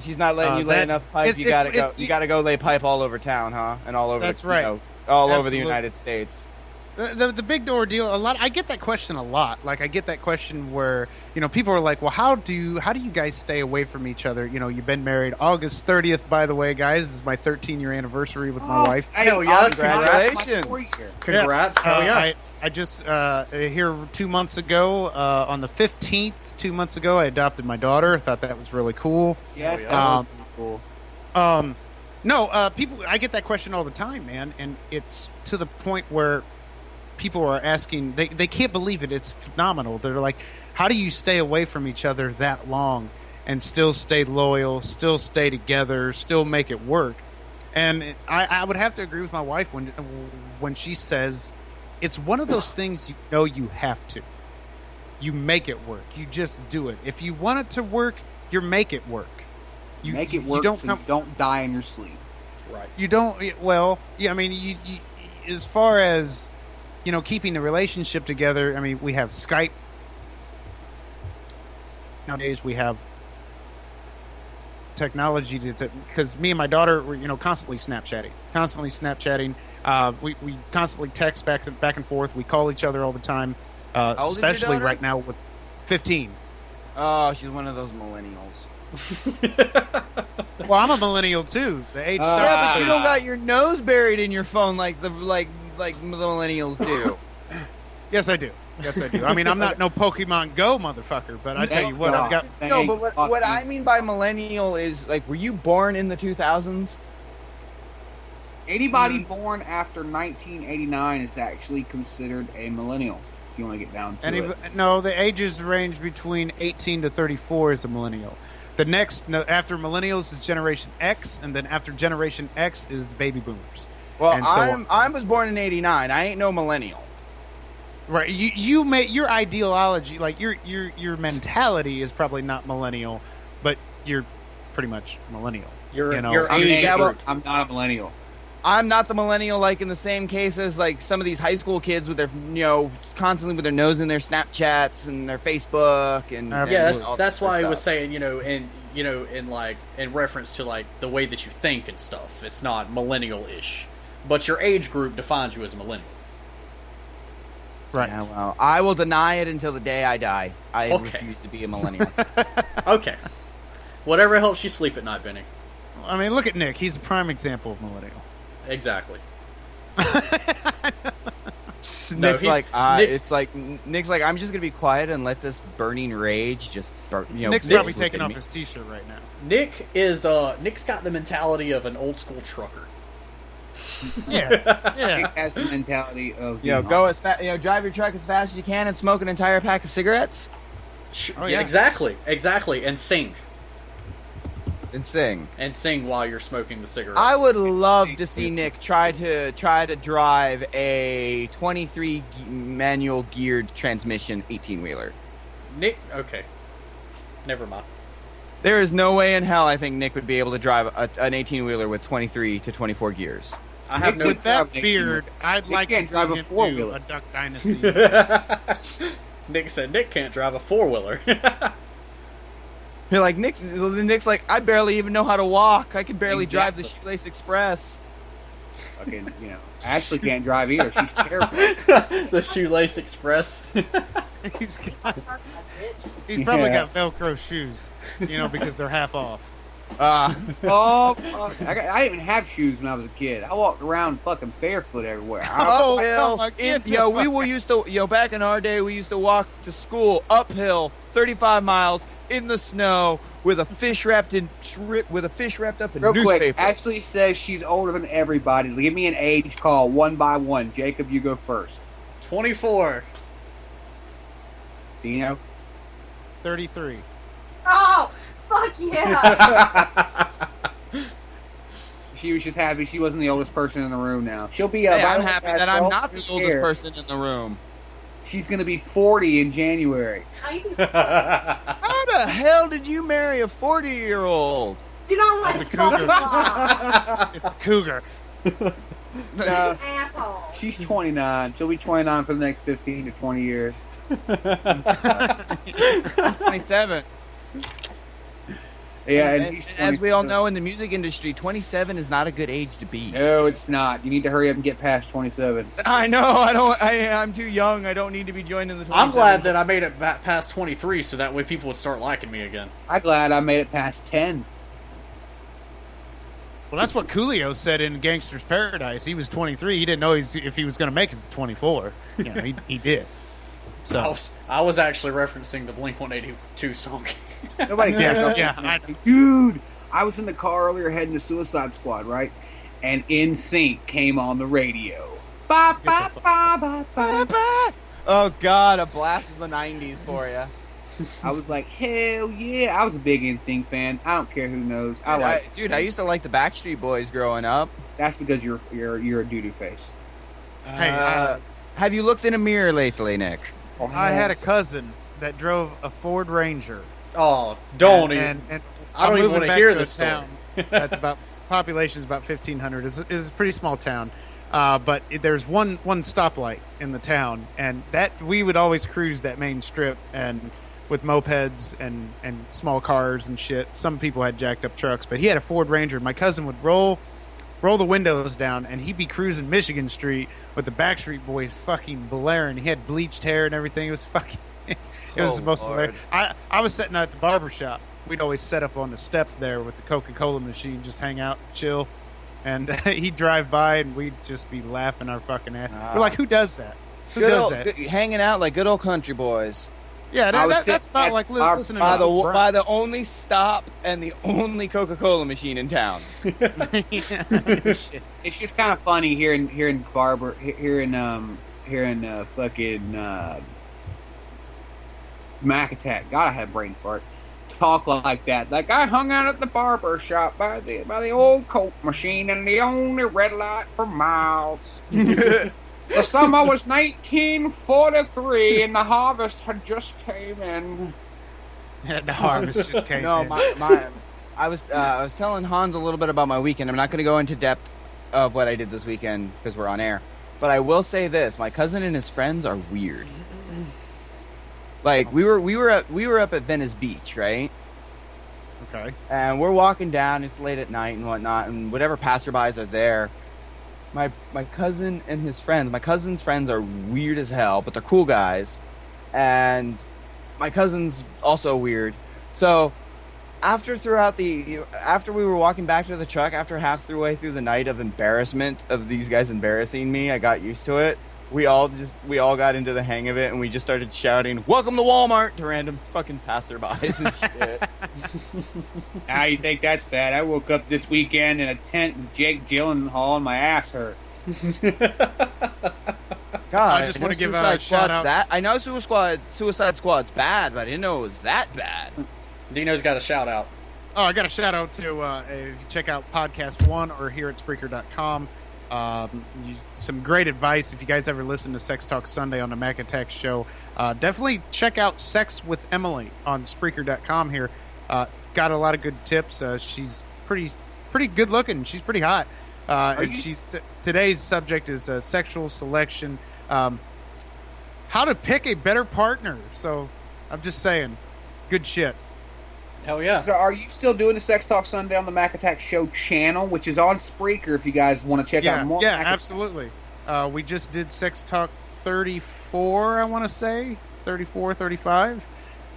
she's not letting you lay enough pipe, you gotta go lay pipe all over town, huh? And all over. That's right. All over the United States. The big ordeal. I get that question a lot. Like, I get that question where people are like, "Well, how do you guys stay away from each other?" You've been married. August 30th, by the way, guys, this is my 13-year anniversary with my wife. Hell yeah! Congratulations! Congrats! Hell yeah! I just here 2 months ago on the 15th. 2 months ago, I adopted my daughter. I thought that was really cool. Yes, that was cool. No, people. I get that question all the time, man, and it's to the point where people are asking. They can't believe it. It's phenomenal. They're like, how do you stay away from each other that long and still stay loyal, still stay together, still make it work? And I would have to agree with my wife when she says it's one of those things you have to. You make it work. You just do it. If you want it to work, you make it work. You make it work. You don't die in your sleep. Right. You don't. Well, yeah. I mean, you as far as keeping the relationship together. I mean, we have Skype. Nowadays, we have technology because me and my daughter were constantly Snapchatting. We constantly text back and forth. We call each other all the time. Especially right now with 15. Oh, she's one of those millennials. Well, I'm a millennial too. The age starts. Yeah, but you don't got your nose buried in your phone like the millennials do. Yes, I do. I mean, I'm not no Pokemon Go motherfucker, but I tell you what, I've got. No, but what I mean by millennial is were you born in the 2000s? Anybody born after 1989 is actually considered a millennial. If you want to get down to it. No, the ages range between 18 to 34 is a millennial. The next after millennials is Generation X, and then after Generation X is the baby boomers. Well, I was born in '89. I ain't no millennial. Right, you make your ideology, like your mentality is probably not millennial, but you're pretty much millennial. I'm not a millennial. I'm not the millennial, like in the same case as like some of these high school kids with their constantly with their nose in their Snapchats and their Facebook and that's why I was saying in reference to like the way that you think and stuff. It's not millennial-ish, but your age group defines you as a millennial. Right. Yeah, well, I will deny it until the day I die. I refuse to be a millennial. Okay. Whatever helps you sleep at night, Benny. I mean, look at Nick. He's a prime example of millennial. Exactly. Nick's like, I'm just gonna be quiet and let this burning rage just start. Nick's probably taking off his T-shirt right now. Nick's got the mentality of an old school trucker. Yeah. Nick has the mentality of go as fast, drive your truck as fast as you can and smoke an entire pack of cigarettes. Exactly, and sing. And sing. And sing while you're smoking the cigarettes. I would love to see Nick try to drive a 23 manual geared transmission 18-wheeler. Nick, okay. Never mind. There is no way in hell I think Nick would be able to drive an 18-wheeler with 23 to 24 gears. I have no With that beard, I'd like to see drive a him do four-wheeler. a Duck Dynasty. Nick said Nick can't drive a four-wheeler. You're like, Nick's like, I barely even know how to walk. I can barely drive the Shoelace Express. Fucking, Ashley can't drive either. She's terrible. The Shoelace Express. He's probably got Velcro shoes, because they're half off. Oh, fuck. I didn't even have shoes when I was a kid. I walked around fucking barefoot everywhere. Oh, hell. Back in our day, we used to walk to school uphill 35 miles in the snow with a fish wrapped up in Real newspaper. quick, Ashley says she's older than everybody. Give me an age call one by one. Jacob, you go first. 24. Dino? 33. Oh, fuck yeah! She was just happy she wasn't the oldest person in the room now. She'll be Hey, I'm happy that I'm not the oldest person in the room. She's going to be 40 in January. Oh, you can suck. How the hell did you marry a 40-year-old? Do you know what? It's a cougar. It's a cougar. Asshole. She's 29. She'll be 29 for the next 15 to 20 years. 27. Yeah, and as we all know in the music industry, 27 is not a good age to be. No, it's not. You need to hurry up and get past 27. I know. I'm too young. I don't need to be joining the 27. I'm glad that I made it past 23, so that way people would start liking me again. I'm glad I made it past 10. Well, that's what Coolio said in Gangster's Paradise. He was 23. He didn't know if he was going to make it to 24. He did. So I was actually referencing the Blink-182 song. Nobody cares. Yeah, Dude, I was in the car earlier heading to Suicide Squad, right? And In Sync came on the radio. Ba, ba, ba, ba, ba, ba. Oh, God, a blast of the 90s for you. I was like, hell yeah. I was a big In Sync fan. I don't care who knows. I used to like the Backstreet Boys growing up. That's because you're a doo-doo face. Hey, have you looked in a mirror lately, Nick? I had a cousin that drove a Ford Ranger. Oh, don't even. And I don't even want to hear this town. That's about population is about 1,500. It's a pretty small town, but there's one stoplight in the town, and that we would always cruise that main strip and with mopeds and small cars and shit. Some people had jacked up trucks, but he had a Ford Ranger. My cousin would roll the windows down, and he'd be cruising Michigan Street with the Backstreet Boys fucking blaring. He had bleached hair and everything. It was fucking... It was the most hilarious. I was sitting at the barber shop. We'd always set up on the step there with the Coca-Cola machine, just hang out, chill. And he'd drive by, and we'd just be laughing our fucking ass. We're like, who does that? Who does that? Hanging out like good old country boys. Yeah, that's about like listening by to the only stop and the only Coca-Cola machine in town. It's just kind of funny hearing fucking Mac Attack. God, I had a brain fart. Talk like that. Like, I hung out at the barber shop by the old Coke machine, and the only red light for miles. The summer was 1943, and the harvest had just came in. Yeah, the harvest just came in. I was telling Hans a little bit about my weekend. I'm not going to go into depth of what I did this weekend because we're on air. But I will say this: my cousin and his friends are weird. Like we were up at Venice Beach, right? Okay. And we're walking down. It's late at night and whatnot, and whatever passerbys are there. My cousin and his friends. My cousin's friends are weird as hell, but they're cool guys. And my cousin's also weird. So after we were walking back to the truck, after half the way through the night of embarrassment of these guys embarrassing me, I got used to it. We all got into the hang of it, and we just started shouting, "Welcome to Walmart" to random fucking passerbys and shit. Now you think that's bad? I woke up this weekend in a tent with Jake Gyllenhaal and my ass hurt. God, I just want to give a shout out. I know Suicide Squad's bad, but I didn't know it was that bad. Dino's got a shout out. Oh, I got a shout out to if you check out Podcast One or here at Spreaker.com. Some great advice. If you guys ever listen to Sex Talk Sunday on the Mac Attack show, definitely check out Sex with Emily on Spreaker.com here. Got a lot of good tips. She's pretty good looking. She's pretty hot. Today's subject is sexual selection. How to pick a better partner. So I'm just saying, good shit. Hell yeah. So are you still doing the Sex Talk Sunday on the Mac Attack Show channel, which is on Spreaker if you guys want to check out more? Yeah, absolutely. We just did Sex Talk 34, I want to say. 34, 35.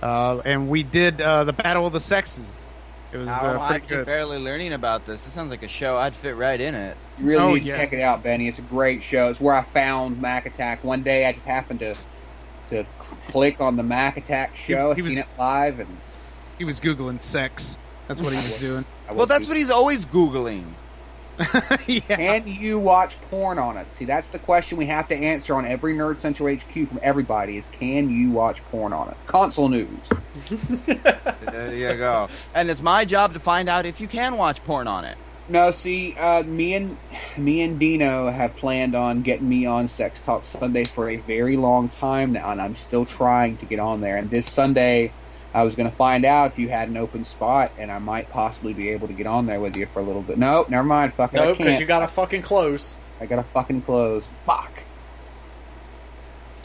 And we did the Battle of the Sexes. It was pretty good. I'm barely learning about this. It sounds like a show I'd fit right in it. You really need to check it out, Benny. It's a great show. It's where I found Mac Attack. One day I just happened to click on the Mac Attack show. I've seen it live, and he was Googling sex. That's what he was doing. Well, that's what he's always Googling. Can you watch porn on it? See, that's the question we have to answer on every Nerd Central HQ from everybody is, can you watch porn on it? Console news. There you go. And it's my job to find out if you can watch porn on it. No, see, me and Dino have planned on getting me on Sex Talk Sunday for a very long time now, and I'm still trying to get on there. And this Sunday, I was going to find out if you had an open spot, and I might possibly be able to get on there with you for a little bit. Nope, never mind. Fuck it, Nope, because you got to fucking close. I got to fucking close. Fuck.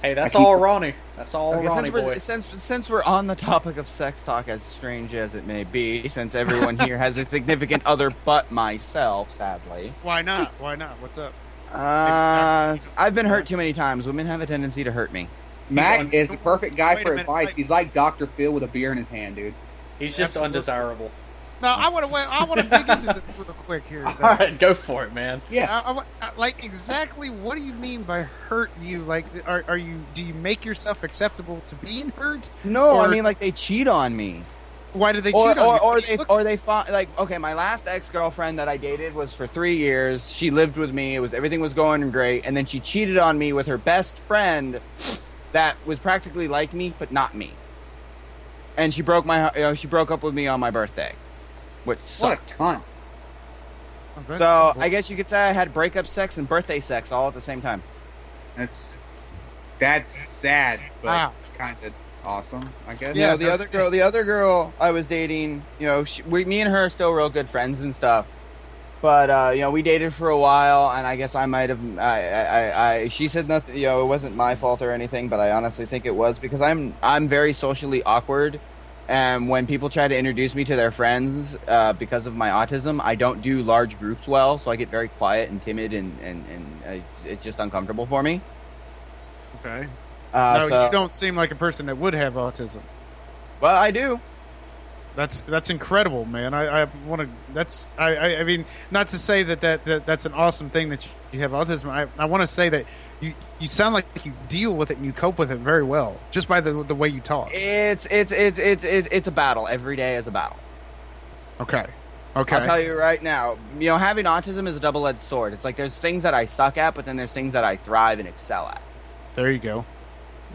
Hey, that's all Ronnie. That's all Ronnie, boy. Since we're on the topic of sex talk, as strange as it may be, since everyone here has a significant other but myself, sadly. Why not? Why not? What's up? I've been hurt too many times. Women have a tendency to hurt me. Mac is the perfect guy for advice. He's like Dr. Phil with a beer in his hand, dude. He's just undesirable. No, I want to dig into this real quick here. All right, go for it, man. Yeah, like exactly what do you mean by hurt you? Like, do you make yourself acceptable to being hurt? No, I mean like they cheat on me. Why do they cheat on you? Or they like, okay, my last ex-girlfriend that I dated was for 3 years. She lived with me. Everything was going great, and then she cheated on me with her best friend that was practically like me but not me. And she broke up with me on my birthday, which sucked. What a ton. So I guess you could say I had breakup sex and birthday sex all at the same time. That's sad, but kind of awesome, I guess. Yeah, the other girl I was dating, me and her are still real good friends and stuff. But we dated for a while, and I guess I might have. She said nothing. It wasn't my fault or anything, but I honestly think it was because I'm very socially awkward, and when people try to introduce me to their friends because of my autism, I don't do large groups well, so I get very quiet and timid, and it's just uncomfortable for me. Okay. You don't seem like a person that would have autism. Well, I do. That's incredible, man. I want to. I mean, not to say that's an awesome thing that you have autism. I want to say that you sound like you deal with it and you cope with it very well, just by the way you talk. It's a battle. Every day is a battle. Okay. I'll tell you right now. Having autism is a double-edged sword. It's like there's things that I suck at, but then there's things that I thrive and excel at. There you go.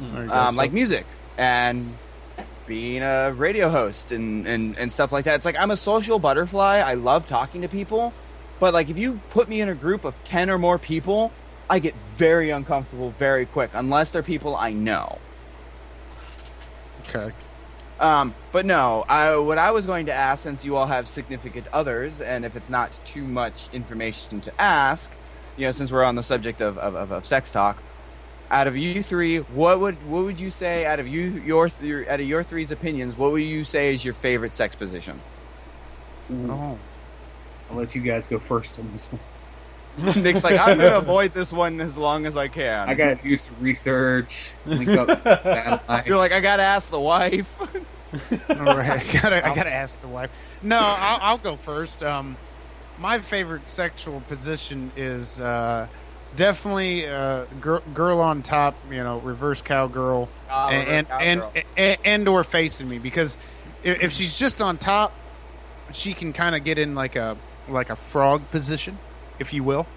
Like music and being a radio host and stuff like that. It's like I'm a social butterfly. I love talking to people, but like if you put me in a group of 10 or more people, I get very uncomfortable very quick unless they're people I know. Okay. But no, what I was going to ask, since you all have significant others, and if it's not too much information to ask, since we're on the subject of sex talk, out of you three, what would you say out of your three's opinions? What would you say is your favorite sex position? Oh, I'll let you guys go first on this one. Nick's like, I'm gonna avoid this one as long as I can. I gotta do some research. Link up. You're like, I gotta ask the wife. All right, I gotta ask the wife. No, I'll go first. My favorite sexual position is definitely girl on top, reverse cowgirl, and or facing me, because if she's just on top, she can kind of get in like a frog position, if you will,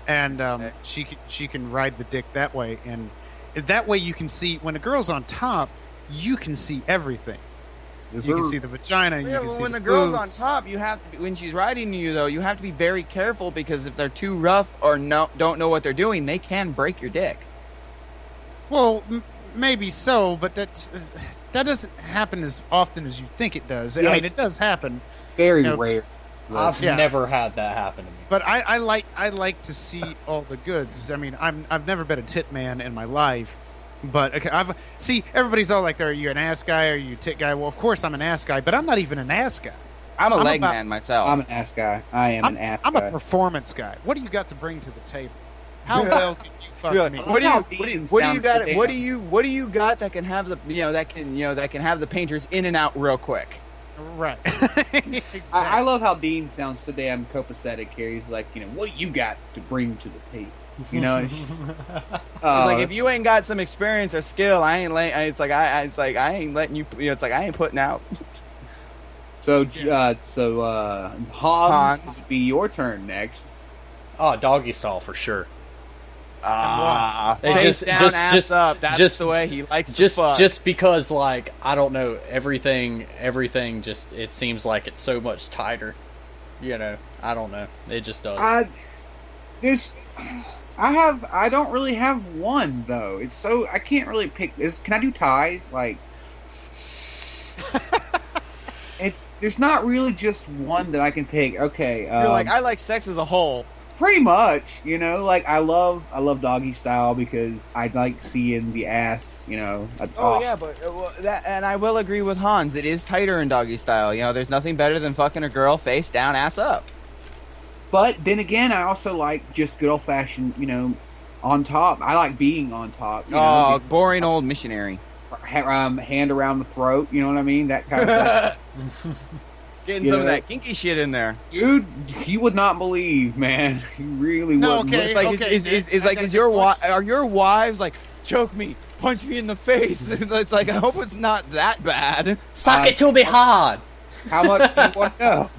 and she can ride the dick that way, and that way you can see when a girl's on top, you can see everything. Yes, You can sir. see the vagina. You Yeah, can but see when the the girl's on boobs. top, you have to be, when she's riding you though, you have to be very careful because if they're too rough or don't know what they're doing, they can break your dick. Well, maybe so, but that doesn't happen as often as you think it does. Yeah, I mean, it does happen, Very you know, rare. I've Yeah. never had that happen to me. but I like to see all the goods. I mean, I've never been a tit man in my life, but okay, everybody's all like, "Are you an ass guy? Are you a tit guy?" Well, of course I'm an ass guy, but I'm not even an ass guy. I'm a I'm leg about- man myself. I'm an ass guy. I am an ass I'm guy. a performance guy. What do you got to bring to the table? How well can you fuck Yeah. me? What do How you Dean what do you sounds got? today. What do you got that can have the that can have the painters in and out real quick? Right. Exactly. I love how Dean sounds so damn copacetic here. He's like, what you got to bring to the table? It's just, It's like if you ain't got some experience or skill, I ain't I ain't letting you. It's like I ain't putting out. So Hans, it'd be your turn next. Oh, doggy style for sure. Face down, ass up. That's the way he likes to fuck. Just because, like, I don't know, everything just, it seems like it's so much tighter. I don't know. It just does. I don't really have one though. It's so I can't really pick. Can I do ties? Like, there's not really just one that I can pick. Okay, You're like I like sex as a whole. pretty much. Like I love doggy style because I like seeing the ass. Oh yeah, but and I will agree with Hans. It is tighter in doggy style. There's nothing better than fucking a girl face down, ass up. But then again, I also like just good old fashioned. On top. I like being on top. Boring old missionary. Hand around the throat. You know what I mean? That kind of stuff. Getting some of that kinky shit in there. Dude, you would not believe, man. You really No, wouldn't. okay. It's like, are your wives like, choke me, punch me in the face? It's like, I hope it's not that bad. Suck it to be hard. How much do you want to know?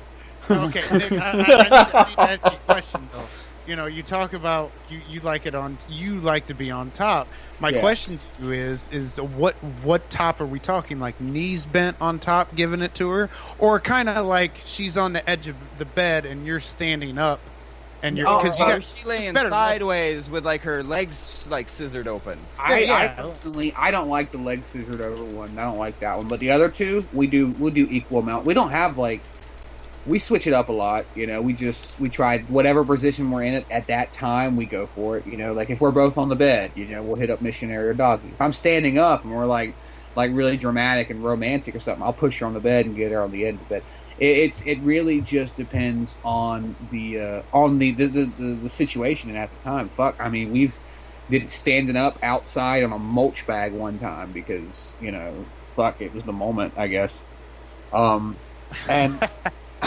Okay, Nick, I need to ask you a question though. You talk about you like to be on top. My question to you is what top are we talking? Like knees bent on top, giving it to her, or kind of like she's on the edge of the bed and you're standing up, and you're she laying sideways with like her legs like scissored open. I personally, I don't like the leg scissored over one. I don't like that one. But the other two, we'll do equal amount. We don't have we switch it up a lot, we tried whatever position we're in at that time, we go for it, like if we're both on the bed, we'll hit up missionary or doggy. If I'm standing up and we're like really dramatic and romantic or something, I'll push her on the bed and get her on the edge of the bed. It really just depends on the situation and at the time. Fuck, I mean, we've did it standing up outside on a mulch bag one time because, fuck, it was the moment, I guess. And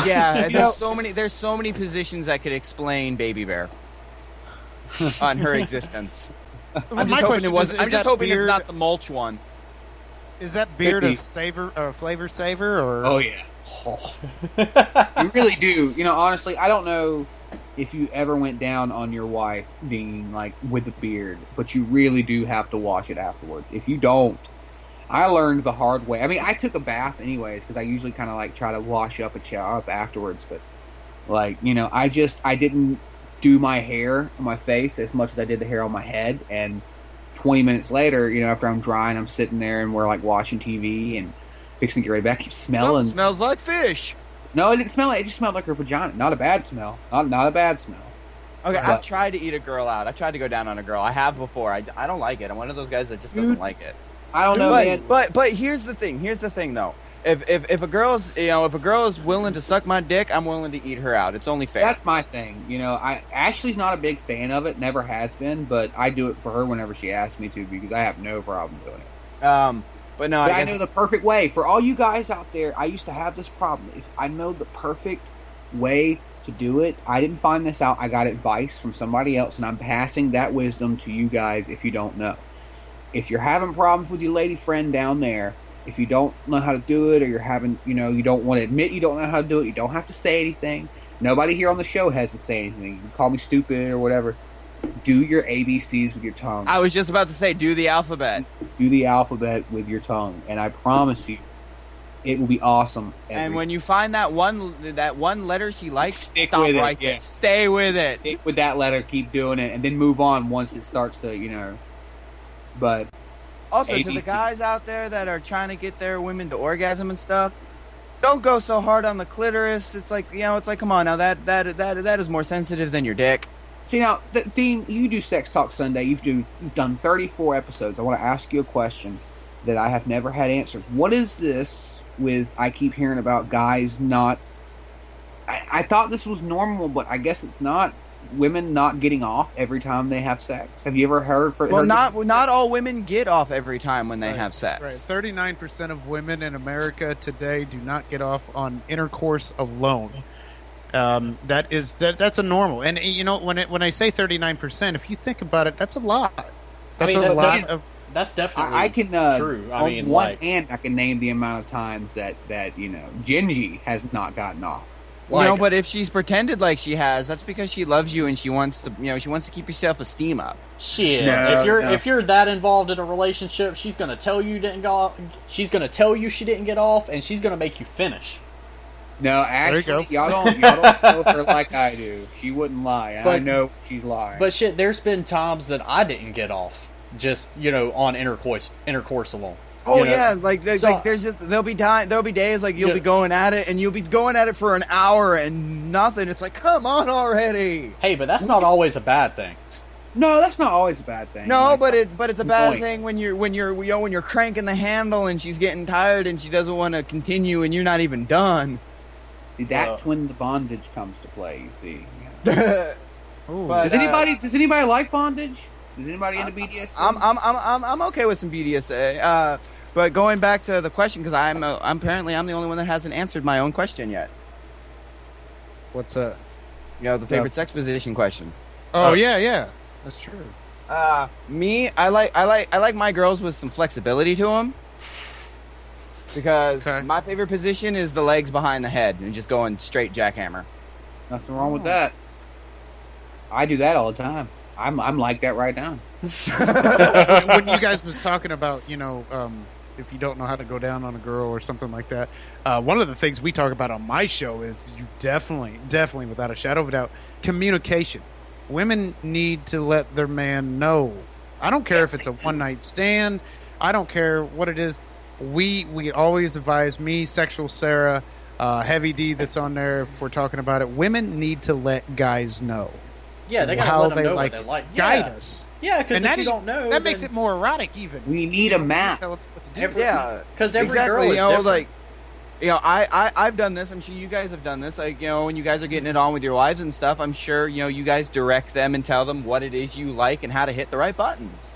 yeah, there's so many positions that could explain Baby Bear on her existence. I'm just hoping it's not the mulch one. Is that beard a flavor saver or? Oh yeah. You really do. Honestly, I don't know if you ever went down on your wife being like with the beard, but you really do have to wash it afterwards. If you don't, I learned the hard way. I mean, I took a bath anyways because I usually kind of like try to wash up and shower up afterwards. But I didn't do my hair on my face as much as I did the hair on my head. And 20 minutes later, after I'm drying, I'm sitting there and we're like watching TV and fixing to get ready back. Keep smelling. Something smells like fish. No, it didn't smell like it. Just smelled like her vagina. Not a bad smell. Not a bad smell. Okay, I've tried to eat a girl out. I've tried to go down on a girl. I have before. I don't like it. I'm one of those guys that just doesn't like it. I don't know, man. But here's the thing. Here's the thing, though. If a girl is willing to suck my dick, I'm willing to eat her out. It's only fair. That's my thing. Ashley's not a big fan of it. Never has been. But I do it for her whenever she asks me to because I have no problem doing it. But no, I know the perfect way. For all you guys out there, I used to have this problem. If I know the perfect way to do it, I didn't find this out. I got advice from somebody else, and I'm passing that wisdom to you guys if you don't know. If you're having problems with your lady friend down there, if you don't know how to do it, or you're having, you don't want to admit you don't know how to do it, you don't have to say anything. Nobody here on the show has to say anything. You can call me stupid or whatever. Do your ABCs with your tongue. I was just about to say, do the alphabet. Do the alphabet with your tongue. And I promise you, It will be awesome. And when you find that one letter she likes, Stick stop with it, right there. Stay with it. Stick with that letter, keep doing it, and then move on once it starts to, But also, to the guys out there that are trying to get their women to orgasm and stuff, don't go so hard on the clitoris. It's like, come on now, that is more sensitive than your dick. See now, Dean, you do Sex Talk Sunday. You've done 34 episodes. I want to ask you a question that I have never had answers. What is this with, I keep hearing about guys not, I thought this was normal, but I guess it's not, women not getting off every time they have sex. Have you ever heard? Not all women get off every time when they have sex. Right. 39% of women in America today do not get off on intercourse alone. That's a normal. And when I say 39%, if you think about it, that's a lot. That's a lot of. That's definitely I can true. I mean, one hand I can name the amount of times that Genji has not gotten off. But if she's pretended like she has, that's because she loves you and she wants to keep your self-esteem up. Shit. If you're that involved in a relationship, she's gonna tell you didn't go off, she's gonna tell you she didn't get off, and she's gonna make you finish. No, actually, y'all don't know her like I do. She wouldn't lie. I know she's lying. But shit, there's been times that I didn't get off, just on intercourse alone. Oh yeah, there'll be days like you'll be going at it and you'll be going at it for an hour and nothing. It's like, come on already. Hey, but that's not always a bad thing. No, that's not always a bad thing. No, but it's a bad thing when you're cranking the handle and she's getting tired and she doesn't want to continue and you're not even done. See, that's when the bondage comes to play. You see. But, does anybody like bondage? Is anybody into BDSM? I'm okay with some BDSA. But going back to the question, because I'm the only one that hasn't answered my own question yet. What's that? The favorite sex position question. Oh yeah, that's true. Me, I like my girls with some flexibility to them. Because my favorite position is the legs behind the head and just going straight jackhammer. Nothing wrong with that. I do that all the time. I'm like that right now. When you guys was talking about, if you don't know how to go down on a girl or something like that, one of the things we talk about on my show is you definitely, without a shadow of a doubt, communication. Women need to let their man know. I don't care if it's a one-night stand. I don't care what it is. We always advise me, Sexual Sarah, Heavy D that's on there if we're talking about it. Women need to let guys know. Yeah, they gotta let them know what they like. Guide us. Yeah, because if you don't know, that makes it more erotic. Even we need a map. Because every girl is different. I've done this. I'm sure you guys have done this. When you guys are getting it on with your wives and stuff, I'm sure you guys direct them and tell them what it is you like and how to hit the right buttons.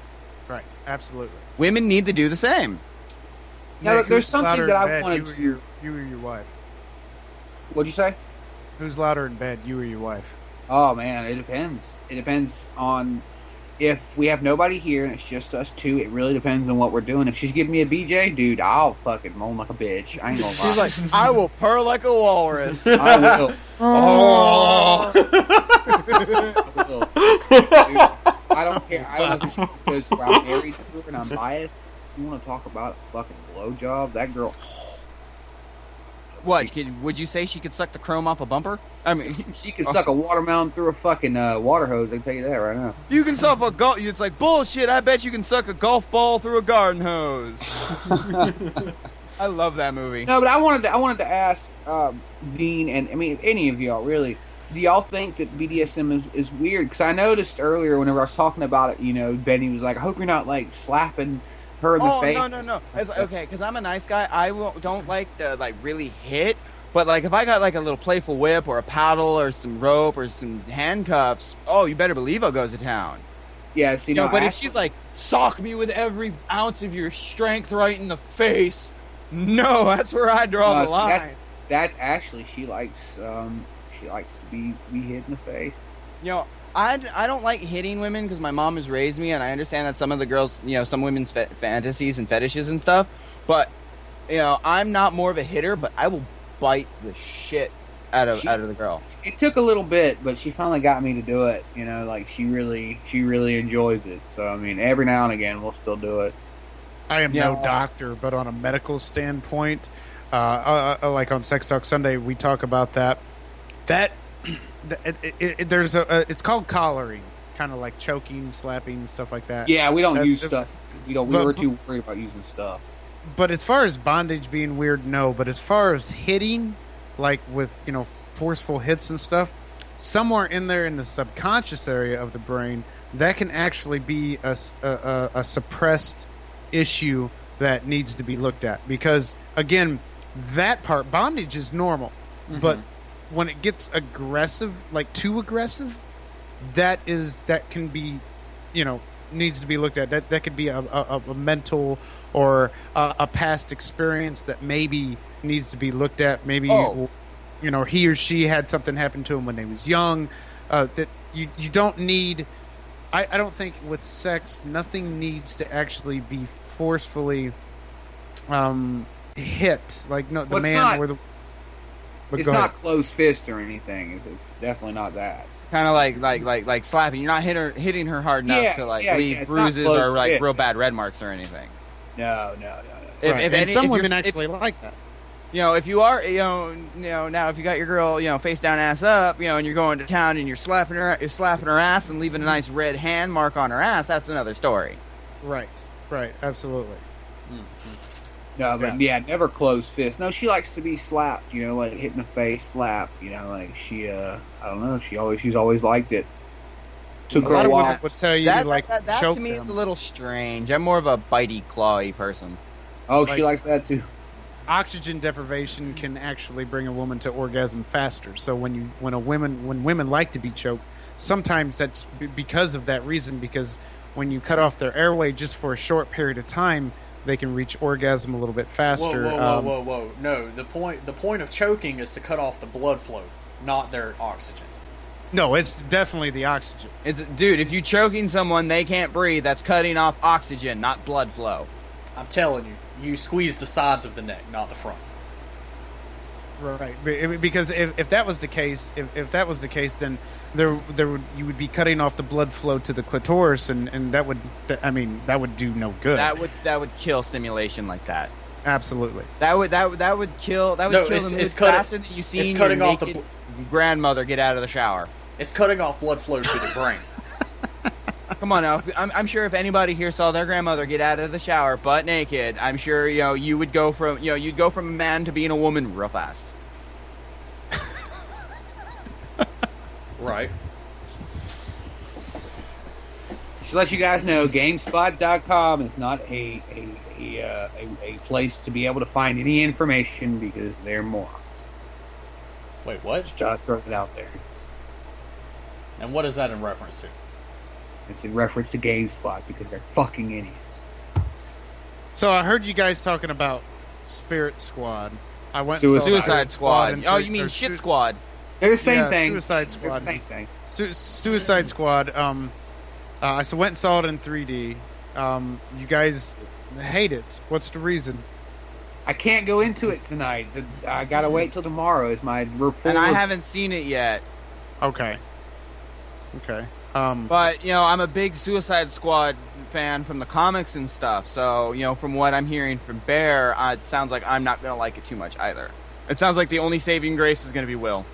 Right. Absolutely. Women need to do the same. Now, there's something that I wanted to. You or your wife? What'd you say? Who's louder in bed, you or your wife? Oh man, it depends. It depends on if we have nobody here and it's just us two. It really depends on what we're doing. If she's giving me a BJ, dude, I'll fucking moan like a bitch. I ain't gonna lie. She's like, I will purr like a walrus. I will. Oh. I will. Dude, I don't care. I don't know if it's because I'm married to her and I'm biased. You want to talk about a fucking blowjob? That girl. What? Would you say she could suck the chrome off a bumper? I mean, she could suck a watermelon through a fucking water hose. I can tell you that right now. You can suck a golf. It's like bullshit. I bet you can suck a golf ball through a garden hose. I love that movie. No, but I wanted to ask Dean and I mean any of y'all really. Do y'all think that BDSM is weird? Because I noticed earlier whenever I was talking about it, Benny was like, "I hope you're not like slapping her in the face." No. It's okay, because I'm a nice guy. I don't like to really hit. But like if I got like a little playful whip or a paddle or some rope or some handcuffs, oh, you better believe I'll go to town. Yeah, see, but if she's like, sock me with every ounce of your strength right in the face, no, that's where I draw the line. That's actually she likes to be hit in the face. I don't like hitting women because my mom has raised me, and I understand that some of the girls, some women's fantasies and fetishes and stuff. But I'm not more of a hitter, but I will bite the shit out of the girl. It took a little bit, but she finally got me to do it. Like she really enjoys it. So I mean, every now and again we'll still do it. I am no doctor, but on a medical standpoint, like on Sex Talk Sunday, we talk about that. There's it's called collaring, kind of like choking, slapping, stuff like that. Yeah, we don't use stuff. We were too worried about using stuff. But as far as bondage being weird, no. But as far as hitting, like with forceful hits and stuff, somewhere in there in the subconscious area of the brain, that can actually be a suppressed issue that needs to be looked at. Because again, that part, bondage is normal, but when it gets aggressive, like too aggressive, that can be, needs to be looked at. That could be a mental or a past experience that maybe needs to be looked at. Maybe he or she had something happen to him when they was young. That you don't need. I don't think with sex, nothing needs to actually be forcefully hit. Like the well, man or the. It's not closed fist or anything. It's definitely not that. Kind of like slapping. You're not hitting her hard enough to leave bruises or real bad red marks or anything. No. And some women actually like that. If you are, now if you got your girl, face down, ass up, and you're going to town and you're slapping her ass and leaving a nice red hand mark on her ass, that's another story. Right, absolutely. No, but never closed fist. No, she likes to be slapped, like hit in the face, slap, like she, I don't know, she's always liked it. Took her a while. Would tell you that choke to me them. is a little strange. I'm more of a bitey, clawy person. Oh, she likes that too. Oxygen deprivation can actually bring a woman to orgasm faster. So when women like to be choked, sometimes that's because of that reason. Because when you cut off their airway just for a short period of time, they can reach orgasm a little bit faster. Whoa! No, the point of choking is to cut off the blood flow, not their oxygen. No, it's definitely the oxygen. Dude, if you're choking someone, they can't breathe. That's cutting off oxygen, not blood flow. I'm telling you squeeze the sides of the neck, not the front. Right, because if that was the case, then you would be cutting off the blood flow to the clitoris, and that would do no good. That would kill stimulation like that. Absolutely. That would kill the mood faster than you seen your naked grandmother get out of the shower. It's cutting off blood flow to the brain. Come on now. I'm sure if anybody here saw their grandmother get out of the shower butt naked, I'm sure you would go from you'd go from a man to being a woman real fast. Right. To let you guys know, GameSpot.com is not a place to be able to find any information because they're morons. Wait, what? Just throw it out there. And what is that in reference to? It's in reference to GameSpot because they're fucking idiots. So I heard you guys talking about Spirit Squad. I went Suicide Squad. Oh, you mean Shit Squad? They're the same thing. Suicide Squad. Same thing. Suicide Squad. I went and saw it in 3D. You guys hate it. What's the reason? I can't go into it tonight. I gotta wait till tomorrow. Is my report. And I haven't seen it yet. Okay. But I'm a big Suicide Squad fan from the comics and stuff. So from what I'm hearing from Bear, it sounds like I'm not gonna like it too much either. It sounds like the only saving grace is gonna be Will.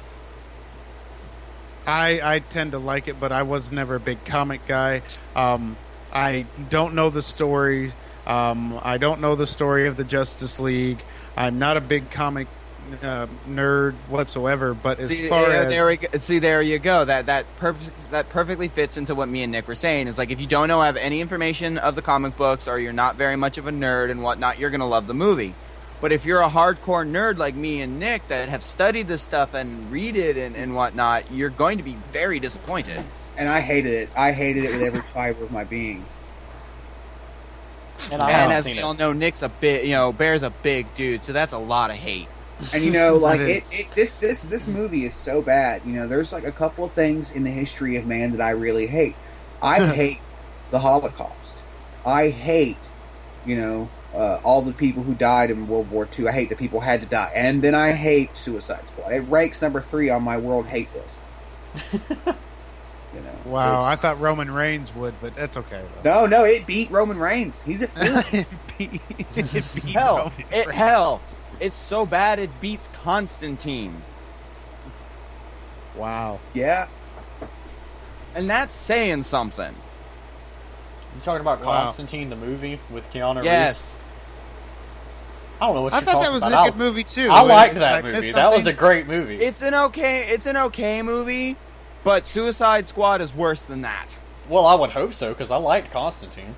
I tend to like it, but I was never a big comic guy. I don't know the stories. I don't know the story of the Justice League. I'm not a big comic nerd whatsoever. But as far as there you go. That perfectly fits into what me and Nick were saying. Is like if you don't have any information of the comic books, or you're not very much of a nerd and whatnot, you're gonna love the movie. But if you're a hardcore nerd like me and Nick that have studied this stuff and read it and whatnot, you're going to be very disappointed. And I hated it. I hated it with every fiber of my being. And as we all know, Nick's a big, Bear's a big dude, so that's a lot of hate. And this movie is so bad. There's like a couple of things in the history of man that I really hate. I hate the Holocaust. I hate, all the people who died in World War II. I hate that people had to die. And then I hate Suicide Squad. It ranks number 3 on my world hate list. Wow, I thought Roman Reigns would, but that's okay. Though. No, it beat Roman Reigns. He's a fool. Hell, It's so bad it beats Constantine. Wow. Yeah. And that's saying something. You talking about Wow. Constantine, the movie with Keanu Reeves? Yes. I don't know what I you're thought talking that was about. a good movie too. I liked that I missed movie. That was a something? great movie. It's an okay movie, but Suicide Squad is worse than that. Well, I would hope so because I liked Constantine.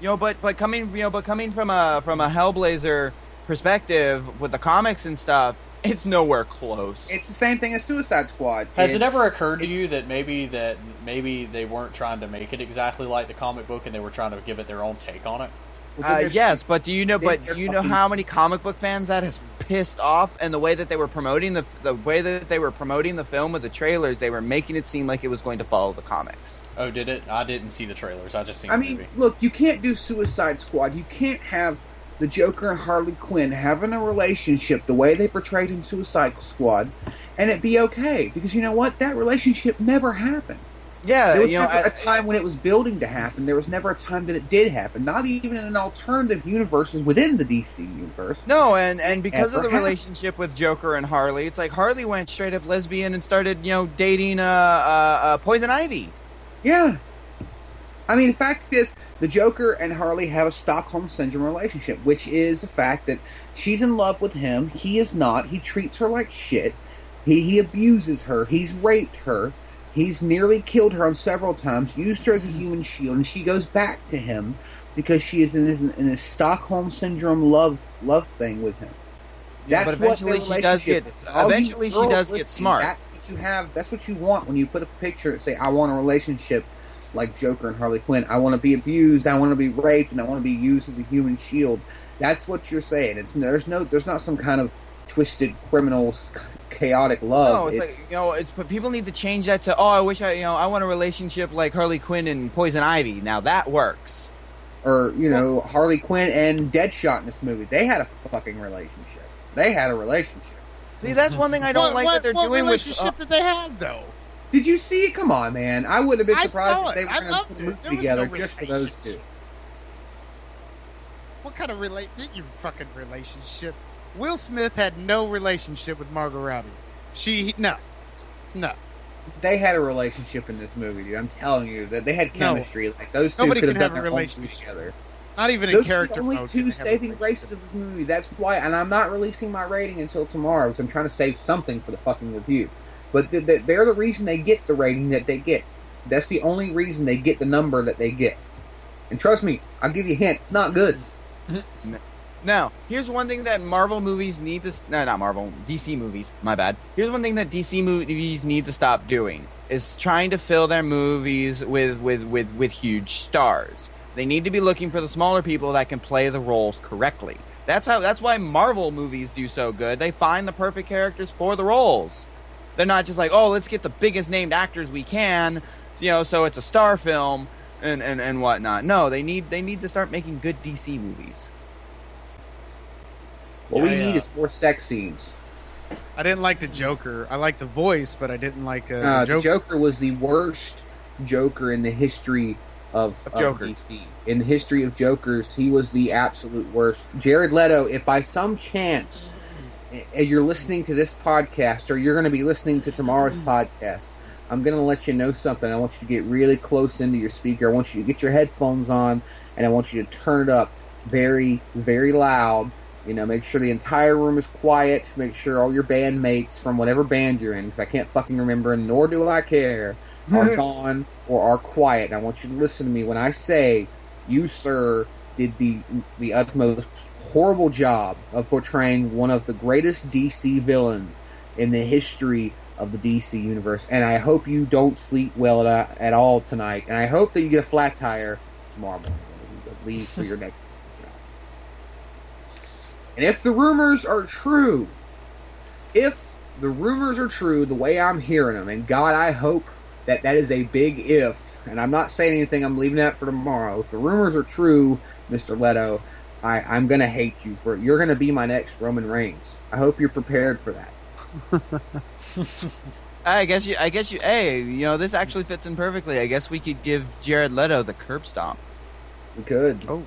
But coming from a Hellblazer perspective with the comics and stuff, it's nowhere close. It's the same thing as Suicide Squad. Has it ever occurred to you that maybe they weren't trying to make it exactly like the comic book and they were trying to give it their own take on it? Yes, but do you know how many comic book fans that has pissed off? And the way that they were promoting the film with the trailers, they were making it seem like it was going to follow the comics. Oh, did it? I didn't see the trailers. I just seen I the mean, movie. look, you can't do Suicide Squad. You can't have the Joker and Harley Quinn having a relationship the way they portrayed in Suicide Squad, and it be okay. Because you know what? That relationship never happened. Yeah, there was never a time when it was building to happen. There was never a time that it did happen. Not even in an alternative universes within the DC universe. No, and because of the happened. relationship with Joker and Harley, it's like Harley went straight up lesbian and started, dating Poison Ivy. Yeah. I mean, the fact is, the Joker and Harley have a Stockholm Syndrome relationship, which is the fact that she's in love with him, he is not, he treats her like shit, he abuses her, he's raped her, he's nearly killed her on several times, used her as a human shield, and she goes back to him because she is in this Stockholm Syndrome love thing with him. Yeah, That's but eventually what she does get. Eventually, she does get listening, smart. That's what you have. That's what you want when you put a picture and say, "I want a relationship like Joker and Harley Quinn. I want to be abused. I want to be raped, and I want to be used as a human shield." That's what you're saying. There's not some kind of twisted, criminal, chaotic love. No, it's but people need to change that to, I wish I want a relationship like Harley Quinn and Poison Ivy. Now that works. Or Harley Quinn and Deadshot in this movie. They had a fucking relationship. They had a relationship. See, that's one thing I don't like that they're doing with. What relationship did they have, though? Did you see it? Come on, man. I would have been I surprised saw if they it. were I going to loved put a it. movie There was together no just for those two. What kind of you fucking relationship? Will Smith had no relationship with Margot Robbie. No. They had a relationship in this movie, dude. I'm telling you that they had chemistry. Like those two Nobody could have can done have a their own movie relationship together. Not even Those in character are the only mode. two saving graces of this movie. That's why, and I'm not releasing my rating until tomorrow because I'm trying to save something for the fucking review. But they're the reason they get the rating that they get. That's the only reason they get the number that they get. And trust me, I'll give you a hint. It's not good. Now, here's one thing that Marvel movies need to... No, not Marvel. DC movies. My bad. Here's one thing that DC movies need to stop doing. Is trying to fill their movies with huge stars. They need to be looking for the smaller people that can play the roles correctly. That's why Marvel movies do so good. They find the perfect characters for the roles. They're not just like, let's get the biggest named actors we can, so it's a star film and whatnot. No, they need to start making good DC movies. What we need is more sex scenes. I didn't like the Joker. I liked the voice, but I didn't like the Joker. The Joker was the worst Joker in the history of DC. In the history of Jokers, he was the absolute worst. Jared Leto, if by some chance you're listening to this podcast or you're going to be listening to tomorrow's podcast, I'm going to let you know something. I want you to get really close into your speaker. I want you to get your headphones on, and I want you to turn it up very, very loud. Make sure the entire room is quiet. Make sure all your bandmates from whatever band you're in, because I can't fucking remember, and nor do I care, are gone or are quiet. And I want you to listen to me when I say, you, sir, did the utmost horrible job of portraying one of the greatest DC villains in the history of the DC universe. And I hope you don't sleep well at all tonight. And I hope that you get a flat tire tomorrow morning when you leave for your next job. And if the rumors are true, the way I'm hearing them, and God, I hope that is a big if, and I'm not saying anything, I'm leaving that for tomorrow. If the rumors are true, Mr. Leto, I'm going to hate you for it. You're going to be my next Roman Reigns. I hope you're prepared for that. I guess you. Hey, this actually fits in perfectly. I guess we could give Jared Leto the curb stomp. We could. Oh,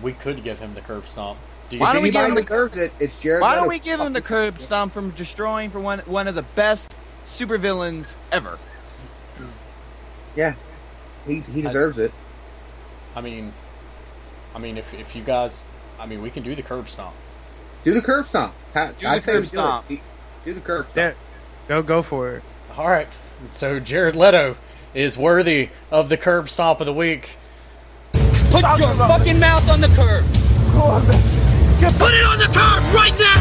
we could give him the curb stomp. Why don't we give him the deserves it? It's Jared. Why Leto. don't we give him the curb stomp from destroying for one of the best supervillains ever? Yeah, he deserves it. I mean, if you guys, we can do the curb stomp. Do the curb stomp. Do the curb stomp. Do the curb stomp. Go for it. All right. So Jared Leto is worthy of the curb stomp of the week. Put your fucking mouth on the curb. Put it on the curb right now.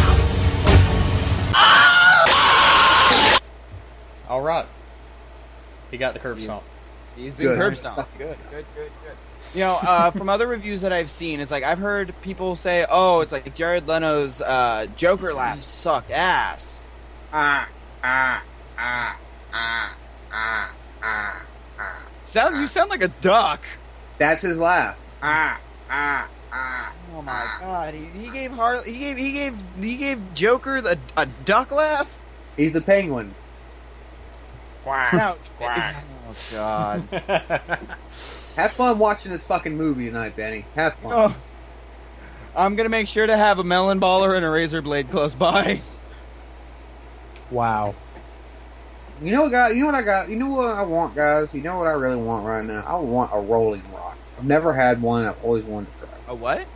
All right. He got the curb stomp. He's been curb stomped. Good. You know, from other reviews that I've seen, it's like I've heard people say, "Oh, it's like Jared Leto's Joker laugh sucked ass." You sound like a duck. That's his laugh. Oh my god! He gave Joker a duck laugh. He's a penguin. No, oh god! Have fun watching this fucking movie tonight, Benny. Have fun. Oh, I'm gonna make sure to have a melon baller and a razor blade close by. Wow. You know what, guys? You know what I got? You know what I want, guys? You know what I really want right now? I want a rolling rock. I've never had one. I've always wanted to try. A what?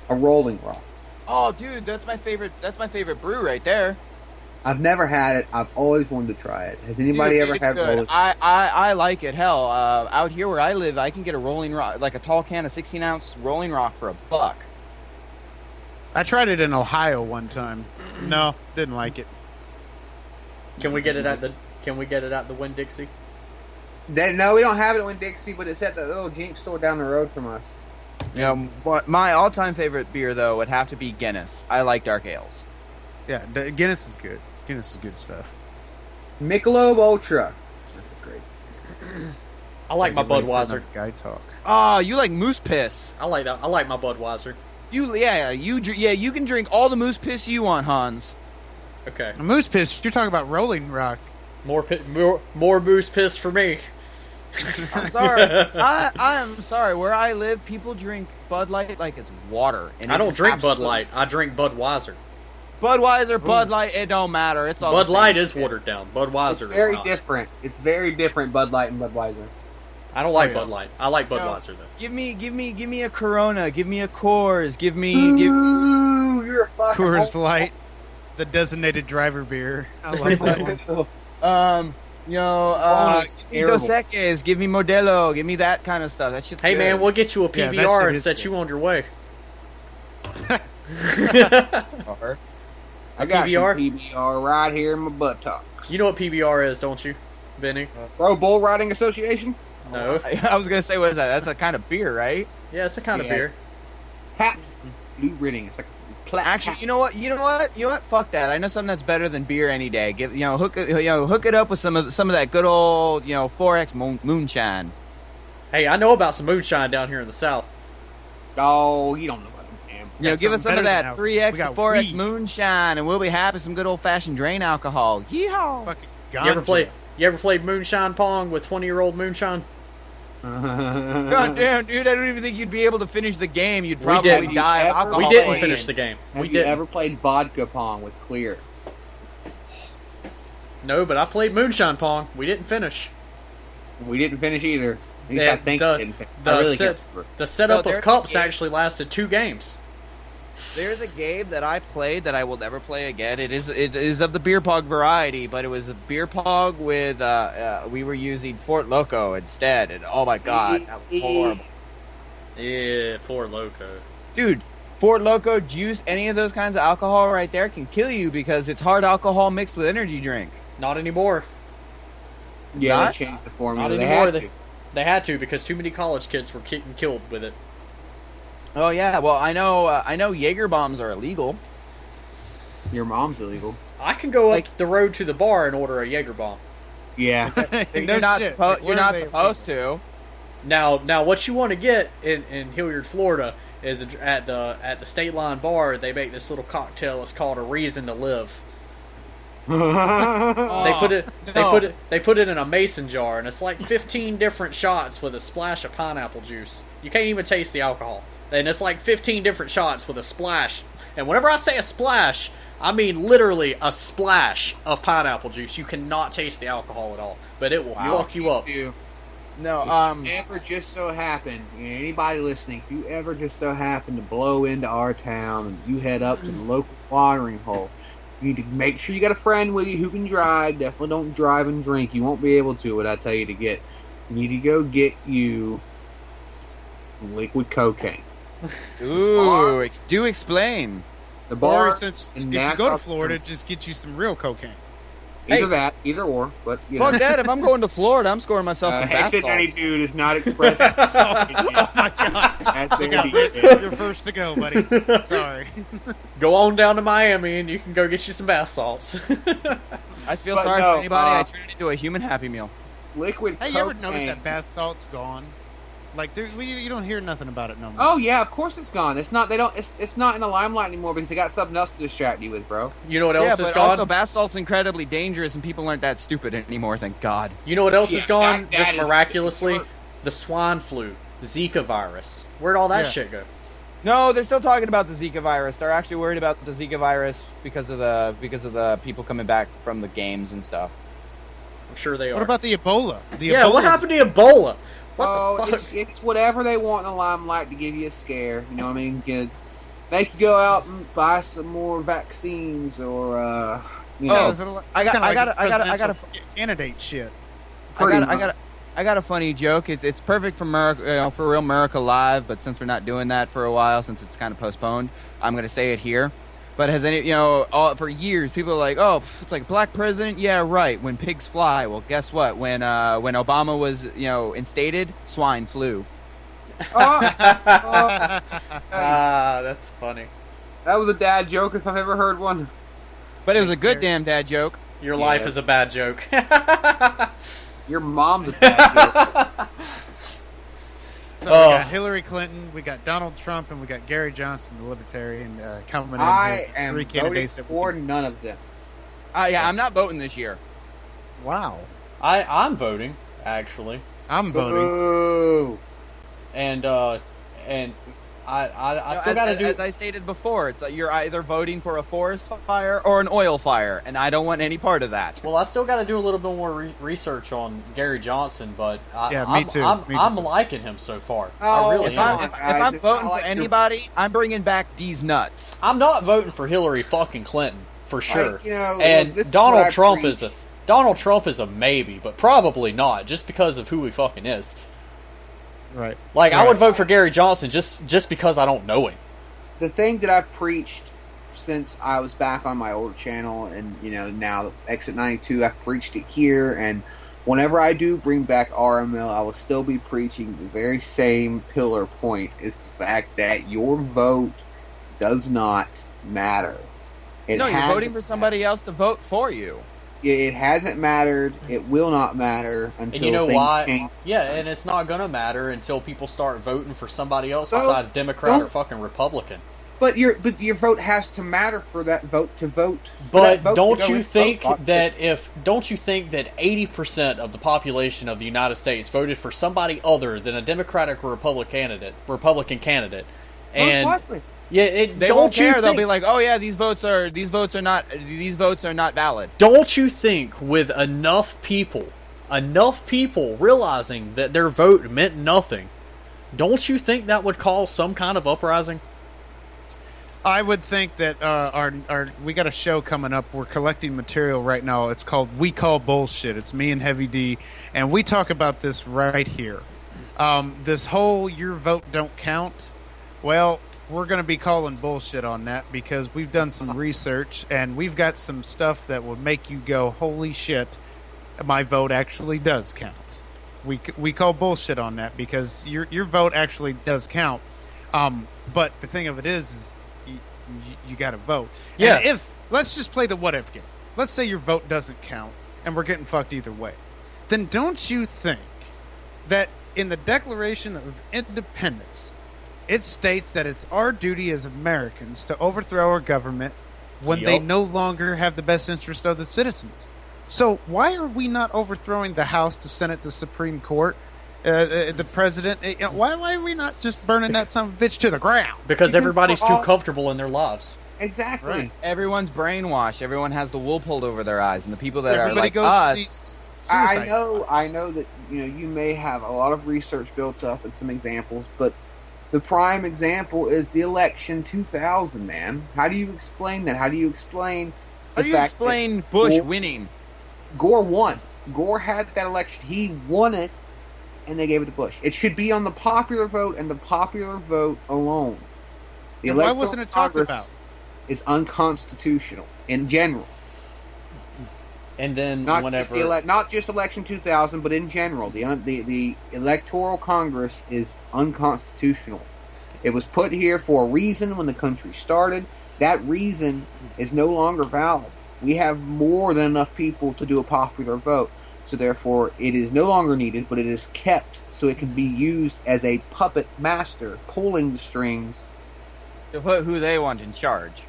A rolling rock. Oh, dude, that's my favorite. That's my favorite brew right there. I've never had it. I've always wanted to try it. Has anybody ever had good. rolling? I like it. Hell, out here where I live, I can get a rolling rock, like a tall can of 16-ounce rolling rock for $1. I tried it in Ohio one time. No, didn't like it. Can we get it at the Winn-Dixie? No, we don't have it in Winn-Dixie, but it's at the little Jinx store down the road from us. You know, my all-time favorite beer though would have to be Guinness. I like dark ales. Yeah, Guinness is good. Guinness is good stuff. Michelob Ultra. That's great. I like my Budweiser. Guy talk. Oh, you like moose piss? I like that. I like my Budweiser. You can drink all the moose piss you want, Hans. Okay. Moose piss. You're talking about Rolling Rock. More moose piss for me. I'm sorry. I'm sorry. Where I live, people drink Bud Light like it's water. And I don't drink Bud Light. I drink Budweiser. Budweiser, Bud Light, it don't matter. It's all Bud Light is watered down. Budweiser it's very is not. different. It's very different, Bud Light and Budweiser. I don't like Bud Light. I like Budweiser though. Give me a Corona. Give me a Coors. Ooh, you're a fucking Coors Light, the designated driver beer. I like that one. Give me Dos Equis, give me Modelo, give me that kind of stuff. That shit's Hey good. man, we'll get you a PBR and set you on your way. I got PBR? some PBR right here in my buttocks. You know what PBR is, don't you, Benny? Pro Bull Riding Association? No. I was gonna say, what is that? That's a kind of beer, right? Yeah, it's a kind of beer. Pabst Blue Ridding. It's like Actually, you know what? Fuck that. I know something that's better than beer any day. Hook it up with some of that good old 4X moonshine. Hey, I know about some moonshine down here in the South. Oh, you don't know about them. Give us some of that 3X We got and 4X weed. moonshine, and we'll be happy. Some good old fashioned drain alcohol. Yeehaw! Fucking You ever played moonshine pong with 20-year-old moonshine? God damn, dude! I don't even think you'd be able to finish the game. You'd probably die of alcohol. We didn't finish the game. Have you ever played vodka pong with Clear? No, but I played moonshine pong. We didn't finish. We didn't finish either. At least I think we didn't finish. I The, really set, can't remember. the setup No, of cups actually lasted 2 games. There's a game that I played that I will never play again. It is of the beer pong variety, but it was a beer pong with we were using Fort Loco instead, and oh my god, that was horrible. Yeah, Four Loco. Dude, Fort Loco juice, any of those kinds of alcohol right there can kill you because it's hard alcohol mixed with energy drink. Not anymore. Yeah, Not? they changed the formula. Not They anymore. had to. They had to because too many college kids were getting killed with it. Oh yeah, well I know Jaeger bombs are illegal. Your mom's illegal. I can go up the road to the bar and order a Jaeger bomb. Yeah. You're not supposed to. Now, what you want to get in Hilliard, Florida, is at the State Line bar. They make this little cocktail. It's called a Reason to Live. They put it in a mason jar, and it's like 15 different shots with a splash of pineapple juice. You can't even taste the alcohol, and it's like 15 different shots with a splash And whenever I say a splash, I mean literally a splash of pineapple juice. You cannot taste the alcohol at all, but it will fuck you up. No, If you ever just so happen, anybody listening, if you ever just so happen to blow into our town and you head up to the local watering hole, you need to make sure you got a friend with you who can drive. Definitely don't drive and drink. You won't be able to, what I tell you to get. You need to go get you liquid cocaine. Ooh, do explain. The bar, Or since if you go to Florida, just get you some real cocaine. Either that, either or. But Fuck that! If I'm going to Florida, I'm scoring myself some bath salts. EXIT92 does not express. Oh my god! That's You're first to go, buddy. Sorry. Go on down to Miami and you can go get you some bath salts. I feel But sorry no, for anybody. I turn it into a human Happy Meal. Liquid Hey, cocaine. you ever notice that bath salt's gone? Like, you don't hear nothing about it no more. Oh yeah, of course it's gone. It's not. They don't. It's not in the limelight anymore because they got something else to distract you with, bro. You know what else is but gone? also bath salt's incredibly dangerous, and people aren't that stupid anymore. Thank God. You know what else is gone? that Just is- miraculously, the swine flu, Zika virus. Where'd all that Yeah. shit go? No, they're still talking about the Zika virus. They're actually worried about the Zika virus because of the people coming back from the games and stuff. I'm sure they are. What about the Ebola? Yeah, what happened to Ebola? What the fuck? It's whatever they want in the limelight to give you a scare. You know what I mean? Because they could go out and buy some more vaccines or, you know. I got a candidate shit. I got a funny joke. It's perfect for America, for real America Live. But since we're not doing that for a while, since it's kind of postponed, I'm going to say it here. But has any, for years, people are like, oh, it's like black president. Yeah, right. When pigs fly. Well, guess what? When Obama was, instated, swine flu. That's funny. That was a dad joke if I've ever heard one. But it was a good damn dad joke. Your life is a bad joke. Your mom's a dad joke. So we got Hillary Clinton, we got Donald Trump, and we got Gary Johnson, the Libertarian, coming in. I here. am Three voting candidates that for none of them. I'm not voting this year. Wow. I'm voting, actually. I'm voting. Ooh. And I still gotta do. As I stated before, it's you're either voting for a forest fire or an oil fire, and I don't want any part of that. Well, I still got to do a little bit more research on Gary Johnson, but me too. I'm liking him so far. Oh, I really If am. I'm voting for anybody, I'm bringing back these nuts. I'm not voting for Hillary fucking Clinton for sure. This is Donald what I Trump preach. Donald Trump is a maybe, but probably not, just because of who he fucking is. Right. Like, I would vote for Gary Johnson just because I don't know him. The thing that I've preached since I was back on my old channel, and now EXIT92, I've preached it here, and whenever I do bring back RML, I will still be preaching the very same pillar point: is the fact that your vote does not matter. You're voting for somebody else to vote for you. It hasn't mattered. It will not matter until And you know things why? change. Yeah, and it's not going to matter until people start voting for somebody else So, besides Democrat or don't- fucking Republican. But your vote has to matter for that vote to vote. But don't don't you think that 80% of the population of the United States voted for somebody other than a Democratic or Republican candidate, and likely. yeah, They won't care. They'll be like, "Oh yeah, these votes are not valid." Don't you think with enough people realizing that their vote meant nothing, don't you think that would cause some kind of uprising? I would think that we got a show coming up. We're collecting material right now. It's called We Call Bullshit. It's me and Heavy D, and we talk about this right here. This whole your vote don't count. Well, we're going to be calling bullshit on that because we've done some research and we've got some stuff that will make you go, holy shit, my vote actually does count. We call bullshit on that because your vote actually does count. But the thing of it is you got to vote. Yeah. And let's just play the what if game. Let's say your vote doesn't count and we're getting fucked either way. Then don't you think that in the Declaration of Independence, it states that it's our duty as Americans to overthrow our government when they no longer have the best interest of the citizens? So why are we not overthrowing the House, the Senate, the Supreme Court, the President? Why are we not just burning that son of a bitch to the ground? Because everybody's too comfortable in their lives. Exactly. Right. Everyone's brainwashed. Everyone has the wool pulled over their eyes, and the people that Everybody are like goes see us. I suicide. know that you may have a lot of research built up and some examples, but the prime example is the election 2000. Man, how do you explain that? How do you explain? How do you explain Bush winning? Gore won. Gore had that election. He won it, and they gave it to Bush. It should be on the popular vote and the popular vote alone. The And why Electoral wasn't it talked Congress about? is unconstitutional in general. And then Not whenever just not just election 2000, but in general, the Electoral Congress is unconstitutional. It was put here for a reason when the country started. That reason is no longer valid. We have more than enough people to do a popular vote, so therefore it is no longer needed, but it is kept so it can be used as a puppet master pulling the strings To put who they want in charge.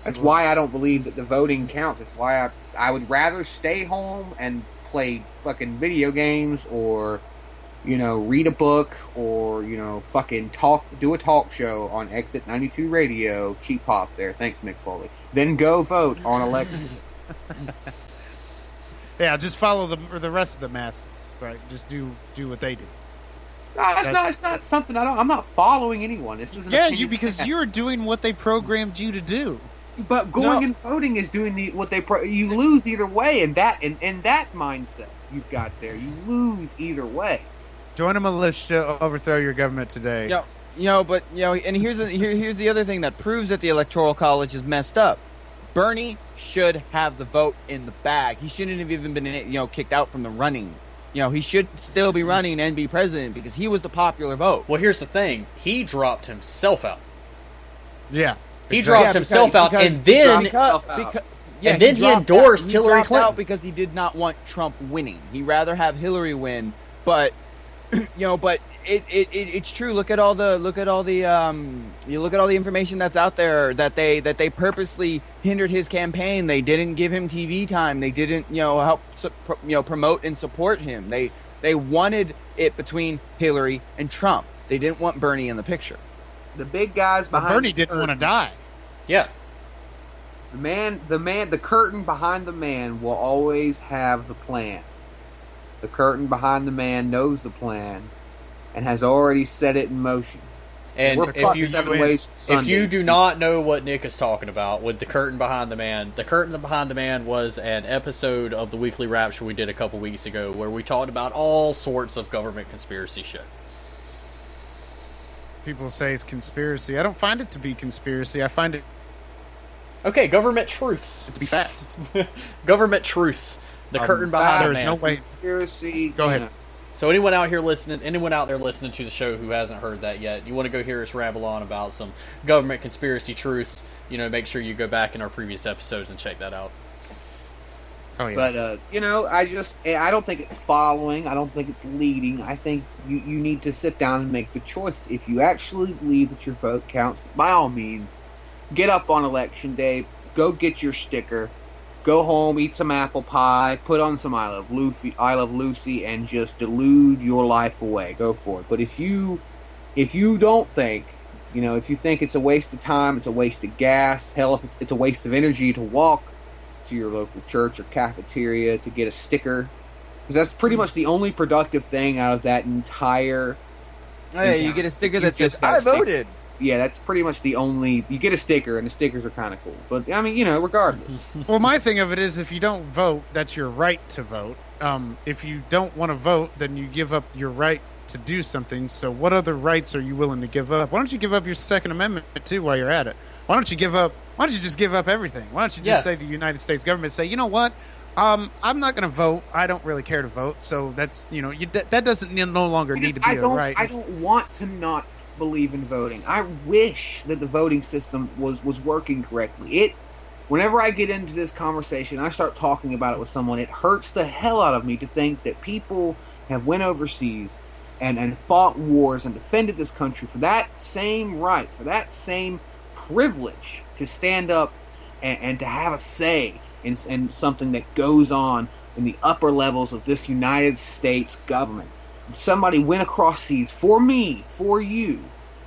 That's why I don't believe that the voting counts. That's why I would rather stay home and play fucking video games or, read a book or, fucking do a talk show on EXIT92 radio. Cheap pop there. Thanks, Mick Foley. Then go vote on election. Yeah, just follow the rest of the masses, right? Just do what they do. No, it's not something I'm not following anyone. This is because you're doing what they programmed you to do. But going and voting is doing what they you lose either way, and that mindset you've got there, you lose either way. Join a militia, overthrow your government today. And here's the other thing that proves that the Electoral College is messed up. Bernie should have the vote in the bag. He shouldn't have even been kicked out from the running. He should still be running and be president because he was the popular vote. Well, here's the thing. He dropped himself out. Yeah. He dropped himself out, and then he endorsed Hillary Clinton out because he did not want Trump winning. He'd rather have Hillary win, but it's true. Look at all the information that's out there that they purposely hindered his campaign. They didn't give him TV time. They didn't help promote and support him. They wanted it between Hillary and Trump. They didn't want Bernie in the picture. The big guys behind Bernie didn't want to die. Yeah. The curtain behind the man will always have the plan. The curtain behind the man knows the plan and has already set it in motion. And if you do not know what Nick is talking about with the curtain behind the man was an episode of the Weekly Rapture we did a couple weeks ago where we talked about all sorts of government conspiracy shit. People say it's conspiracy. I don't find it to be conspiracy. I find it... Okay, government truths. To be fact. Government truths. The curtain behind the man. There's no way... Conspiracy... Go ahead. So anyone out there listening to the show who hasn't heard that yet, you want to go hear us ramble on about some government conspiracy truths, make sure you go back in our previous episodes and check that out. Oh, yeah. But, I don't think it's following. I don't think it's leading. I think you need to sit down and make the choice. If you actually believe that your vote counts, by all means, get up on election day, go get your sticker, go home, eat some apple pie, put on some I Love Lucy, and just delude your life away. Go for it. But if you don't think, if you think it's a waste of time, it's a waste of gas, hell, if it's a waste of energy to walk to your local church or cafeteria to get a sticker, because that's pretty much the only productive thing out of that entire... Oh, yeah, you get a sticker that says, I voted! Yeah, that's pretty much the only... You get a sticker, and the stickers are kind of cool. But, regardless. Well, my thing of it is, if you don't vote, that's your right to vote. If you don't want to vote, then you give up your right to do something. So what other rights are you willing to give up? Why don't you give up your Second Amendment, too, while you're at it? Why don't you just give up everything? Why don't you just say to the United States government, say, you know what? I'm not going to vote. I don't really care to vote. So that's, that doesn't no longer need to be a right. I don't want to not believe in voting. I wish that the voting system was working correctly. Whenever I get into this conversation, I start talking about it with someone, it hurts the hell out of me to think that people have went overseas and fought wars and defended this country for that same right, for that same privilege to stand up and to have a say in something that goes on in the upper levels of this United States government. Somebody went across seas for me, for you,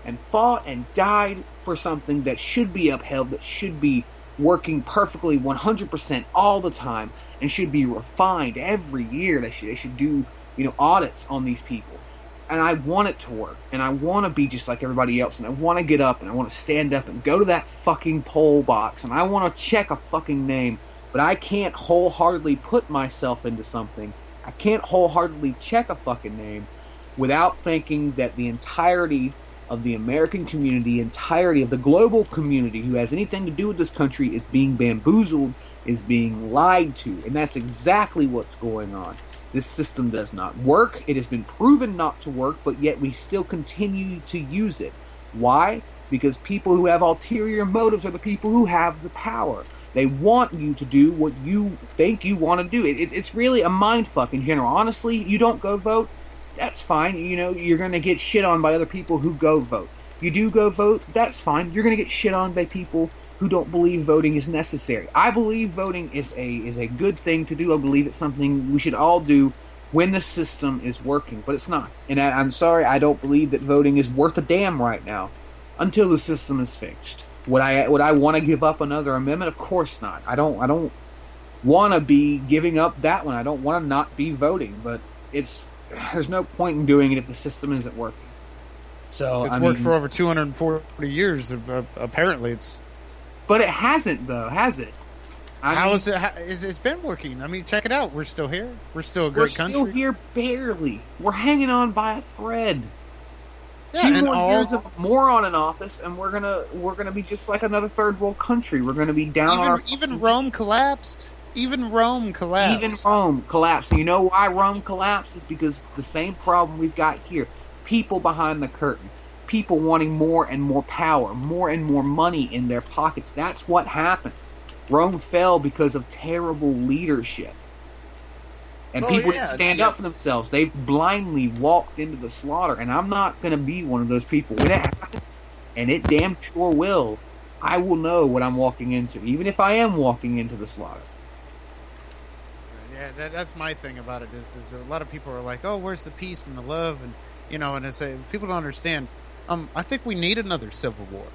and fought and died for something that should be upheld, that should be working perfectly 100% all the time, and should be refined every year. They should do, audits on these people. And I want it to work, and I want to be just like everybody else, and I want to get up, and I want to stand up and go to that fucking poll box, and I want to check a fucking name, but I can't wholeheartedly put myself into something. I can't wholeheartedly check a fucking name without thinking that the entirety of the American community, entirety of the global community who has anything to do with this country is being bamboozled, is being lied to, and that's exactly what's going on. This system does not work. It has been proven not to work, but yet we still continue to use it. Why? Because people who have ulterior motives are the people who have the power. They want you to do what you think you want to do. It's really a mindfuck in general. Honestly, you don't go vote, that's fine. You're going to get shit on by other people who go vote. You do go vote, that's fine. You're going to get shit on by people who don't believe voting is necessary. I believe voting is a good thing to do. I believe it's something we should all do when the system is working, but it's not. And I'm sorry, I don't believe that voting is worth a damn right now until the system is fixed. Would I want to give up another amendment? Of course not. I don't want to be giving up that one. I don't want to not be voting, but there's no point in doing it if the system isn't working. So it's worked for over 240 years. Apparently, it's. But it hasn't, though, has it? How is it? It's been working. I mean, check it out. We're still here. We're still a great country. We're still here barely. We're hanging on by a thread. Yeah, 2 more years of a moron in office, and we're gonna be just like another third world country. We're gonna be down. Even Rome collapsed. Even Rome collapsed. You know why Rome collapsed? It's because the same problem we've got here. People behind the curtain. People wanting more and more power, more and more money in their pockets. That's what happened. Rome fell because of terrible leadership. And people didn't stand up for themselves. They blindly walked into the slaughter. And I'm not going to be one of those people. When it happens, and it damn sure will, I will know what I'm walking into, even if I am walking into the slaughter. Yeah, that's my thing about it is a lot of people are like, oh, where's the peace and the love? And, and I say, people don't understand. I think we need another civil war.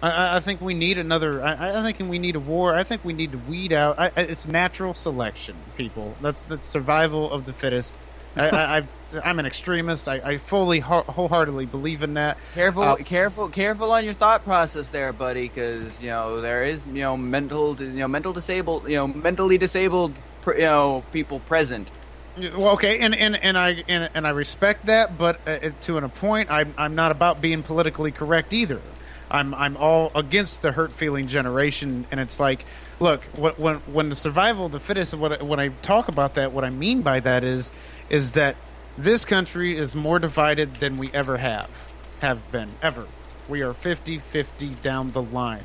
I think we need another. I think we need a war. I think we need to weed out. It's natural selection, people. That's survival of the fittest. I'm an extremist. I fully, wholeheartily believe in that. Careful on your thought process there, buddy, because there is mentally disabled people present. Well, okay, and I respect that, but to a point, I'm not about being politically correct either. I'm all against the hurt feeling generation, and it's like, look, when the survival of the fittest, when I talk about that, what I mean by that is that this country is more divided than we ever have been ever. We are 50-50 down the line,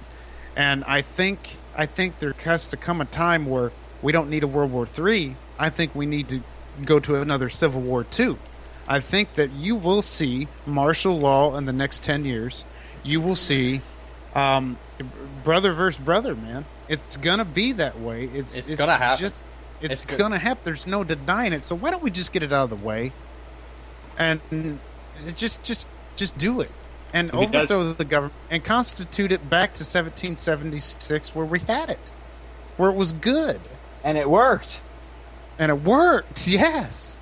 and I think there has to come a time where we don't need a World War III. I think we need to go to another Civil War II. I think that you will see martial law in the next 10 years. You will see brother versus brother, man. It's gonna be that way. It's gonna happen. It's gonna happen. There's no denying it. So why don't we just get it out of the way and just do it and overthrow the government and constitute it back to 1776 where we had it, where it was good and it worked. Yes.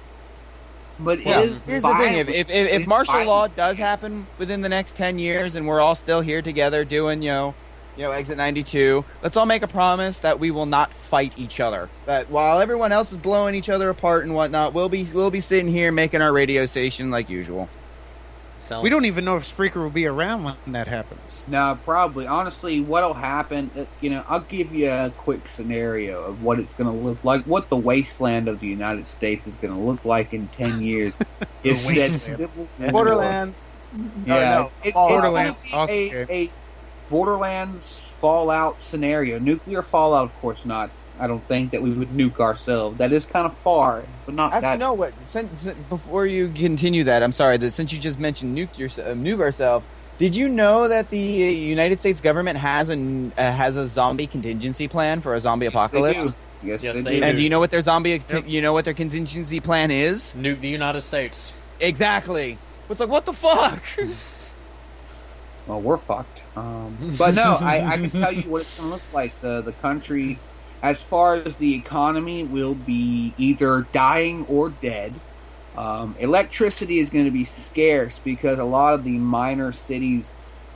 But here's the thing: if martial law does happen within the next 10 years, and we're all still here together doing, EXIT92, let's all make a promise that we will not fight each other. That while everyone else is blowing each other apart and whatnot, we'll be sitting here making our radio station like usual. We don't even know if Spreaker will be around when that happens. No, probably. Honestly, what'll happen, I'll give you a quick scenario of what it's going to look like, what the wasteland of the United States is going to look like in 10 years. Borderlands. Yeah. It's Borderlands. Awesome. A Borderlands Fallout scenario. Nuclear fallout, of course not. I don't think that we would nuke ourselves. That is kind of far, but not actually, that. No, what? Before you continue that, I'm sorry that since you just mentioned nuke ourselves, did you know that the United States government has a zombie contingency plan for a zombie apocalypse? Yes, they do. And do you know what their their contingency plan is? Nuke the United States. Exactly. It's like, what the fuck? well, we're fucked. But no, I can tell you what it's going to look like. The country, as far as the economy, will be either dying or dead. Electricity is going to be scarce because a lot of the minor cities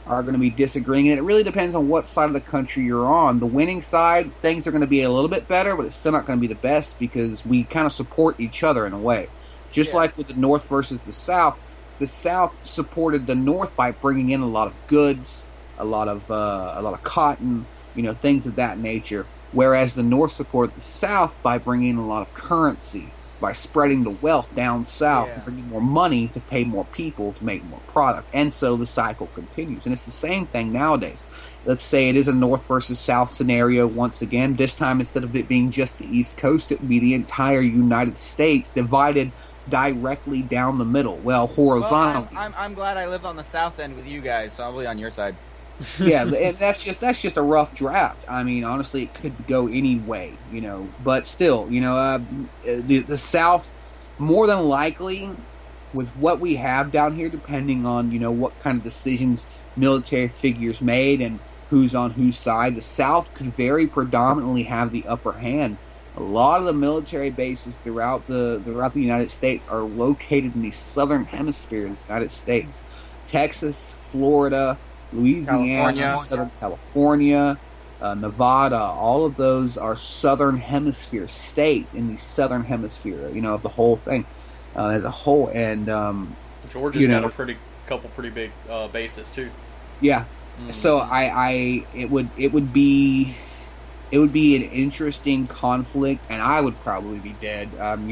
are going to be disagreeing, and it really depends on what side of the country you're on. The winning side, things are going to be a little bit better, but it's still not going to be the best because we kind of support each other in a way. Just like with the North versus the South supported the North by bringing in a lot of goods, a lot of cotton, things of that nature. Whereas the North supported the South by bringing in a lot of currency, by spreading the wealth down south, and bringing more money to pay more people to make more product. And so the cycle continues. And it's the same thing nowadays. Let's say it is a North versus South scenario once again. This time, instead of it being just the East Coast, it would be the entire United States divided directly down the middle. Well, horizontally. Well, I'm glad I lived on the south end with you guys, so I'll be on your side. Yeah, and that's just a rough draft. I mean, honestly, it could go any way, But still, the South, more than likely, with what we have down here, depending on what kind of decisions military figures made and who's on whose side, the South could very predominantly have the upper hand. A lot of the military bases throughout the United States are located in the southern hemisphere of the United States. Texas, Florida, Louisiana, Southern California, Nevada, all of those are southern hemisphere states in the southern hemisphere, of the whole thing as a whole. And Georgia's got a couple pretty big bases too. Yeah. Mm-hmm. So it would be an interesting conflict, and I would probably be dead. I'm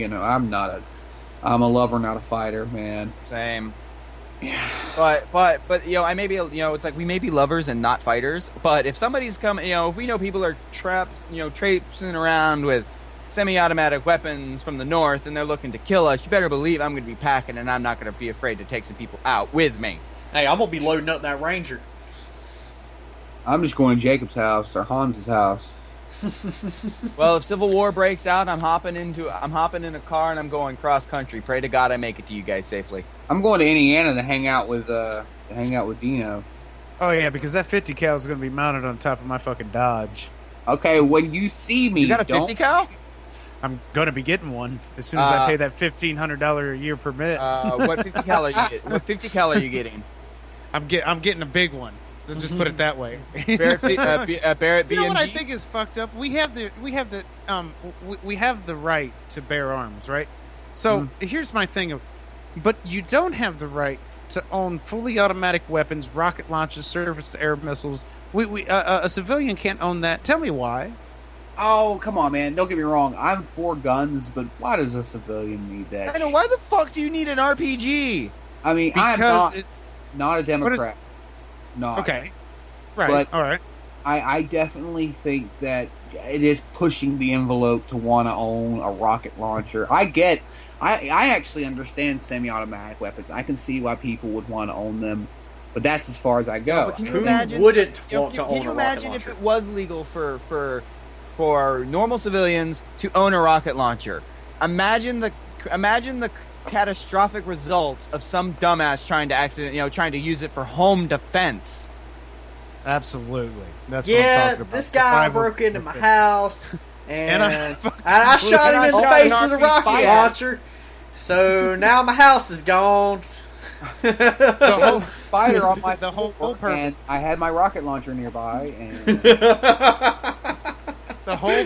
a lover, not a fighter, man. Same. Yeah. But I may be, it's like we may be lovers and not fighters, but if somebody's coming, if we know people are traipsing around with semi-automatic weapons from the north and they're looking to kill us, you better believe I'm going to be packing and I'm not going to be afraid to take some people out with me. Hey, I'm going to be loading up that Ranger. I'm just going to Jacob's house or Hans's house. Well, if Civil War breaks out, I'm hopping in a car and I'm going cross country. Pray to God I make it to you guys safely. I'm going to Indiana to hang out with Dino. Oh yeah, because that 50 cal is going to be mounted on top of my fucking Dodge. Okay, when you see me, you got a 50 cal? I'm going to be getting one as soon as I pay that $1,500 a year permit. What 50 cal are you getting? What 50 cal are you getting? I'm getting a big one. Let's just put it that way. Barrett B&G. You know what I think is fucked up? We have the right to bear arms, right? So here's my thing: but you don't have the right to own fully automatic weapons, rocket launchers, surface-to-air missiles. A civilian can't own that. Tell me why. Oh, come on, man! Don't get me wrong. I'm for guns, but why does a civilian need that? I know. Why the fuck do you need an RPG? I mean, because I'm not a Democrat. Not. Okay. Right. But all right. I definitely think that it is pushing the envelope to want to own a rocket launcher. I actually understand semi-automatic weapons. I can see why people would want to own them, but that's as far as I go. But can you imagine? Wouldn't want to own a rocket launcher? Can you imagine if it was legal for normal civilians to own a rocket launcher? Imagine the catastrophic results of some dumbass trying to use it for home defense. Absolutely. That's what I'm talking about. This guy broke into my house and I shot him in the face with a rocket launcher. So now my house is gone. The whole spider on my whole purpose. And I had my rocket launcher nearby, and the whole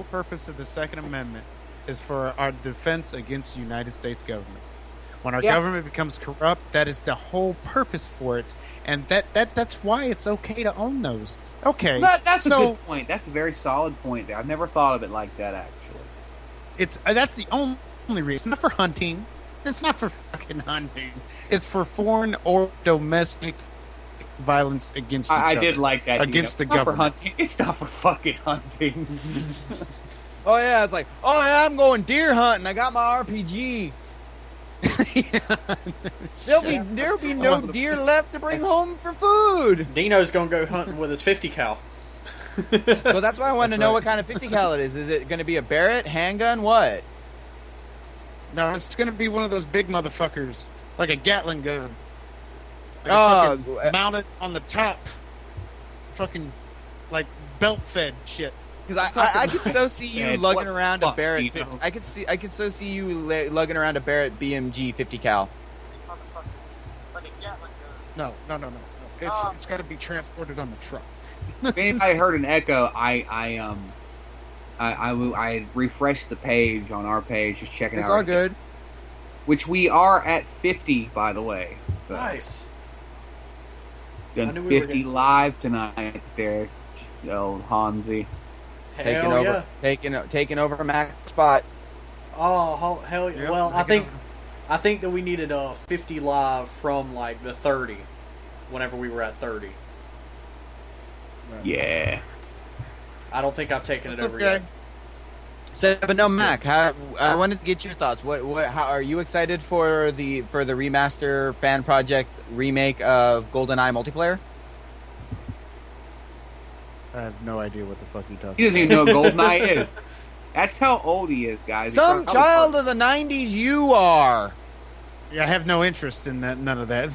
purpose of the Second Amendment is for our defense against the United States government. When our government becomes corrupt, that is the whole purpose for it, and that's why it's okay to own those. Okay, that's a good point. That's a very solid point there. I've never thought of it like that, actually. That's the only reason. It's not for hunting. It's not for fucking hunting. It's for foreign or domestic violence against each other. I did like that. Against the government. For hunting. It's not for fucking hunting. Oh yeah, it's like, oh yeah, I'm going deer hunting. I got my RPG. There'll be no deer left to bring home for food. Dino's gonna go hunting with his 50 cal. Well, that's why I wanted to know what kind of 50 cal it is. Is it going to be a Barrett handgun? What? No, it's going to be one of those big motherfuckers, like a Gatling gun. Fucking mounted on the top. Fucking, like, belt-fed shit. Because I could so see you Man, lugging what around a fuck, Barrett. Tito? I could so see you lugging around a Barrett BMG 50 cal. No. It's got to be transported on the truck. If anybody heard an echo, I refreshed the page on our page, just checking It's out. all good. Which we are at 50, by the way. So. Nice. I Done knew we were 50 gonna- live tonight there, old Hansi. Taking Hell over, yeah. taking over Mac's spot. Oh, hell yeah. Yep, Well, I can- I think that we needed 50 live from like the 30, whenever we were at 30. Yeah. I don't think I've taken That's it over okay. yet. So, but no, Mac. I wanted to get your thoughts. How are you excited for the remaster fan project remake of GoldenEye multiplayer? I have no idea what the fuck you're talking He doesn't even know what GoldenEye is. That's how old he is, guys. Some child of the '90s, you are. Yeah, I have no interest in that. None of that.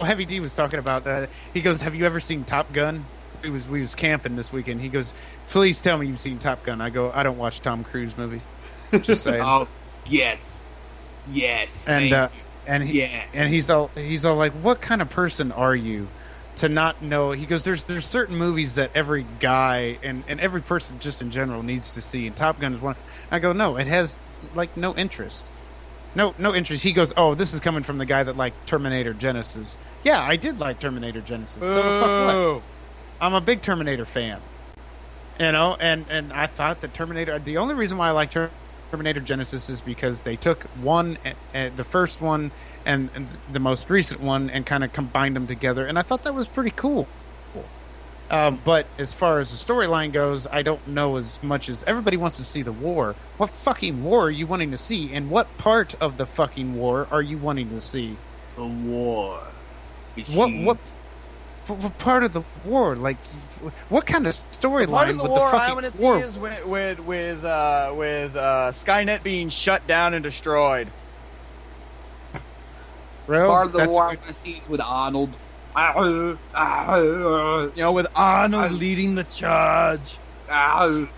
Heavy D was talking about. He goes, "Have you ever seen Top Gun?" We was camping this weekend. He goes, "Please tell me you've seen Top Gun." I go, "I don't watch Tom Cruise movies." Just saying. Oh, yes. and Yes. he's all like, "What kind of person are you to not know?" He goes, "There's certain movies that every guy and every person just in general needs to see, and Top Gun is one." I go, "No, it has like no interest." No interest. He goes, "Oh, this is coming from the guy that liked Terminator Genesis." Yeah, I did like Terminator Genesis. So fuck what? I'm a big Terminator fan. You know, and I thought that Terminator... The only reason why I like Terminator Genesis is because they took the first one and the most recent one and kind of combined them together, and I thought that was pretty cool. But as far as the storyline goes, I don't know as much as everybody wants to see the war. What fucking war are you wanting to see? And what part of the fucking war are you wanting to see? The war. What part of the war? Like, what kind of storyline Part of the with war the I fucking want to see war? is with Skynet being shut down and destroyed. Bro, Part of the that's war I what- want to see is with Arnold. You know, with Arnold leading the charge. And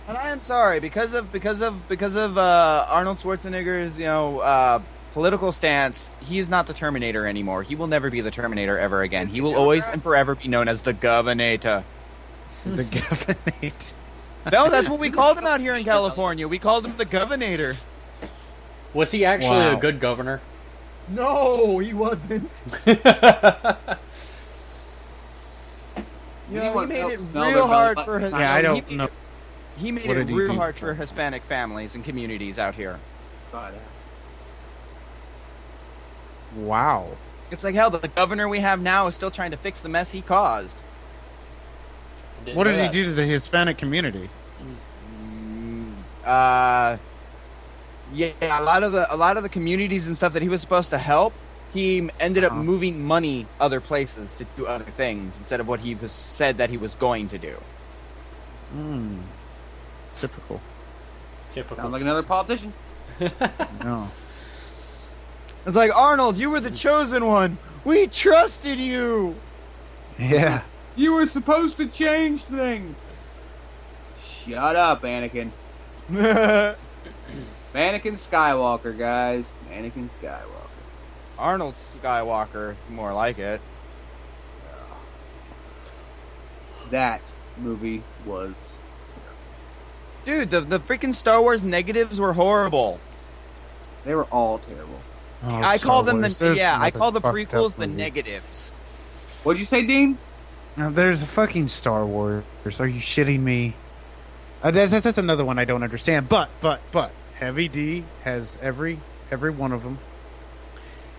I am sorry because of Arnold Schwarzenegger's political stance. He is not the Terminator anymore. He will never be the Terminator ever again. He will always and forever be known as the Governator. The Governator. No, that's what we called him out here in California. We called him the Governator. Was he actually Wow. a good governor? No, he wasn't. You know, he made it real hard for his. Yeah, I don't know. He made What it did he real do? hard for Hispanic families and communities out here. Wow. It's like hell. The governor we have now is still trying to fix the mess he caused. What did he do to the Hispanic community? Yeah, a lot of the communities and stuff that he was supposed to help, he ended up moving money other places to do other things instead of what he was said that he was going to do. Typical. Sounds like another politician. No. It's like, Arnold, you were the chosen one. We trusted you. Yeah. You were supposed to change things. Shut up, Anakin. Anakin Skywalker, guys. Anakin Skywalker. Arnold Skywalker, more like it. That movie was... Dude, the freaking Star Wars negatives were horrible. They were all terrible. Oh, I call them Wars. There's I call the another fucked prequels up the movie. negatives. What'd you say, Dean? Now, there's a fucking Star Wars. Are you shitting me? That's another one I don't understand. But Heavy D has every one of them,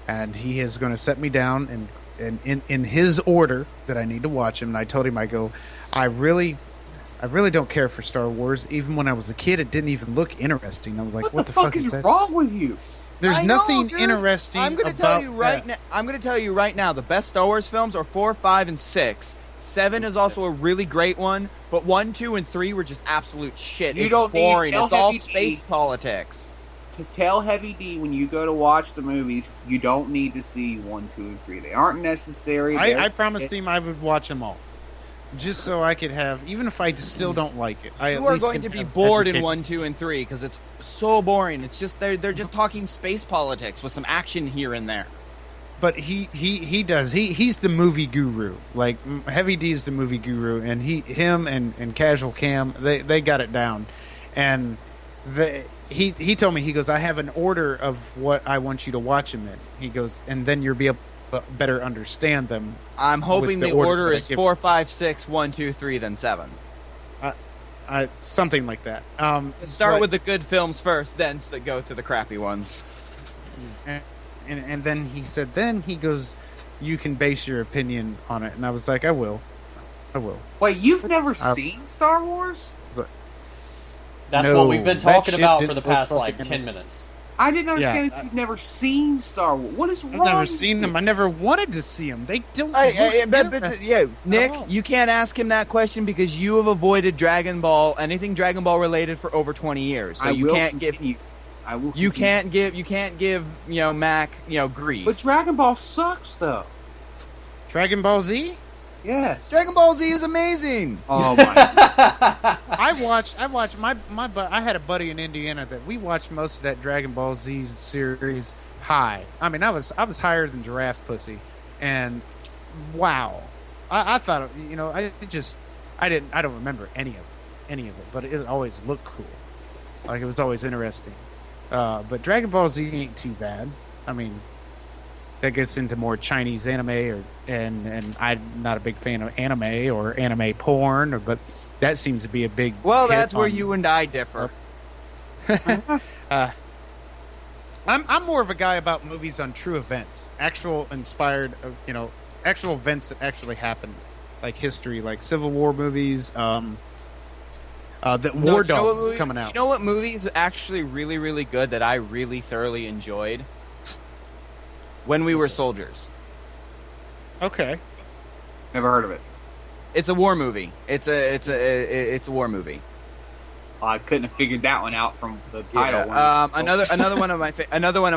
and he is going to set me down and in his order that I need to watch him. And I told him, I go, I really don't care for Star Wars. Even when I was a kid, it didn't even look interesting. I was like, what the fuck is this? wrong with you? There's I know, nothing dude. interesting. I'm gonna about tell you right that. now. I'm gonna tell you right now. The best Star Wars films are 4, 5, and 6. 7 is also a really great one, but 1, 2, and 3 were just absolute shit. You It's don't need boring. It's all LWD. space politics. to tell Heavy D when you go to watch the movies, you don't need to see 1, 2, and 3. They aren't necessary. I promised him I would watch them all, just so I could have, even if I still don't like it. You are going to be bored in 1, 2, and 3 because it's so boring. It's just they're just talking space politics with some action here and there. But he does. He's the movie guru. Like Heavy D's the movie guru, and him and Casual Cam, they got it down. And he told me, he goes, I have an order of what I want you to watch them in. He goes, and then you'll be able to better understand them. I'm hoping the order is 4, 5, 6, 1, 2, 3, then 7. Something like that. Start with the good films first, then go to the crappy ones. And then he said, then he goes, you can base your opinion on it. And I was like, I will. Wait, you've never seen Star Wars? That's what we've been talking about for the past, 10 minutes. I didn't understand that you've never seen Star Wars. What is wrong? I've never seen them. I never wanted to see them. They don't Nick, you can't ask him that question because you have avoided Dragon Ball, anything Dragon Ball related, for over 20 years. So you can't give... You can't give Mac grief. But Dragon Ball sucks though. Dragon Ball Z? Yeah. Dragon Ball Z is amazing. Oh my God. I watched I had a buddy in Indiana that we watched most of that Dragon Ball Z series high. I mean, I was higher than Giraffe's pussy. And wow. I thought I don't remember any of it, but it always looked cool. Like it was always interesting. But Dragon Ball Z ain't too bad. I mean, that gets into more Chinese anime, and I'm not a big fan of anime or anime porn, but that seems to be a big. Well, that's where you and I differ. I'm more of a guy about movies on true events, actual inspired, actual events that actually happened, like history, like Civil War movies. War Dogs is coming out. You know what movie is actually really, really good that I really thoroughly enjoyed? When We Were Soldiers. Okay. Never heard of it. It's a war movie. It's a war movie. I couldn't have figured that one out from the title. Another one of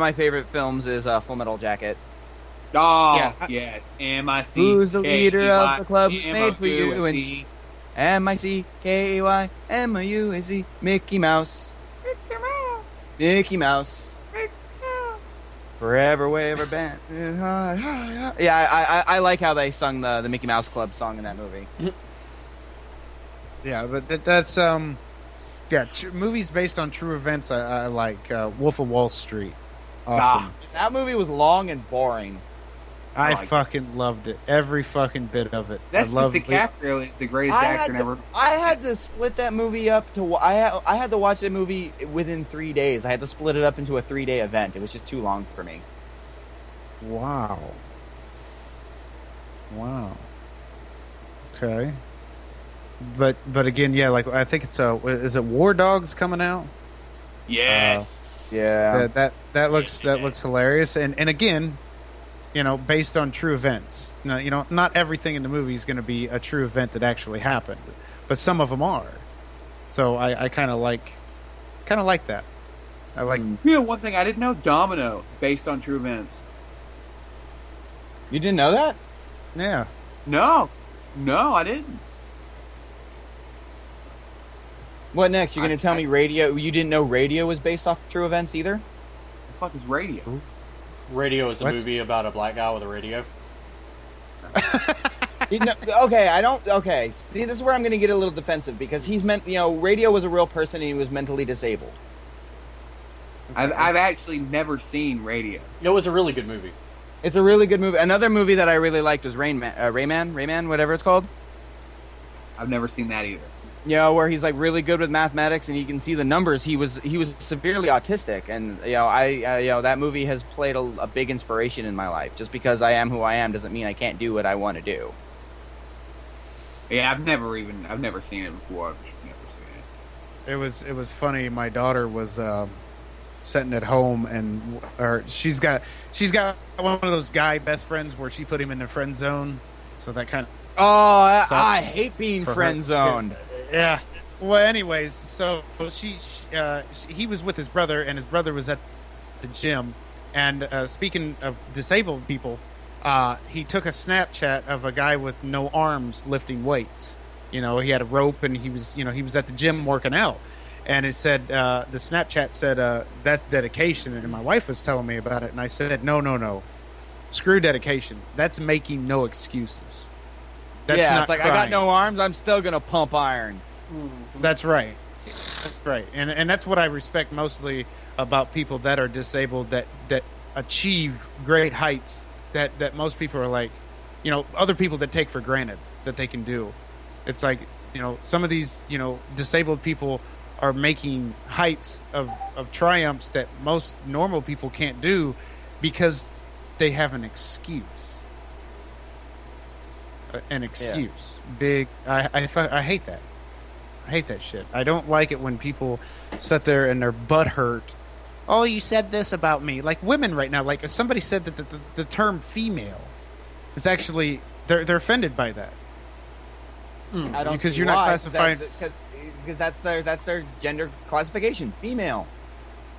my favorite films is Full Metal Jacket. Oh yeah. Yes, MIC. Who's the leader of the club who's made for you and me? MICKAYMOUSE. Mickey Mouse. Mickey Mouse. Forever Waver Band. Yeah, I like how they sung the Mickey Mouse Club song in that movie. Yeah, but that's movies based on true events. I like Wolf of Wall Street. Awesome. That movie was long and boring. I fucking loved it. Every fucking bit of it. That's because DiCaprio is the greatest actor ever. I had to split that movie up to. I had to watch that movie within 3 days. I had to split it up into a 3-day event. It was just too long for me. Wow. Okay. But again, yeah, like I think it's is it War Dogs coming out? Yes. Yeah. That looks hilarious, and again, based on true events. Now, not everything in the movie is going to be a true event that actually happened, but some of them are. So I kind of like that. I like. Yeah, one thing I didn't know: Domino, based on true events. You didn't know that? Yeah. No, I didn't. What next? You're going to tell me Radio? You didn't know Radio was based off true events either? The fuck is Radio? Radio is a movie about a black guy with a radio. Okay, I don't. Okay, see, this is where I'm going to get a little defensive because he's meant. Radio was a real person and he was mentally disabled. Okay. I've actually never seen Radio. It was a really good movie. It's a really good movie. Another movie that I really liked was Rayman, whatever it's called. I've never seen that either. Where he's like really good with mathematics and he can see the numbers. He was severely autistic, and that movie has played a big inspiration in my life. Just because I am who I am doesn't mean I can't do what I want to do. Yeah, I've never seen it before. I've just never seen it. It was funny. My daughter was sitting at home, and she's got one of those guy best friends where she put him in the friend zone. So that kind of I hate being friend zoned. Yeah. Well, anyways, so he was with his brother, and his brother was at the gym. And speaking of disabled people, he took a Snapchat of a guy with no arms lifting weights. He had a rope, and he was at the gym working out. And it said, the Snapchat said, that's dedication. And my wife was telling me about it, and I said, no. Screw dedication. That's making no excuses. That's not it's like, crying. I got no arms, I'm still going to pump iron. That's right. That's right. And that's what I respect mostly about people that are disabled, that achieve great heights that most people are like, other people that take for granted that they can do. It's like, some of these, disabled people are making heights of triumphs that most normal people can't do because they have an excuse. An excuse. Yeah. Big. I hate that. I hate that shit. I don't like it when people sit there and their butt hurt. Oh, you said this about me. Like women right now, like if somebody said that the term female is actually, they're offended by that. I don't because see you're why. not classifying... Because that's their gender classification, female.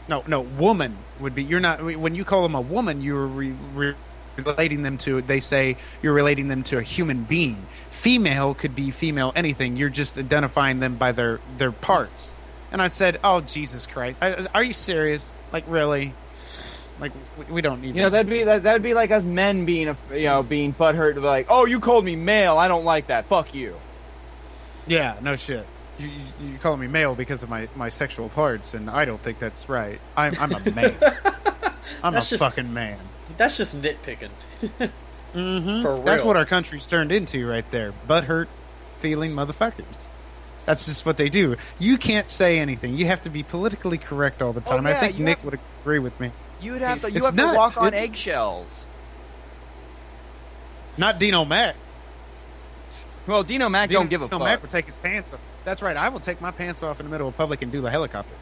No, woman would be. You're not. When you call them a woman, you're relating them to. They say you're relating them to a human being. Female could be female anything. You're just identifying them by their parts. And I said, "Oh Jesus Christ, are you serious? Like really? Like we don't need." That'd be like us men being being butthurt to be like, "Oh, you called me male. I don't like that. Fuck you." Yeah, no shit. You calling me male because of my sexual parts, and I don't think that's right. I'm a man. I'm fucking man. That's just nitpicking. Mm-hmm. For real. That's what our country's turned into right there. Butthurt feeling motherfuckers. That's just what they do. You can't say anything. You have to be politically correct all the time. I think Nick would agree with me. You have to nuts. walk on eggshells. Not Dino Mac. Well, Dino Mac don't give a fuck. Dino Mac would take his pants off. That's right. I will take my pants off in the middle of public and do the helicopter.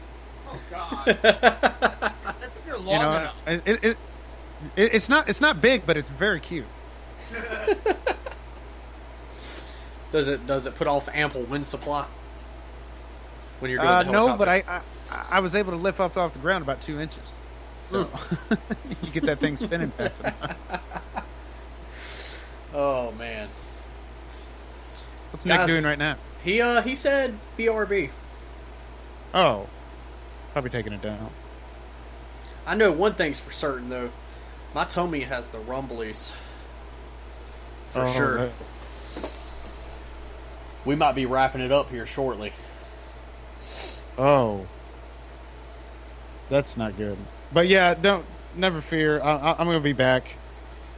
Oh God. That's if you're long enough. It's not big, but it's very cute. Does it put off ample wind supply when you're doing the helicopter? No, but I was able to lift up off the ground about 2 inches. So you get that thing spinning fast enough. Oh man. What's Nick doing right now? He said BRB. Oh. Probably taking it down. I know one thing's for certain though. My tummy has the rumblies. For sure. That... We might be wrapping it up here shortly. Oh. That's not good. But yeah, never fear. I'm going to be back.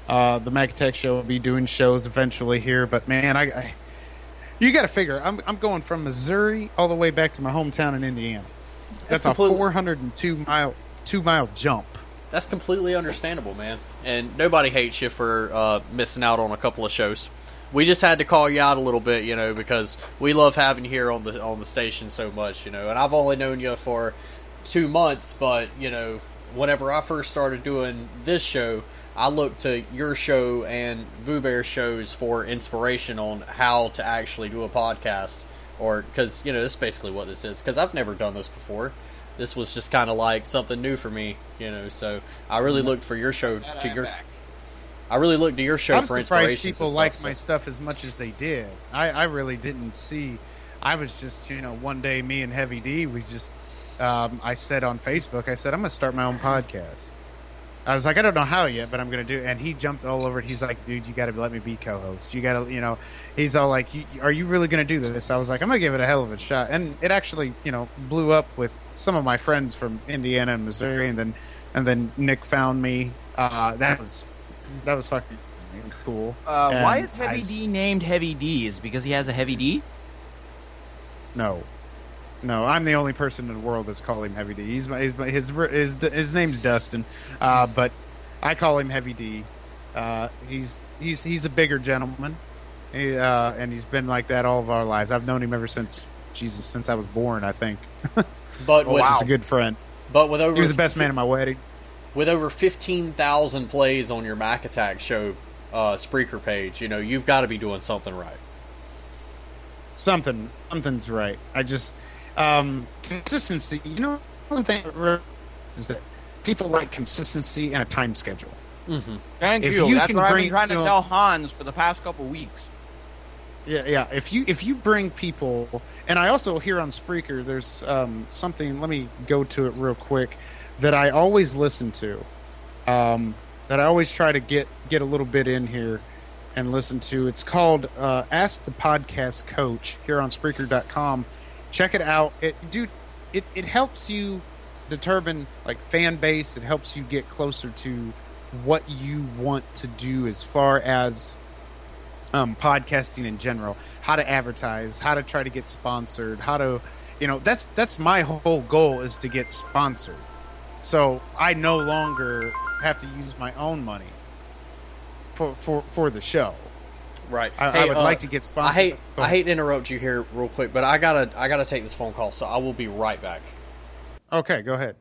The Macatech Show will be doing shows eventually here, but man, you got to figure. I'm going from Missouri all the way back to my hometown in Indiana. That's a 402-mile jump. That's completely understandable, man. And nobody hates you for missing out on a couple of shows. We just had to call you out a little bit, because we love having you here on the station so much, And I've only known you for 2 months, but whenever I first started doing this show, I looked to your show and Boo Bear shows for inspiration on how to actually do a podcast, because this is basically what this is. Because I've never done this before. This was just kind of like something new for me, So I really looked for your show I really looked to your show for inspiration. I'm surprised people liked my stuff as much as they did. I really didn't see. I was just one day me and Heavy D we just I said on Facebook, I said I'm gonna start my own podcast. I was like, I don't know how yet, but I'm going to do it. And he jumped all over it. He's like, dude, you got to let me be co-host. You got to, he's all like, are you really going to do this? I was like, I'm going to give it a hell of a shot. And it actually, blew up with some of my friends from Indiana and Missouri. And then Nick found me. That was fucking cool. Why is Heavy D named Heavy D? Is it because he has a heavy D? No, I'm the only person in the world that's called him Heavy D. His name's Dustin, but I call him Heavy D. He's a bigger gentleman, and he's been like that all of our lives. I've known him ever since I was born, I think. But he's a good friend. But he was the best man at my wedding. With over 15,000 plays on your Mac Attack Show Spreaker page, you've got to be doing something right. Something's right. I just consistency. You know, one thing is that people like consistency and a time schedule. Mm-hmm. Thank If you. you That's can what I've bring been trying to to- tell Hans for the past couple weeks. Yeah. If you bring people, and I also hear on Spreaker, there's something. Let me go to it real quick that I always listen to. That I always try to get a little bit in here and listen to. It's called Ask the Podcast Coach here on Spreaker.com. Check it out. It helps you determine like fan base. It helps you get closer to what you want to do as far as podcasting in general, how to advertise, how to try to get sponsored, how to, that's my whole goal is to get sponsored. So I no longer have to use my own money for the show. Right. I would like to get sponsored. I hate to interrupt you here real quick, but I gotta take this phone call, so I will be right back. Okay, go ahead.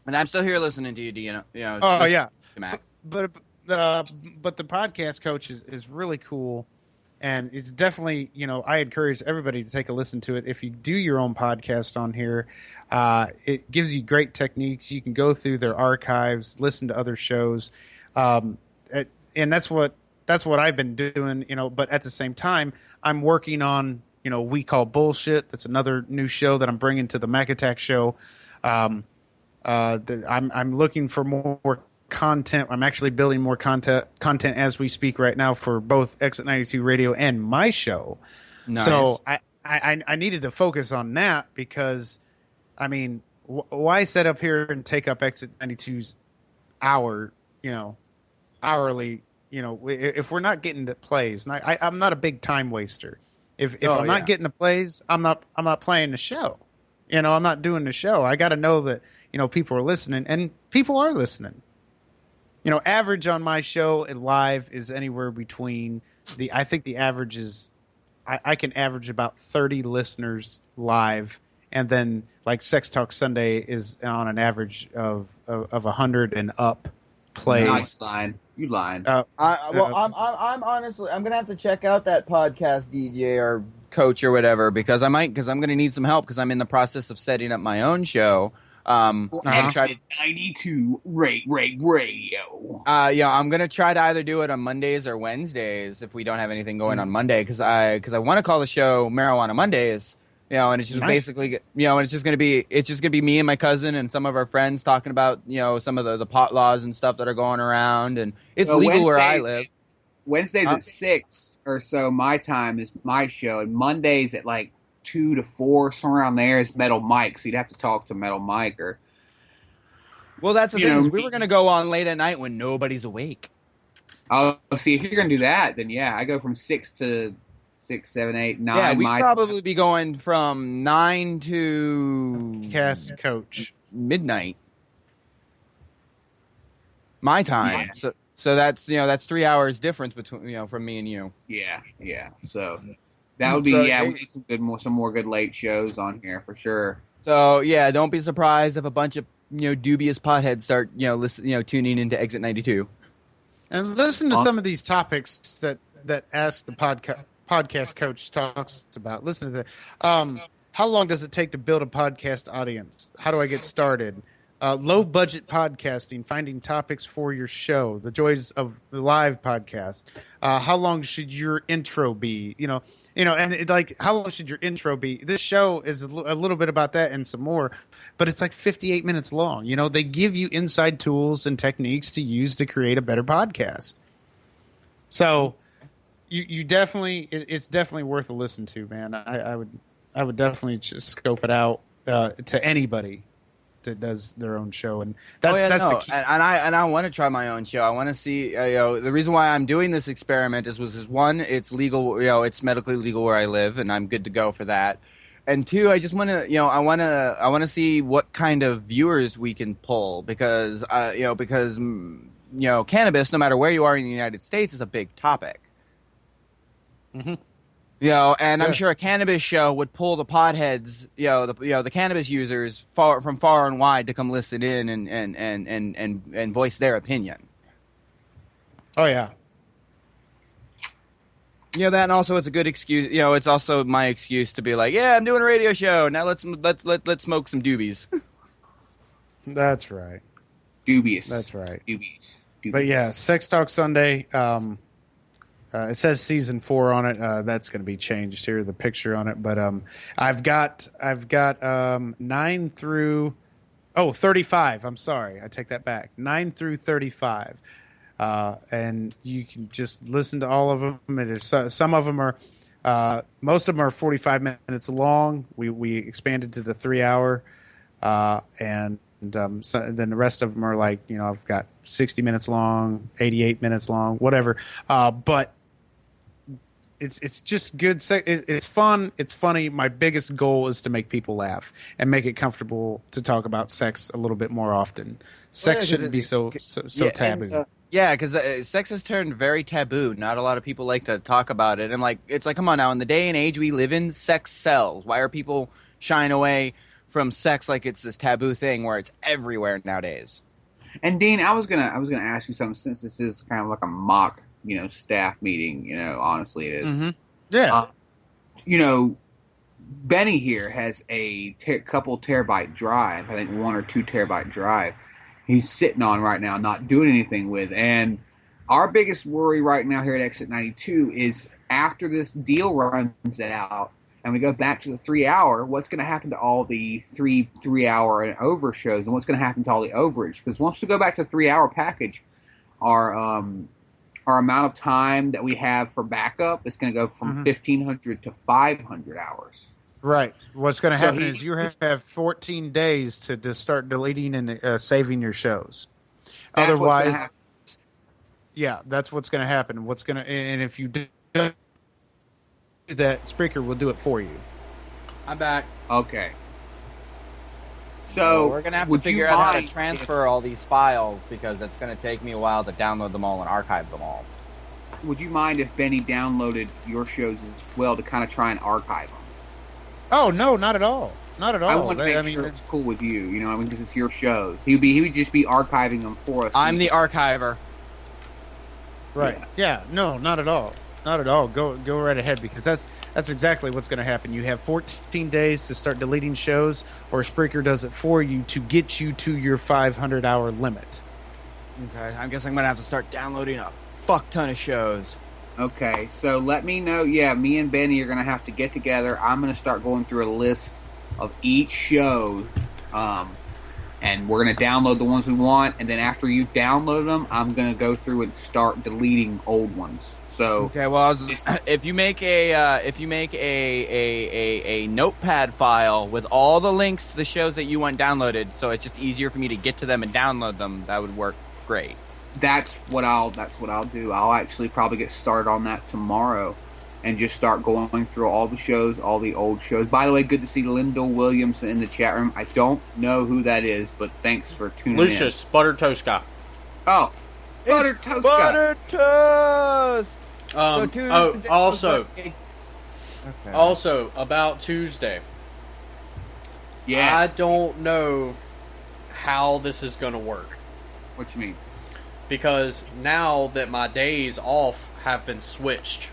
And I'm still here listening to you. Oh yeah, Matt. but the podcast coach is really cool, and it's definitely I encourage everybody to take a listen to it. If you do your own podcast on here, it gives you great techniques. You can go through their archives, listen to other shows, and that's what I've been doing. But at the same time, I'm working on We Call Bullshit. That's another new show that I'm bringing to the Mac Attack show. I'm looking for more content. I'm actually building more content as we speak right now for both EXIT92 Radio and my show. Nice. So I needed to focus on that because, I mean, why set up here and take up EXIT92's hourly, if we're not getting the plays, and I'm not a big time waster. If I'm not getting the plays, I'm not playing the show. I'm not doing the show. I got to know that, people are listening, and people are listening. Average on my show and live is anywhere between I think the average is, I can average about 30 listeners live, and then like Sex Talk Sunday is on an average of 100 and up plays. You lying. I'm honestly, I'm gonna have to check out that podcast DJ or coach or whatever because I'm gonna need some help because I'm in the process of setting up my own show. EXIT92 radio. I'm gonna try to either do it on Mondays or Wednesdays if we don't have anything going on Monday because I want to call the show Marijuana Mondays. And it's just basically, and it's just gonna be me and my cousin and some of our friends talking about some of the pot laws and stuff that are going around, and it's legal where I live. Wednesdays at 6 or so my time is my show, and Mondays at like 2 to 4 somewhere around there is Metal Mike. So you'd have to talk to Metal Mike or. Well, that's the thing. Is we were gonna go on late at night when nobody's awake. Oh, see, if you're gonna do that, then yeah, I go from 6 to 6, 7, 8, 9. Yeah, we'd probably be going from 9 to Cast Coach midnight, my time. Yeah. So that's 3 hours difference between from me and you. Yeah. So that would be we need some more good late shows on here for sure. So yeah, don't be surprised if a bunch of dubious potheads start tuning into EXIT92. And listen to some of these topics that Ask the Podcast Coach talks about. Listen to that. How long does it take to build a podcast audience? How do I get started? Low budget podcasting, finding topics for your show, the joys of the live podcast. How long should your intro be? How long should your intro be? This show is a little bit about that and some more, but it's like 58 minutes long. They give you inside tools and techniques to use to create a better podcast. So you definitely, it's definitely worth a listen to, man. I would definitely just scope it out to anybody that does their own show, and that's the key. And I want to try my own show. I want to see. The reason why I'm doing this experiment is one, it's legal. It's medically legal where I live, and I'm good to go for that. And two, I just want to. I want to see what kind of viewers we can pull because cannabis, no matter where you are in the United States, is a big topic. Mm-hmm. And I'm sure a cannabis show would pull the potheads, the cannabis users from far and wide to come listen in and voice their opinion. Oh yeah. Yeah, that, and also it's a good excuse. You know, it's also my excuse to be like, yeah, I'm doing a radio show. Now let's smoke some doobies. That's right. Dubious. That's right. Dubious. But yeah, Sex Talk Sunday. It says season 4 on it. That's going to be changed here. The picture on it, but I've got 9 through 35. I'm sorry, I take that back. 9 through 35. And you can just listen to all of them. It is, some of them are, most of them are 45 minutes long. We expanded to the 3 hour, and then the rest of them are like, you know, I've got 60 minutes long, 88 minutes long, whatever. But it's just good. It's fun. It's funny. My biggest goal is to make people laugh and make it comfortable to talk about sex a little bit more often. Sex shouldn't be so taboo. Yeah, because sex has turned very taboo. Not a lot of people like to talk about it. And it's like, come on now, in the day and age we live in, sex sells. Why are people shying away from sex like it's this taboo thing where it's everywhere nowadays? And Dean, I was gonna ask you something, since this is kind of like a mock, staff meeting. Honestly, it is. Mm-hmm. Yeah. Benny here has a couple terabyte drive. I think 1 or 2 terabyte drive. He's sitting on right now, not doing anything with. And our biggest worry right now here at EXIT92 is after this deal runs out and we go back to the 3 hour, what's going to happen to all the 3 hour and over shows, and what's going to happen to all the overage? Because once we go back to the 3 hour package, our amount of time that we have for backup is going to go from 1,500 to 500 hours. Right. What's going to happen is you have 14 days to just start deleting and saving your shows. Otherwise, yeah, that's what's going to happen. And if you do that, Spreaker will do it for you. I'm back. Okay. So we're going to have to figure out how to transfer all these files, because it's going to take me a while to download them all and archive them all. Would you mind if Benny downloaded your shows as well to kind of try and archive them? Oh, no, not at all. Not at all. I want to make sure it's cool with you, because it's your shows. He would just be archiving them for us. I'm the archiver. Right. Yeah. No, not at all. Not at all. Go right ahead, because that's exactly what's going to happen. You have 14 days to start deleting shows, or Spreaker does it for you to get you to your 500-hour limit. Okay. I guess I'm going to have to start downloading a fuck ton of shows. Okay, so let me know. Yeah, me and Benny are going to have to get together. I'm going to start going through a list of each show, and we're going to download the ones we want. And then after you've downloaded them, I'm going to go through and start deleting old ones. So okay, well, if you make a notepad file with all the links to the shows that you want downloaded, so it's just easier for me to get to them and download them, that would work great. That's what I'll do. I'll actually probably get started on that tomorrow and just start going through all the shows, all the old shows. By the way, good to see Lyndall Williams in the chat room. I don't know who that is, but thanks for tuning Lucius, in. Butter Toast guy. Oh, Butter Toast guy. Butter Toast! Also, about Tuesday. Yes. I don't know how this is going to work. What you mean? Because now that my days off have been switched,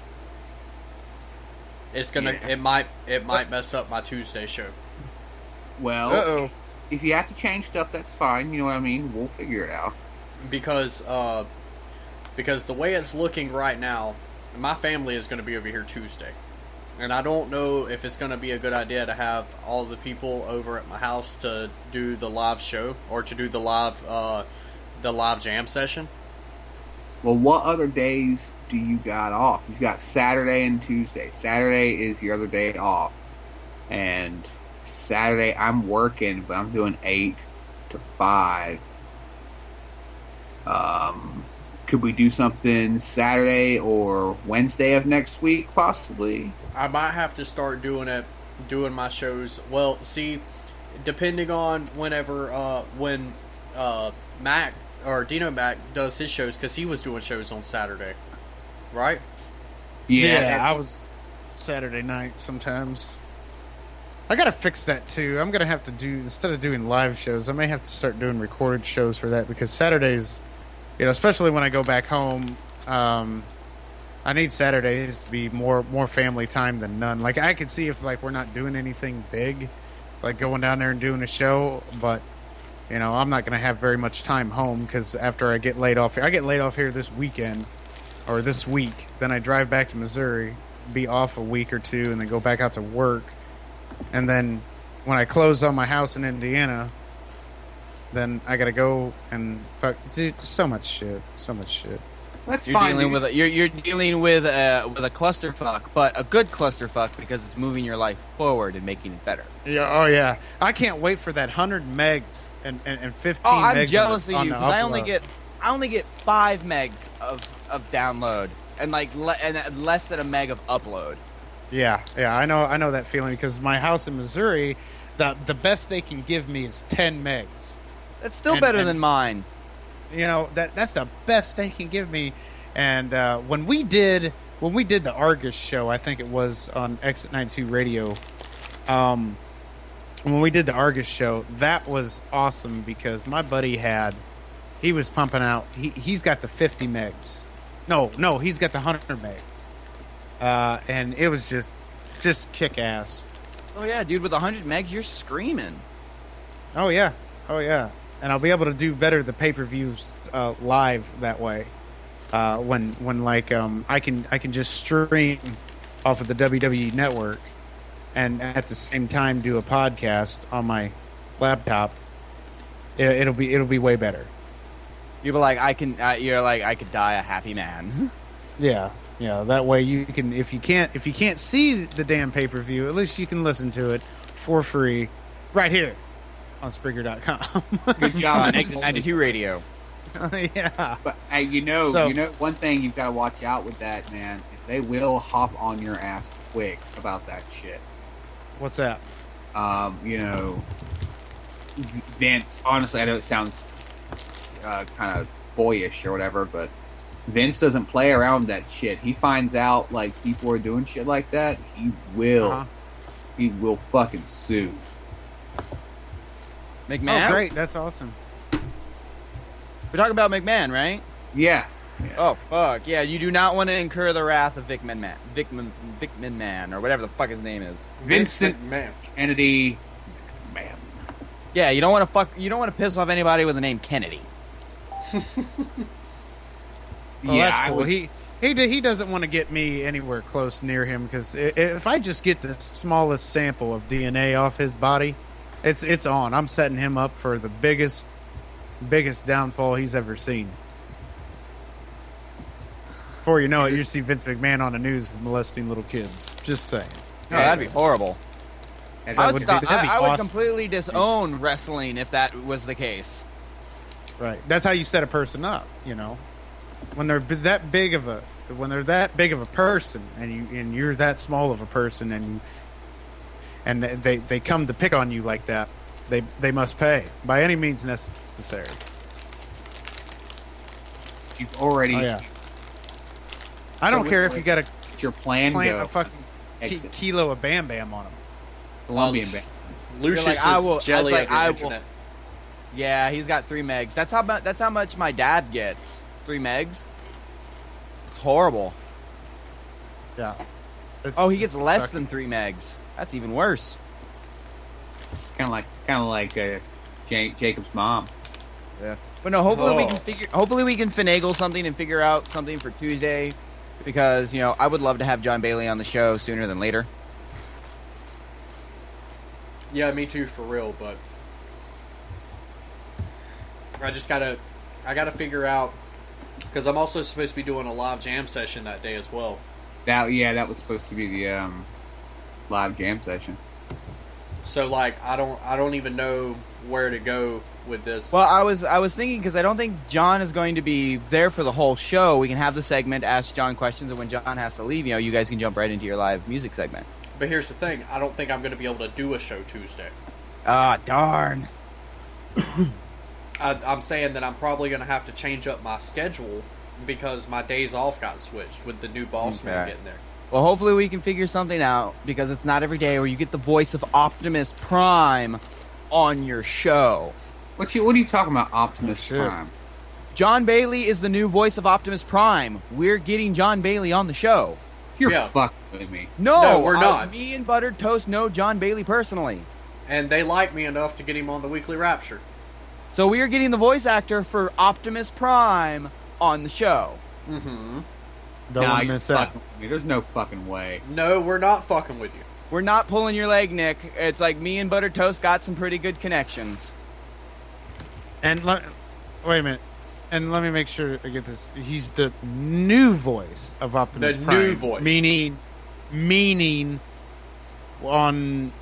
it's gonna it might mess up my Tuesday show. Well, if you have to change stuff, that's fine. You know what I mean? We'll figure it out. Because the way it's looking right now, my family is going to be over here Tuesday, and I don't know if it's going to be a good idea to have all the people over at my house to do the live show or to do the live jam session. Well, what other days do you got off? You've got Saturday and Tuesday. Saturday is your other day off. And Saturday I'm working, but I'm doing 8 to 5. Could we do something Saturday or Wednesday of next week, possibly? I might have to start doing my shows. Well, see, depending on when Mac or Dino Mac does his shows, because he was doing shows on Saturday, right? Yeah, I was Saturday night sometimes. I gotta fix that too. I'm gonna have to instead of doing live shows, I may have to start doing recorded shows for that, because Saturdays, especially when I go back home, I need Saturdays to be more family time than none. Like I could see if like we're not doing anything big, like going down there and doing a show, but you know I'm not going to have very much time home because after I get laid off here, I get laid off here this weekend or this week. Then I drive back to Missouri, be off a week or two, and then go back out to work. And then when I close on my house in Indiana, then I got to go and fuck. Dude, so much shit. That's You're fine. dealing with you're dealing with a clusterfuck, but a good clusterfuck because it's moving your life forward and making it better. Yeah, oh yeah. I can't wait for that 100 megs and 15 Oh, I'm megs jealous of on you the because I upload. only get 5 megs of download and like and less than a meg of upload. Yeah, I know that feeling because my house in Missouri, the best they can give me is 10 megs. That's still better than mine. You know that's the best they can give me. And when we did the Argus show, I think it was on EXIT92 radio. When we did the Argus show, that was awesome because my buddy he was pumping out. He's got the 50 megs. No, he's got the 100 megs. And it was just kick ass. Oh yeah, dude, with 100 megs, you're screaming. Oh yeah. And I'll be able to do better the pay-per-views live that way. When like I can just stream off of the WWE network and at the same time do a podcast on my laptop. It'll be way better. You're like I could die a happy man. Yeah. That way you can if you can't see the damn pay-per-view, at least you can listen to it for free right here on Spreaker.com. Good job. On EXIT92 radio. Yeah. But hey, you know, one thing you've got to watch out with that, man, is they will hop on your ass quick about that shit. What's that? You know, Vince. Honestly, I know it sounds kind of boyish or whatever, but Vince doesn't play around with that shit. He finds out like people are doing shit like that, he will fucking sue. McMahon? Oh, great. That's awesome. We're talking about McMahon, right? Yeah. Oh, fuck. Yeah, you do not want to incur the wrath of Vic McMahon, or whatever the fuck his name is. Vincent Kennedy McMahon. Yeah, you don't want to piss off anybody with the name Kennedy. That's cool. He doesn't want to get me anywhere close near him because if I just get the smallest sample of DNA off his body, it's on. I'm setting him up for the biggest downfall he's ever seen. Before you know it, you see Vince McMahon on the news molesting little kids. Just saying. Oh, that'd be horrible. I would awesome. completely disown wrestling if that was the case. Right. That's how you set a person up, you know. When they're that big of a person and you're that small of a person and they come to pick on you like that, they must pay by any means necessary. You've already. Oh, yeah. I don't care if you got your plan go. a fucking kilo of Bam Bam on them. Colombian Bam. Lucius like, is jelly like, of the internet. Yeah, he's got 3 megs. That's how much my dad gets. 3 megs. It's horrible. Yeah. He gets less than 3 megs. That's even worse. Kind of like Jacob's mom. Yeah. But no, hopefully we can finagle something and figure out something for Tuesday, because I would love to have John Bailey on the show sooner than later. Yeah, me too, for real. But I gotta figure out, because I'm also supposed to be doing a live jam session that day as well. That was supposed to be the live jam session. So I don't even know where to go with this. Well, I was thinking, because I don't think John is going to be there for the whole show. We can have the segment, ask John questions, and when John has to leave, you guys can jump right into your live music segment. But here's the thing: I don't think I'm going to be able to do a show Tuesday. Ah, darn. I'm saying that I'm probably going to have to change up my schedule because my days off got switched with the new boss man getting there. Well, hopefully we can figure something out, because it's not every day where you get the voice of Optimus Prime on your show. What are you talking about, Optimus Prime? John Bailey is the new voice of Optimus Prime. We're getting John Bailey on the show. You're fucking with me. No, we're not. Me and Buttered Toast know John Bailey personally. And they like me enough to get him on the Weekly Rapture. So we are getting the voice actor for Optimus Prime on the show. Mm-hmm. Don't miss out. There's no fucking way. No, we're not fucking with you. We're not pulling your leg, Nick. It's like me and Buttered Toast got some pretty good connections. And wait a minute. And let me make sure I get this. He's the new voice of Optimus Prime. The new voice. Meaning on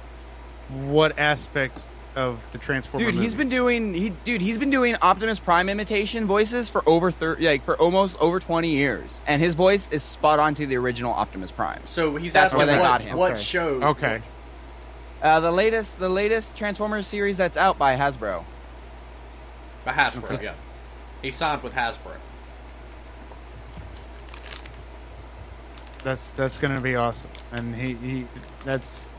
what aspects of the Transformer Dude, movies? he's been doing Optimus Prime imitation voices for for almost over 20 years, and his voice is spot on to the original Optimus Prime. So he's That's asking why they got him. what show? Okay. The latest Transformers series that's out by Hasbro. By Hasbro, yeah. He signed with Hasbro. That's going to be awesome, and that's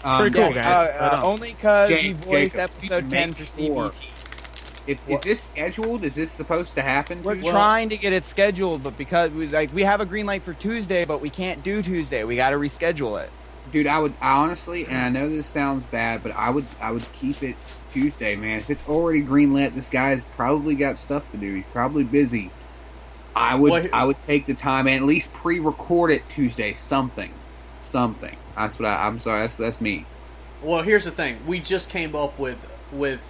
pretty cool, yeah, guys. Only because he Jacob, voiced episode 10 for sure. CBT. Is this scheduled? Is this supposed to happen? We're trying to get it scheduled, but because we have a green light for Tuesday, but we can't do Tuesday. We got to reschedule it. Dude, I honestly, and I know this sounds bad, but I would keep it Tuesday, man. If it's already greenlit, this guy's probably got stuff to do. He's probably busy. I would take the time and at least pre-record it Tuesday. Something. That's what I'm sorry. That's me. Well, here's the thing. We just came up with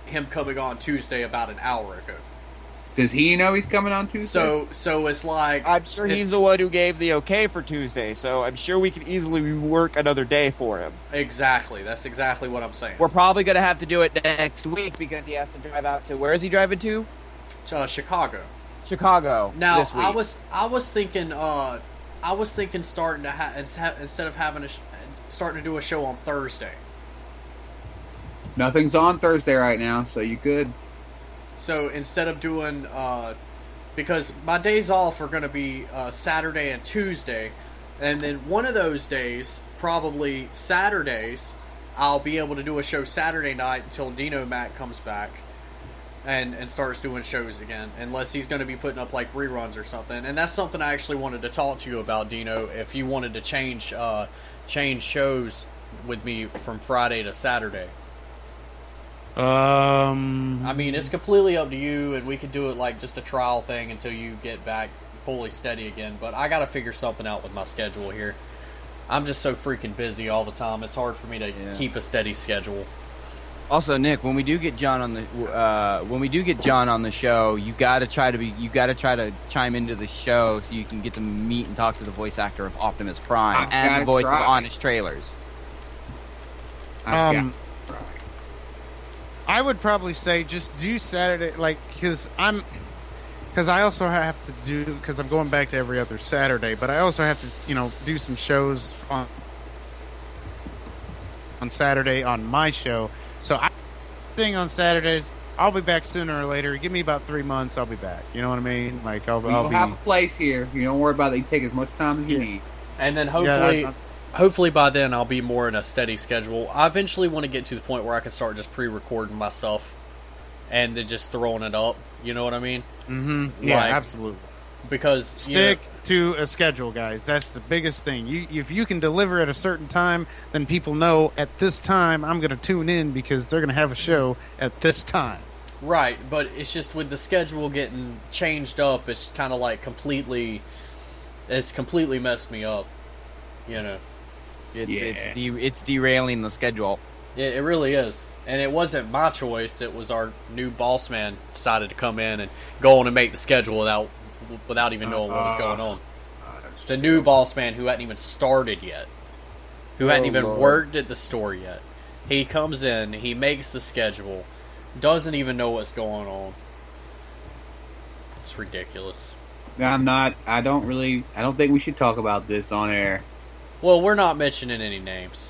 him coming on Tuesday about an hour ago. Does he know he's coming on Tuesday? So it's like... I'm sure he's the one who gave the okay for Tuesday, so I'm sure we could easily work another day for him. Exactly. That's exactly what I'm saying. We're probably going to have to do it next week because he has to drive out to... Where is he driving to? Chicago. Chicago. Now, this week. I was thinking starting to instead of starting to do a show on Thursday. Nothing's on Thursday right now, so you could. So instead of doing, because my days off are going to be Saturday and Tuesday, and then one of those days, probably Saturdays, I'll be able to do a show Saturday night until Dino Mac comes back and starts doing shows again, unless he's going to be putting up like reruns or something. And that's something I actually wanted to talk to you about, Dino, if you wanted to change shows with me from Friday to Saturday. I mean, it's completely up to you, and we could do it like just a trial thing until you get back fully steady again. But I got to figure something out with my schedule here. I'm just so freaking busy all the time. It's hard for me to keep a steady schedule. Also, Nick, when we do get John on the show, you gotta try to chime into the show so you can get to meet and talk to the voice actor of Optimus Prime and the voice of Honest Trailers. I would probably say just do Saturday, because I also have to because I'm going back to every other Saturday, but I also have to, do some shows on Saturday on my show. So I think on Saturdays, I'll be back sooner or later. Give me about 3 months, I'll be back. You know what I mean? Like I'll have a place here. You don't worry about it. You take as much time as you need. And then hopefully by then I'll be more in a steady schedule. I eventually want to get to the point where I can start just pre-recording my stuff and then just throwing it up. You know what I mean? Mm-hmm. Yeah, absolutely. Because stick to a schedule, guys. That's the biggest thing. If you can deliver at a certain time, then people know at this time I'm going to tune in because they're going to have a show at this time. Right, but it's just with the schedule getting changed up, it's kind of like completely messed me up. You know. It's derailing the schedule. It really is. And it wasn't my choice. It was our new boss man decided to come in and go on and make the schedule without even knowing what was going on. The new boss man who hadn't even started yet. Who hadn't even worked at the store yet. He comes in, he makes the schedule, doesn't even know what's going on. It's ridiculous. I don't think we should talk about this on air. Well, we're not mentioning any names.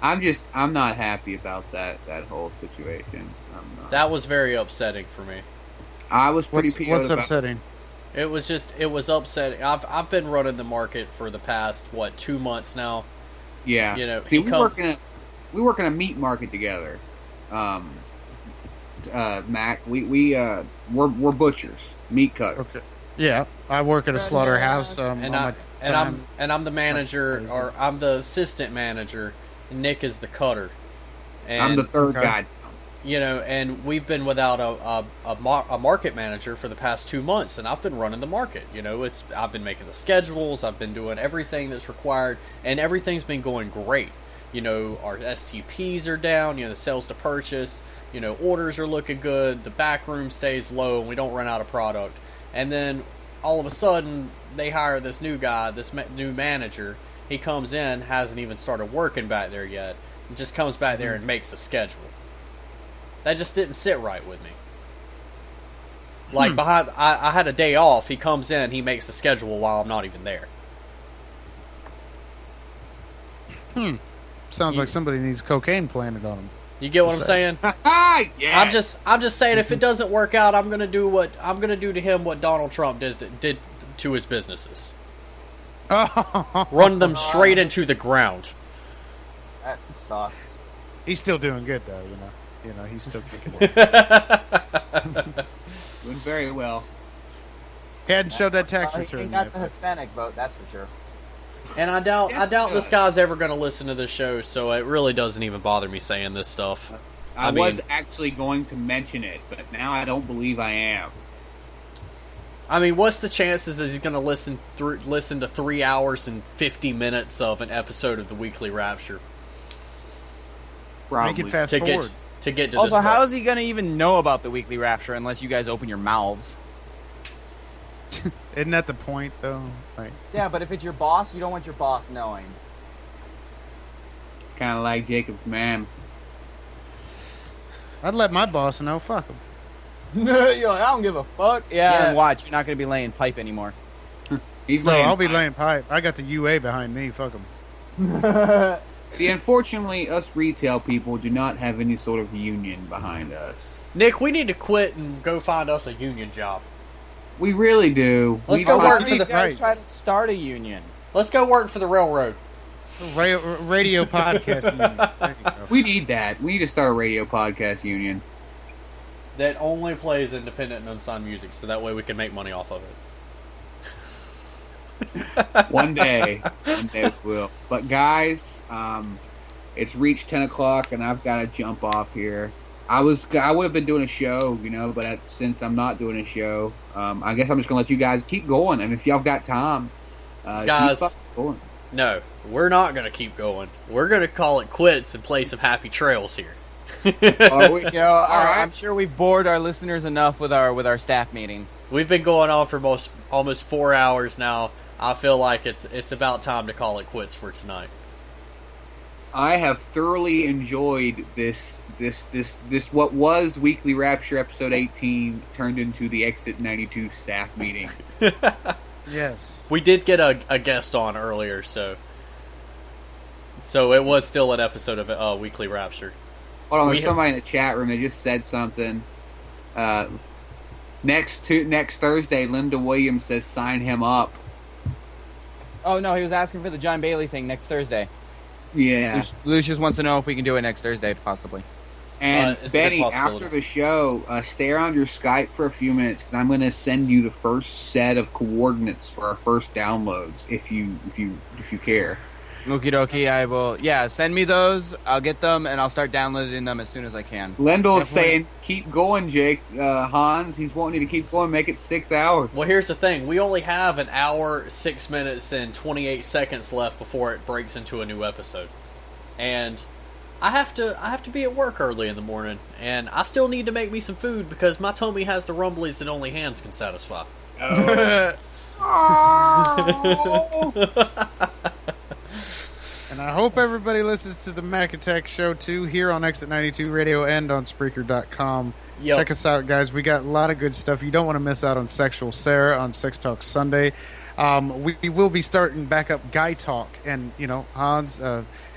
I'm not happy about that whole situation. That was very upsetting for me. I was pretty What's upsetting? It was upsetting. I've been running the market for the past 2 months now. Yeah. See, we work in a meat market together. Mac, we're butchers. meat cutter. Okay. Yeah, I work at a slaughterhouse. And I'm the manager, or I'm the assistant manager. And Nick is the cutter. And, I'm the third guy. You know, and we've been without a market manager for the past 2 months, and I've been running the market. You know, I've been making the schedules, I've been doing everything that's required, and everything's been going great. You know, our STPs are down. You know, the sales to purchase. You know, orders are looking good. The back room stays low, and we don't run out of product. And then all of a sudden, they hire this new guy, this new manager. He comes in, hasn't even started working back there yet. He just comes back there and makes a schedule. That just didn't sit right with me. Like, I had a day off. He comes in, he makes the schedule while I'm not even there. Sounds like somebody needs cocaine planted on them. You get what I'm saying? Yes. I'm just saying, if it doesn't work out, I'm gonna do to him what Donald Trump did to his businesses. Run them straight into the ground. That sucks. He's still doing good though, you know, he's still kicking it. Doing very well. He hadn't showed that tax He return got yet. the Hispanic vote, that's for sure. And I doubt this guy's ever going to listen to this show, so it really doesn't even bother me saying this stuff. I was actually going to mention it, but now I don't believe I am. I mean, what's the chances that he's going to listen to 3 hours and 50 minutes of an episode of the Weekly Rapture? Probably. Make it fast forward. To get to Also, this how part. is he going to even know about the Weekly Rapture unless you guys open your mouths? Isn't that the point though? Like, Yeah, but if it's your boss, you don't want your boss knowing. Kind of like Jacob's man. I'd let my boss know. Fuck him. You're like, I don't give a fuck. Yeah. And watch, you're not going to be laying pipe anymore. He's No, laying I'll be pipe. laying pipe. I got the UA behind me. Fuck him. See, unfortunately, us retail people do not have any sort of union behind us. Nick, we need to quit and go find us a union job. We really do. Let's We go try- work for You the guys try to start a union. Let's go work for the railroad. Radio podcast union. There you go. We need that. We need to start a radio podcast union. That only plays independent and unsigned music, so that way we can make money off of it. One day we will. But guys, it's reached 10 o'clock and I've got to jump off here. I would have been doing a show, you know, but since I'm not doing a show, I guess I'm just gonna let you guys keep going. And if y'all got time, Guys, keep going. No, we're not going to keep going. We're going to call it quits and play some happy trails here. I'm sure we've bored our listeners enough with our staff meeting. We've been going on for almost 4 hours now. I feel like it's about time to call it quits for tonight. I have thoroughly enjoyed this what was Weekly Rapture episode 18 turned into the EXIT92 staff meeting. Yes. We did get a guest on earlier, so it was still an episode of Weekly Rapture. Hold on, there's somebody in the chat room that just said something. Next Thursday, Linda Williams says sign him up. Oh no, he was asking for the John Bailey thing next Thursday. Yeah. Lucius wants to know if we can do it next Thursday, possibly. And it's a good Benny, possibility. after the show, stay around your Skype for a few minutes because I'm going to send you the first set of coordinates for our first downloads, if you care. Okie dokie, I will. Yeah, send me those. I'll get them and I'll start downloading them as soon as I can. Lendl is saying, "Keep going, Jake." Hans, he's wanting you to keep going. Make it 6 hours. Well, here's the thing: we only have an hour, 6 minutes, and 28 seconds left before it breaks into a new episode, and I have to be at work early in the morning, and I still need to make me some food because my tummy has the rumblies that only hands can satisfy. And I hope everybody listens to the Mac Attack Show too here on EXIT92 Radio and on Spreaker.com. Yep. Check us out, guys. We got a lot of good stuff. You don't want to miss out on Sexual Sarah on Sex Talk Sunday. We will be starting back up Guy Talk, and Hans,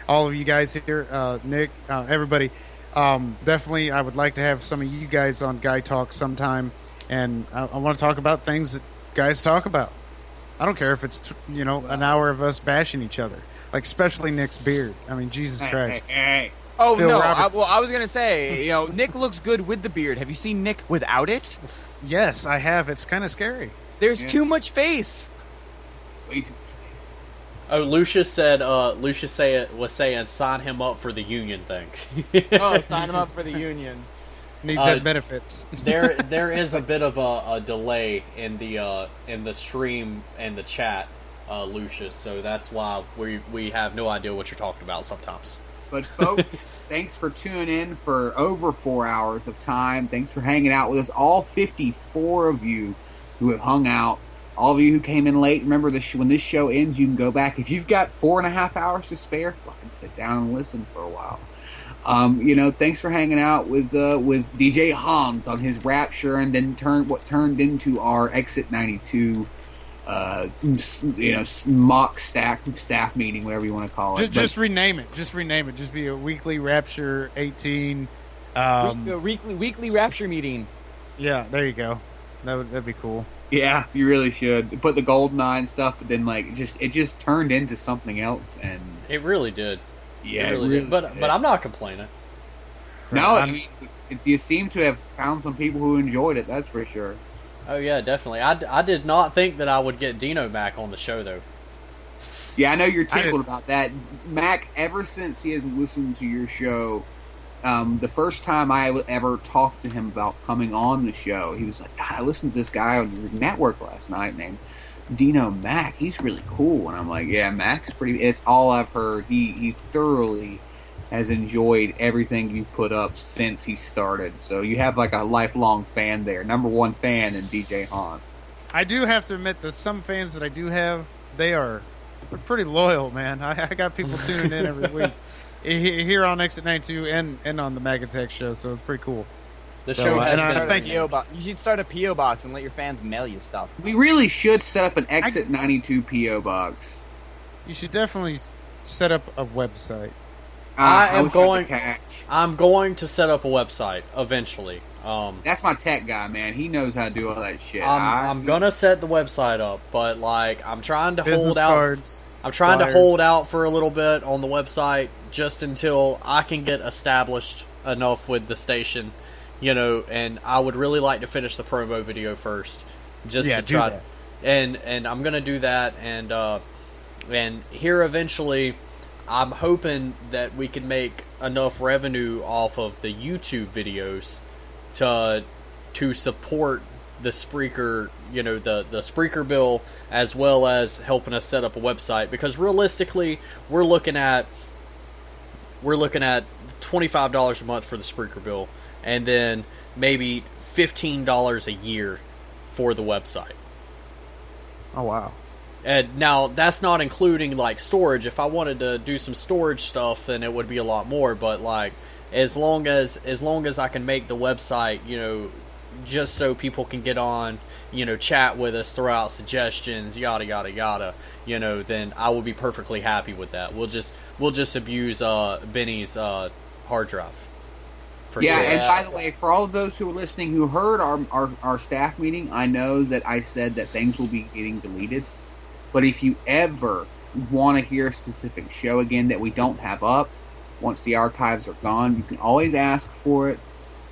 all of you guys here, Nick, everybody. Definitely, I would like to have some of you guys on Guy Talk sometime, and I want to talk about things that guys talk about. I don't care if it's an hour of us bashing each other. Like, especially Nick's beard. I mean, Jesus Christ. Hey. Oh, Phil no. Robertson. I was going to say, Nick looks good with the beard. Have you seen Nick without it? Yes, I have. It's kind of scary. There's too much face. Way too Oh, Lucius said. Was saying sign him up for the union thing. Oh, sign him up for the union. Needs that benefits. there is a bit of a delay in the stream and the chat, Lucius. So that's why we have no idea what you're talking about sometimes. But folks, thanks for tuning in for over 4 hours of time. Thanks for hanging out with us, all 54 of you who have hung out. All of you who came in late, remember when this show ends, you can go back. If you've got 4.5 hours to spare, fucking sit down and listen for a while. Thanks for hanging out with DJ Hans on his Rapture, and then what turned into our EXIT92, mock staff meeting, whatever you want to call it. Just rename it. Just rename it. Just be a weekly Rapture 18. Weekly Rapture meeting. Yeah, there you go. That'd be cool. Yeah, you really should put the GoldenEye and stuff, but then it just turned into something else, and it really did. Yeah, it really did. But I'm not complaining. No, I mean, you seem to have found some people who enjoyed it. That's for sure. Oh yeah, definitely. I did not think that I would get Dino Mac on the show though. Yeah, I know you're tickled about that, Mac. Ever since he has listened to your show, the first time I ever talked to him about coming on the show, he was like, God, I listened to this guy on your network last night named Dino Mac. He's really cool. And I'm like, yeah, Mac's pretty... It's all I've heard. He thoroughly has enjoyed everything you've put up since he started. So you have like a lifelong fan there. Number one fan in DJ Han. I do have to admit that some fans that I do have, they're pretty loyal, man. I got people tuning in every week. Here on EXIT92 and on the Magatech show, so it's pretty cool. The show has been thank you. You should start a PO box and let your fans mail you stuff. We really should set up an EXIT92 PO box. You should definitely set up a website. I'm going to set up a website eventually. That's my tech guy, man. He knows how to do all that shit. I'm gonna set the website up, but like I'm trying to Business hold out. Cards, I'm trying flyers. to hold out for a little bit on the website just until I can get established enough with the station, and I would really like to finish the promo video first, just to try to, and I'm gonna do that, and here eventually, I'm hoping that we can make enough revenue off of the YouTube videos to support the Spreaker, the Spreaker bill, as well as helping us set up a website, because realistically we're looking at $25 a month for the Spreaker bill, and then maybe $15 a year for the website. Oh wow. And now that's not including like storage. If I wanted to do some storage stuff, then it would be a lot more, but like as long as I can make the website, just so people can get on, chat with us, throw out suggestions, yada yada yada, then I will be perfectly happy with that. We'll just abuse Benny's hard drive. And by the way, for all of those who are listening who heard our staff meeting, I know that I said that things will be getting deleted. But if you ever want to hear a specific show again that we don't have up, once the archives are gone, you can always ask for it.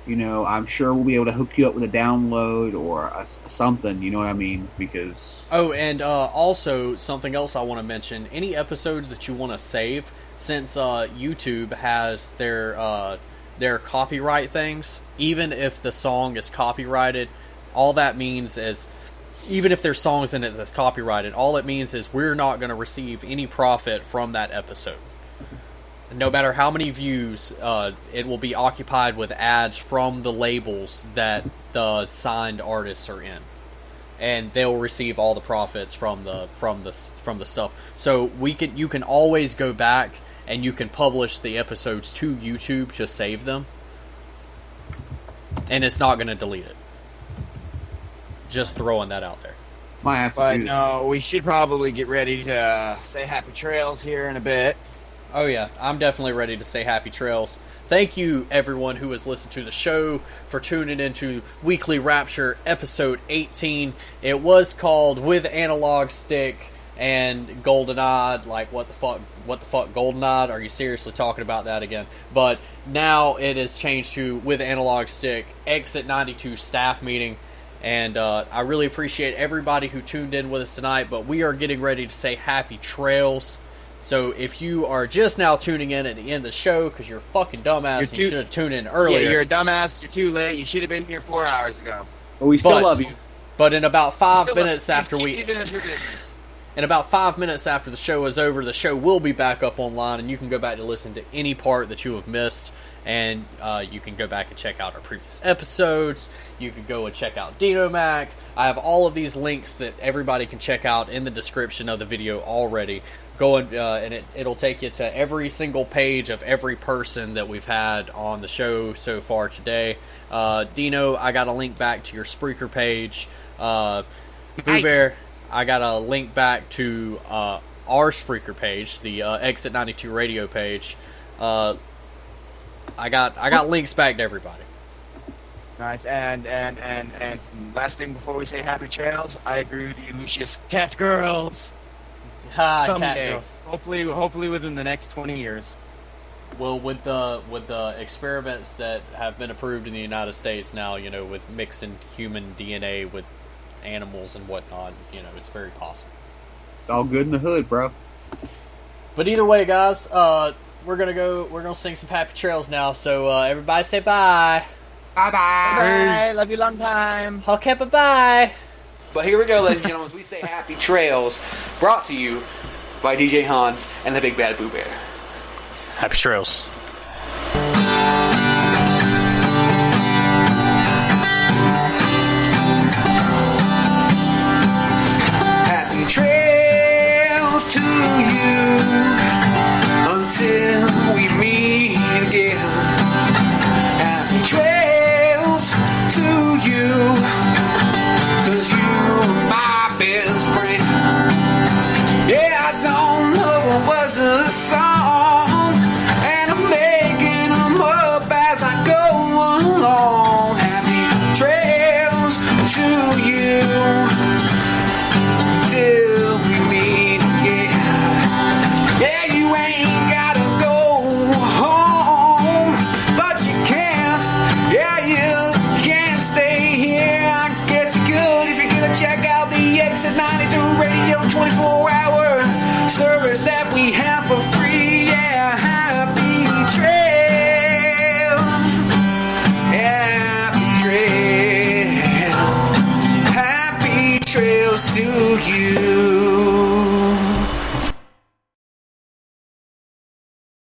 I'm sure we'll be able to hook you up with a download or something, you know what I mean? Because... Oh, and also, something else I want to mention. Any episodes that you want to save, since YouTube has their copyright things, even if the song is copyrighted, all that means is... Even if there's songs in it that's copyrighted, all it means is we're not going to receive any profit from that episode. No matter how many views, it will be occupied with ads from the labels that the signed artists are in, and they'll receive all the profits from the stuff. So you can always go back and you can publish the episodes to YouTube to save them, and it's not going to delete it. Just throwing that out there. But no, we should probably get ready to say happy trails here in a bit. Oh yeah, I'm definitely ready to say happy trails. Thank you everyone who has listened to the show for tuning into Weekly Rapture episode 18. It was called With Analogstik and GoldenEye. Like, what the fuck GoldenEye? Are you seriously talking about that again? But now it is changed to With Analogstik EXIT92 staff meeting. And I really appreciate everybody who tuned in with us tonight, but we are getting ready to say happy trails. So if you are just now tuning in at the end of the show because you're a fucking dumbass and you should have tuned in earlier. Yeah, you're a dumbass. You're too late. You should have been here 4 hours ago. But we still love you. But in about 5 minutes after in about 5 minutes after the show is over, the show will be back up online, and you can go back to listen to any part that you have missed. And you can go back and check out our previous episodes. You can go and check out Dino Mac. I have all of these links that everybody can check out in the description of the video already. Go and it'll take you to every single page of every person that we've had on the show so far today. Dino, I got a link back to your Spreaker page. Boo Bear, I got a link back to our Spreaker page, the EXIT92 radio page. I got links back to everybody. Nice, and last thing before we say happy trails, I agree with you, Lucius. Cat girls. Someday. Cat girls. Hopefully within the next 20 years. Well, with the experiments that have been approved in the United States now, with mixing human DNA with animals and whatnot, it's very possible. All good in the hood, bro. But either way, guys, we're gonna sing some happy trails now. So everybody say bye. Bye bye. Love you long time. Okay, bye bye. But here we go, ladies and gentlemen. We say happy trails, brought to you by DJ Hans and the Big Bad Boo Bear. Happy trails. Happy trails to you until we meet again. Happy trails to you, 'cause you are my best friend. Yeah, I don't know what was a song, and I'm making them up as I go along. Happy trails to you till we meet again. Yeah, you ain't gotta go home, but you can't. Yeah, you can't stay here. I guess you could if you're gonna check out the EXIT92 radio 24-hour service that we have for free. Yeah, happy trails. Happy trails. Happy trails to you.